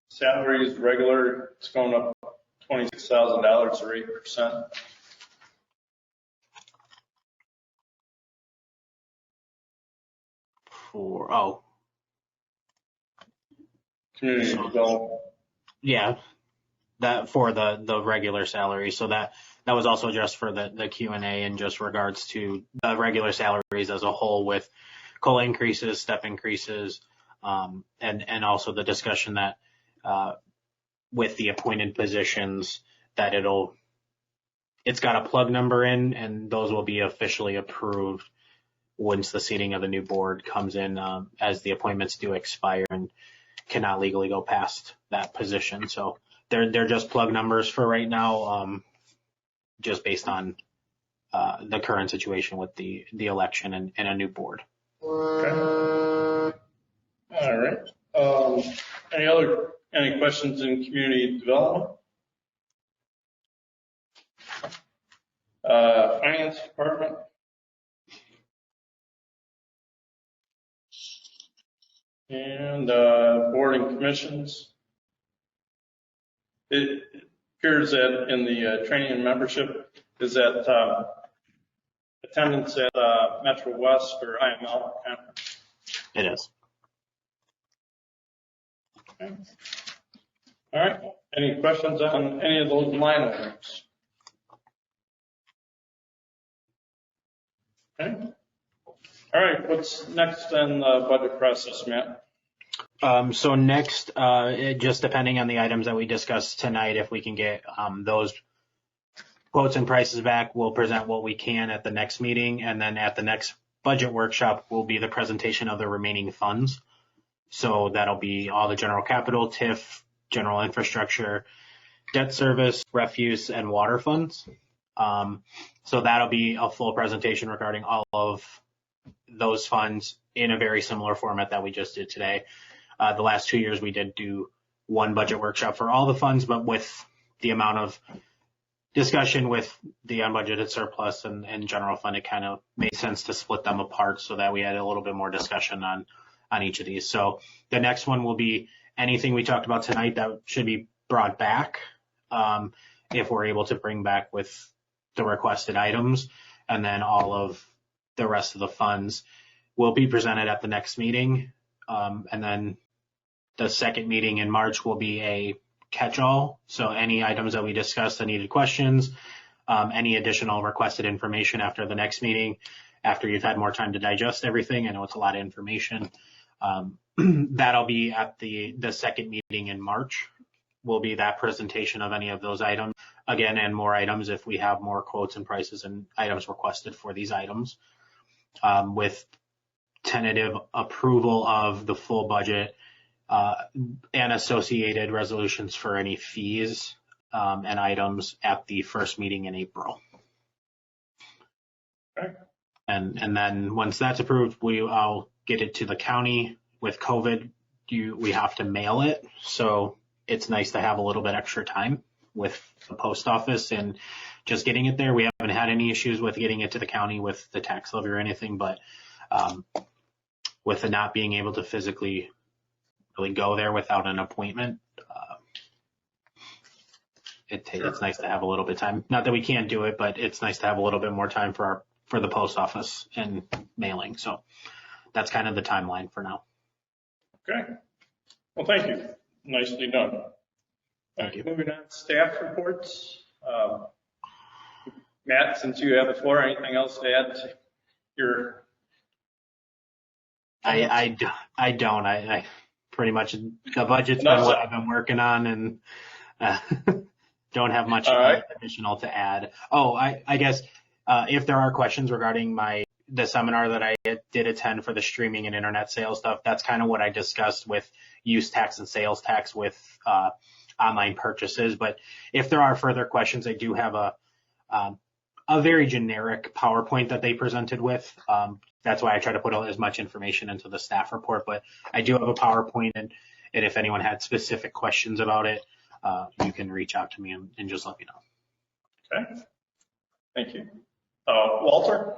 salaries regular, it's going up $26,000 or 8%. Community development. Yeah, that for the regular salary. So that was also just for the Q&A and just regards to the regular salaries as a whole with COLA increases, step increases, and also the discussion that with the appointed positions that it's got a plug number in, and those will be officially approved once the seating of the new board comes in, as the appointments do expire and cannot legally go past that position. So they're just plug numbers for right now, just based on the current situation with the election and a new board. Okay. All right. Any questions in community development? Finance department. And board and commissions. It appears that in the training and membership is that attendance at Metro West or IML conference. It is. Okay. All right. Any questions on any of those line items? Okay. All right. What's next in the budget process, Matt? So next, just depending on the items that we discussed tonight, if we can get those quotes and prices back, we'll present what we can at the next meeting. And then at the next budget workshop will be the presentation of the remaining funds. So that'll be all the general capital, TIF, general infrastructure, debt service, refuse, and water funds. So that'll be a full presentation regarding all of those funds in a very similar format that we just did today. The last 2 years we did do one budget workshop for all the funds, but with the amount of discussion with the unbudgeted surplus and general fund, it kind of made sense to split them apart so that we had a little bit more discussion on each of these. So the next one will be anything we talked about tonight that should be brought back, if we're able to bring back with the requested items, and then all of the rest of the funds will be presented at the next meeting. And then the second meeting in March will be a catch-all. So any items that we discussed, the needed questions, any additional requested information after the next meeting, after you've had more time to digest everything. I know it's a lot of information. That'll be at the second meeting in March. Will be that presentation of any of those items again, and more items if we have more quotes and prices and items requested for these items, with tentative approval of the full budget and associated resolutions for any fees and items at the first meeting in April. Okay. And then once that's approved, I'll get it to the county. With COVID, we have to mail it, so it's nice to have a little bit extra time with the post office and just getting it there. We haven't had any issues with getting it to the county with the tax levy or anything, but with the not being able to physically really go there without an appointment, it's nice to have a little bit of time. Not that we can't do it, but it's nice to have a little bit more time for the post office and mailing. So that's kind of the timeline for now. Okay. Well, thank you. Nicely done. Thank you. Moving on to staff reports. Matt, since you have the floor, anything else to add to your? I don't. I pretty much, the budget's been what I've been working on, and don't have much additional to add. Oh, I guess if there are questions regarding the seminar that I did attend for the streaming and internet sales stuff, that's kind of what I discussed with use tax and sales tax with online purchases. But if there are further questions, I do have a very generic PowerPoint that they presented with. That's why I try to put as much information into the staff report. But I do have a PowerPoint, and if anyone had specific questions about it, you can reach out to me and just let me know. Okay. Thank you. Walter?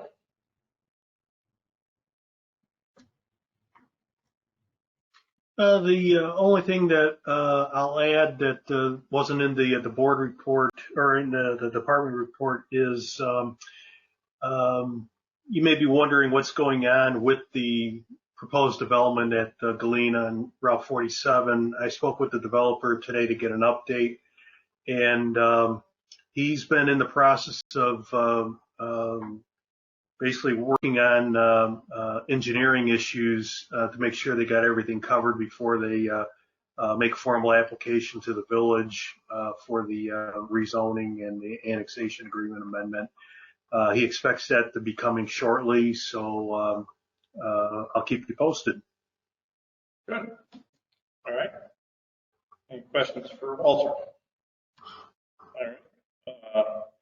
The only thing that I'll add that wasn't in the board report or in the department report is you may be wondering what's going on with the proposed development at Galena and Route 47. I spoke with the developer today to get an update, and he's been in the process of basically working on engineering issues to make sure they got everything covered before they make a formal application to the village for the rezoning and the annexation agreement amendment. He expects that to be coming shortly, so I'll keep you posted. Good. All right. Any questions for Walter? All right.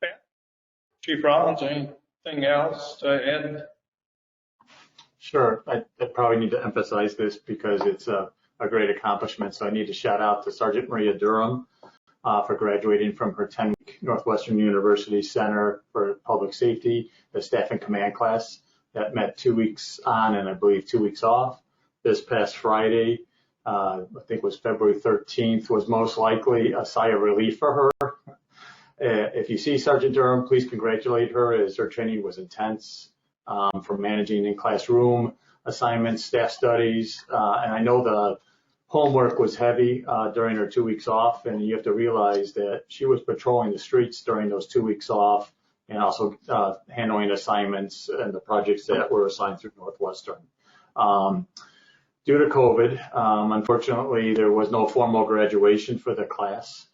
Pat? Chief Rollins, anything else to add? Sure. I probably need to emphasize this because it's a great accomplishment. So I need to shout out to Sergeant Maria Durham for graduating from her 10-week Northwestern University Center for Public Safety, the staff and command class that met 2 weeks on and I believe 2 weeks off. This past Friday, I think it was February 13th, was most likely a sigh of relief for her. If you see Sergeant Durham, please congratulate her, as her training was intense, from managing in classroom assignments, staff studies, and I know the homework was heavy during her 2 weeks off, and you have to realize that she was patrolling the streets during those 2 weeks off and also handling assignments and the projects that were assigned through Northwestern. Due to COVID, unfortunately, there was no formal graduation for the class,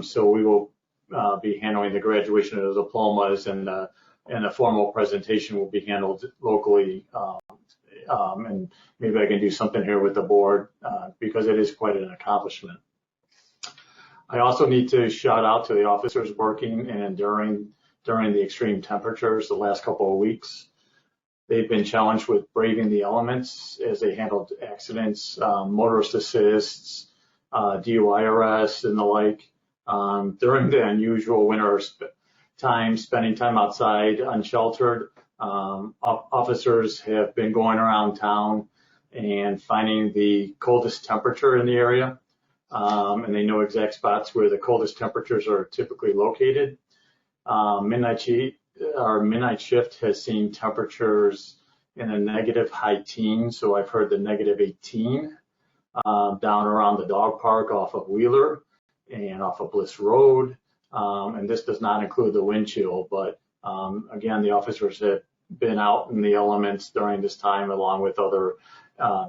so we will be handling the graduation of the diplomas, and a formal presentation will be handled locally. And maybe I can do something here with the board because it is quite an accomplishment. I also need to shout out to the officers working and enduring during the extreme temperatures the last couple of weeks. They've been challenged with braving the elements as they handled accidents, motorist assists, DUI arrests, and the like. During the unusual winter time, spending time outside unsheltered, officers have been going around town and finding the coldest temperature in the area, and they know exact spots where the coldest temperatures are typically located. Our midnight shift has seen temperatures in a negative high teens, so I've heard the negative 18 down around the dog park off of Wheeler and off of Bliss Road, and this does not include the wind chill, but again, the officers have been out in the elements during this time along with other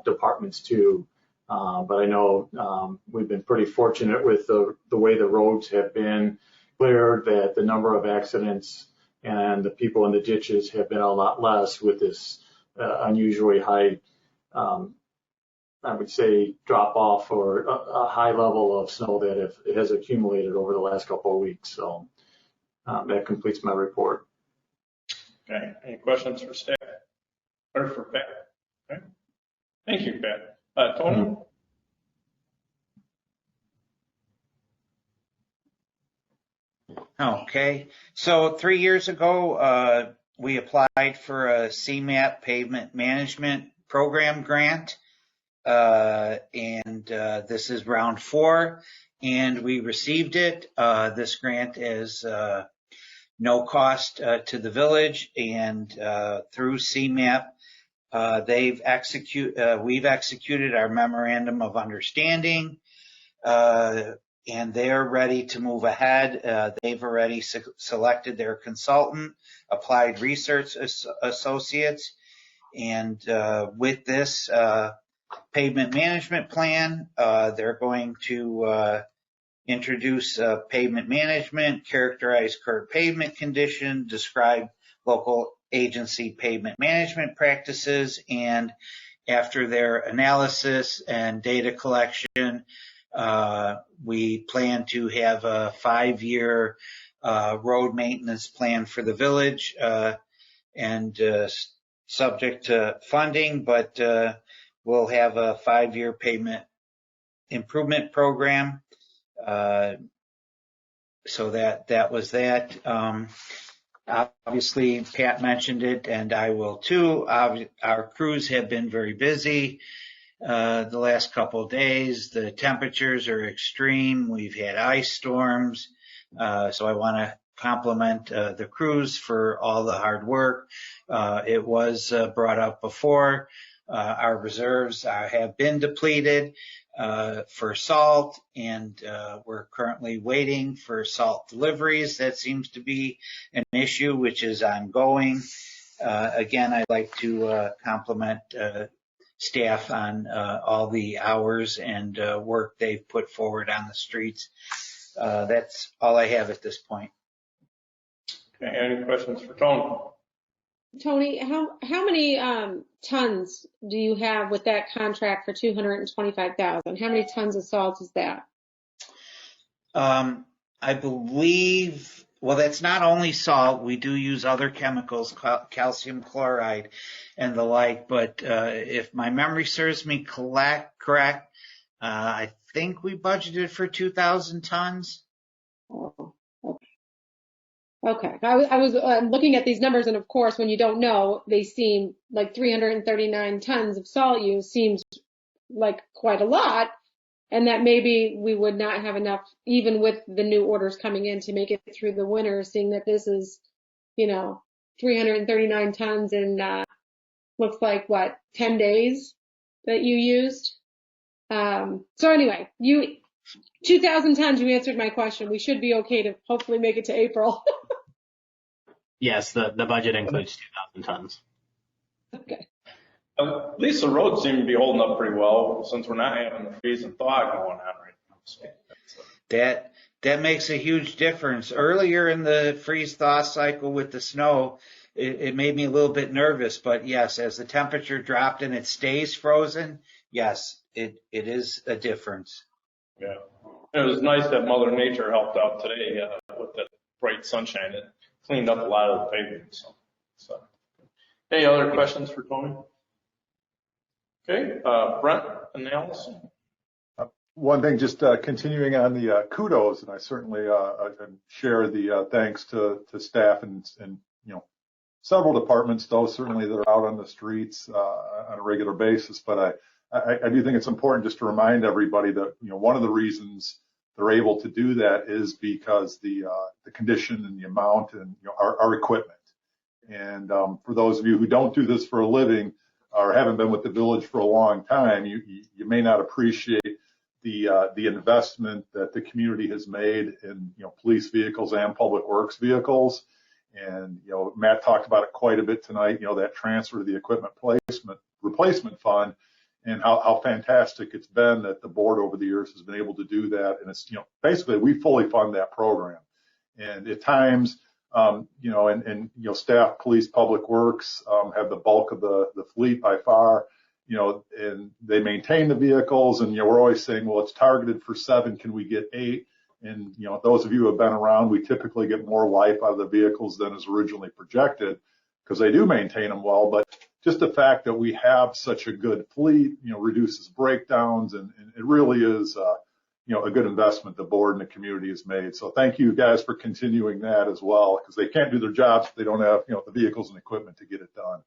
departments too. But I know we've been pretty fortunate with the way the roads have been cleared, that the number of accidents and the people in the ditches have been a lot less with this unusually high, I would say, drop off or a high level of snow that has accumulated over the last couple of weeks. So that completes my report. Okay. Any questions for staff or for Pat? Okay. Thank you, Pat. Tony? Okay, so 3 years ago, we applied for a CMAP pavement management program grant, and this is round 4, and we received it. This grant is no cost to the village, and through CMAP, we've executed our memorandum of understanding, and they're ready to move ahead. They've already selected their consultant, Applied Research Associates, and with this pavement management plan, they're going to introduce pavement management, characterize current pavement condition, describe local agency pavement management practices, and after their analysis and data collection, we plan to have a 5-year road maintenance plan for the village, and subject to funding, but we'll have a 5-year pavement improvement program. So that was that. Obviously, Pat mentioned it, and I will too. Our crews have been very busy the last couple of days. The temperatures are extreme. We've had ice storms. So I want to compliment the crews for all the hard work. It was brought up before. Our reserves have been depleted for salt, and we're currently waiting for salt deliveries. That seems to be an issue which is ongoing. Again, I'd like to compliment staff on all the hours and work they've put forward on the streets. That's all I have at this point. Okay, any questions for Tony? Tony, how many tons do you have with that contract for $225,000? How many tons of salt is that? I believe, well, that's not only salt. We do use other chemicals, calcium chloride and the like, but if my memory serves me correct, I think we budgeted for 2,000 tons. Oh, okay. Okay. I was looking at these numbers, and of course, when you don't know, they seem like 339 tons of salt use seems like quite a lot, and that maybe we would not have enough, even with the new orders coming in, to make it through the winter, seeing that this is, 339 tons in, looks like, 10 days that you used? So anyway, 2,000 tons, you answered my question. We should be okay to hopefully make it to April. Yes, the budget includes 2,000 tons. Okay. At least the roads seem to be holding up pretty well since we're not having the freeze and thaw going on right now. So that makes a huge difference. Earlier in the freeze thaw cycle with the snow, it made me a little bit nervous, but yes, as the temperature dropped and it stays frozen, yes, it is a difference. Yeah, it was nice that Mother Nature helped out today with the bright sunshine. It cleaned up a lot of the pavement. So, any other questions for Tony? Okay, Brent and Allison. One thing, just continuing on the kudos, and I certainly share the thanks to staff and several departments, though certainly they're out on the streets on a regular basis. But I do think it's important just to remind everybody that one of the reasons they're able to do that is because the condition and the amount and our equipment. And for those of you who don't do this for a living or haven't been with the village for a long time, you may not appreciate the investment that the community has made in police vehicles and public works vehicles. And Matt talked about it quite a bit tonight. That transfer to the equipment replacement fund and how fantastic it's been that the board over the years has been able to do that. And it's, basically we fully fund that program. And at times, staff, police, public works have the bulk of the fleet by far, and they maintain the vehicles. And, we're always saying, well, it's targeted for 7. Can we get 8? And, those of you who have been around, we typically get more life out of the vehicles than is originally projected because they do maintain them well. But just the fact that we have such a good fleet, reduces breakdowns, and it really is, a good investment the board and the community has made. So thank you guys for continuing that as well, because they can't do their jobs if they don't have, the vehicles and equipment to get it done.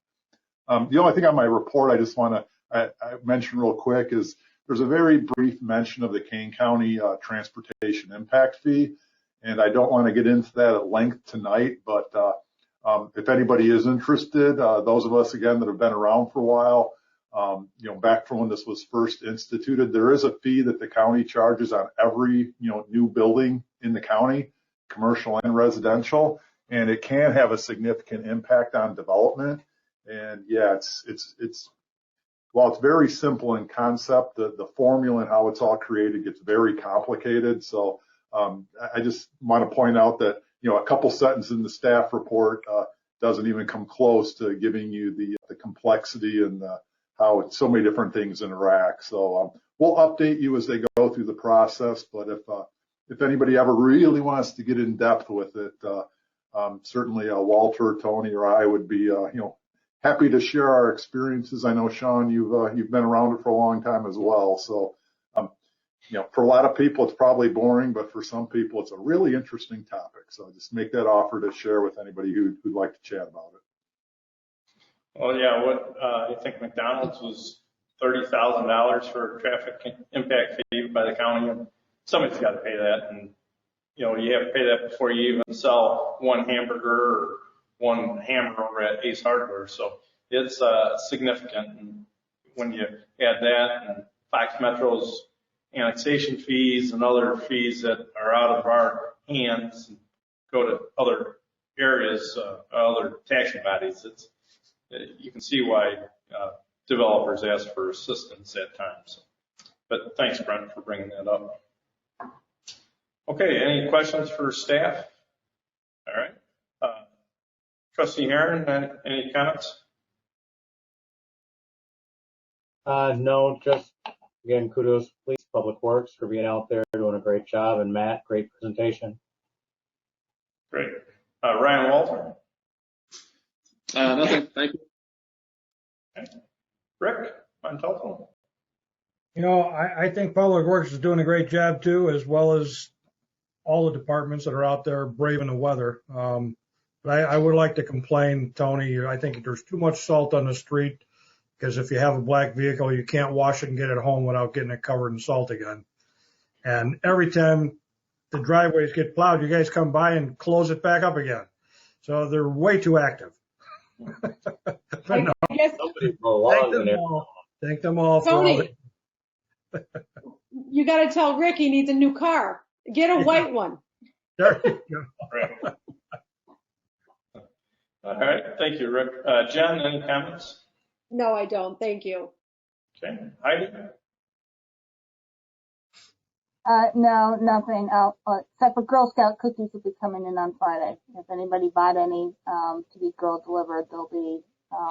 The only thing on my report I just want to mention real quick is there's a very brief mention of the Kane County transportation impact fee, and I don't want to get into that at length tonight, but if anybody is interested, those of us, again, that have been around for a while, back from when this was first instituted, there is a fee that the county charges on every, new building in the county, commercial and residential, and it can have a significant impact on development. And yeah, while it's very simple in concept, the formula and how it's all created gets very complicated. So I just want to point out that, a couple sentences in the staff report doesn't even come close to giving you the complexity and how so many different things interact. So we'll update you as they go through the process. But if anybody ever really wants to get in depth with it, certainly Walter, Tony, or I would be happy to share our experiences. I know, Sean, you've been around it for a long time as well. So for a lot of people, it's probably boring, but for some people, it's a really interesting topic. So just make that offer to share with anybody who'd like to chat about it. Well, yeah, what I think McDonald's was $30,000 for a traffic impact fee by the county, and somebody's got to pay that. And you have to pay that before you even sell one hamburger or one hammer over at Ace Hardware. So it's significant. And when you add that and Fox Metro's annexation fees and other fees that are out of our hands and go to other areas, other taxing bodies, you can see why developers ask for assistance at times. But thanks, Brent, for bringing that up. Okay, any questions for staff? All right. Trustee Heron, any comments? No, just again, kudos to Police Public Works for being out there doing a great job, and Matt, great presentation. Great. Ryan Walter? Nothing. Thank you. Okay. Rick, Untitled. I think Public Works is doing a great job too, as well as all the departments that are out there braving the weather. But I would like to complain, Tony, I think there's too much salt on the street, because if you have a black vehicle, you can't wash it and get it home without getting it covered in salt again. And every time the driveways get plowed, you guys come by and close it back up again. So they're way too active. But no, thank them all for all the... You got to tell Rick he needs a new car. Get a white one. There you go. All right. Thank you, Rick. Jen, any comments? No, I don't. Thank you. Okay. Heidi? No, nothing. Except for Girl Scout cookies will be coming in on Friday. If anybody bought any to be girl delivered, they'll be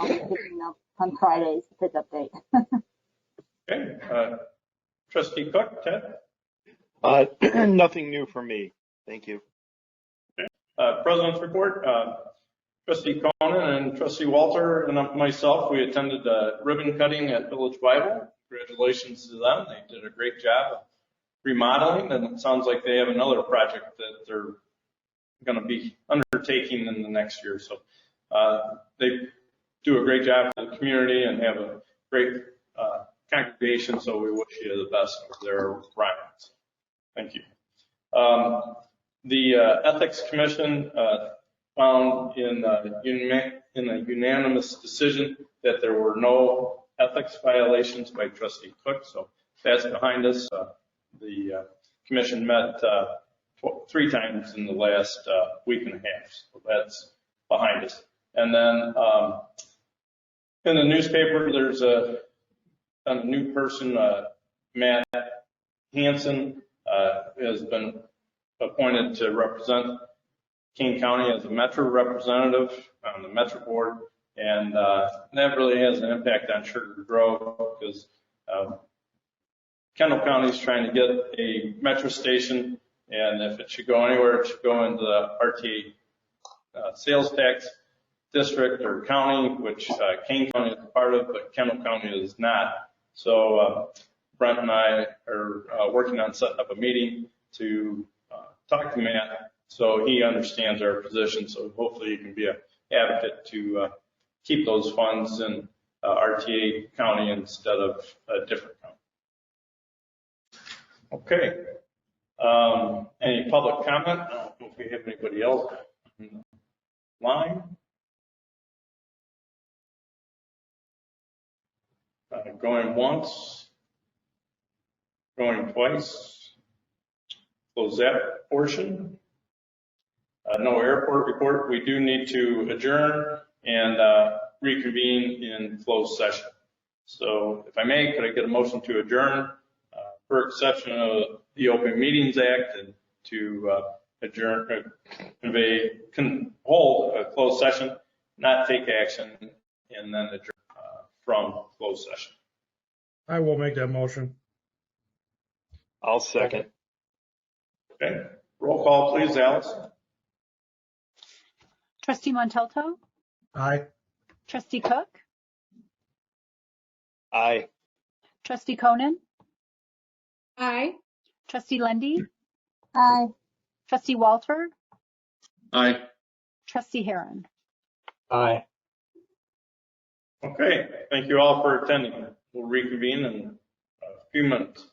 picking up on Friday's pickup date. Okay. Trustee Cook, Ted? Nothing new for me. Thank you. Okay. President's report. Trustee Cronin and Trustee Walter and myself, we attended ribbon cutting at Village Bible. Congratulations to them. They did a great job of remodeling, and it sounds like they have another project that they're going to be undertaking in the next year. So they do a great job for the community and have a great congregation, so we wish you the best with their requirements. Thank you. The Ethics Commission found in a unanimous decision that there were no ethics violations by Trustee Cook, so that's behind us. The commission met 3 times in the last week and a half, so that's behind us. And then in the newspaper, there's a a new person, Matt Hansen, has been appointed to represent Kane County as a Metro representative on the Metro board, and that really has an impact on Sugar Grove because Kendall County is trying to get a Metro station, and if it should go anywhere, it should go into the RTA sales tax district or county, which Kane County is a part of, but Kendall County is not. So Brent and I are working on setting up a meeting to talk to Matt so he understands our position. So hopefully he can be an advocate to keep those funds in RTA County instead of a different county. Okay. Any public comment? I don't know if we have anybody else in the line. Going once, going twice. Close that portion. No airport report. We do need to adjourn and reconvene in closed session. So if I may, could I get a motion to adjourn per exception of the Open Meetings Act and to adjourn, hold a closed session, not take action, and then adjourn from closed session. I will make that motion. I'll second. Okay. Roll call, please, Alice. Trustee Montalto? Aye. Trustee Cook? Aye. Trustee Conan? Aye. Trustee Lendy? Aye. Trustee Walter? Aye. Trustee Heron? Aye. Okay. Thank you all for attending. We'll reconvene in a few minutes.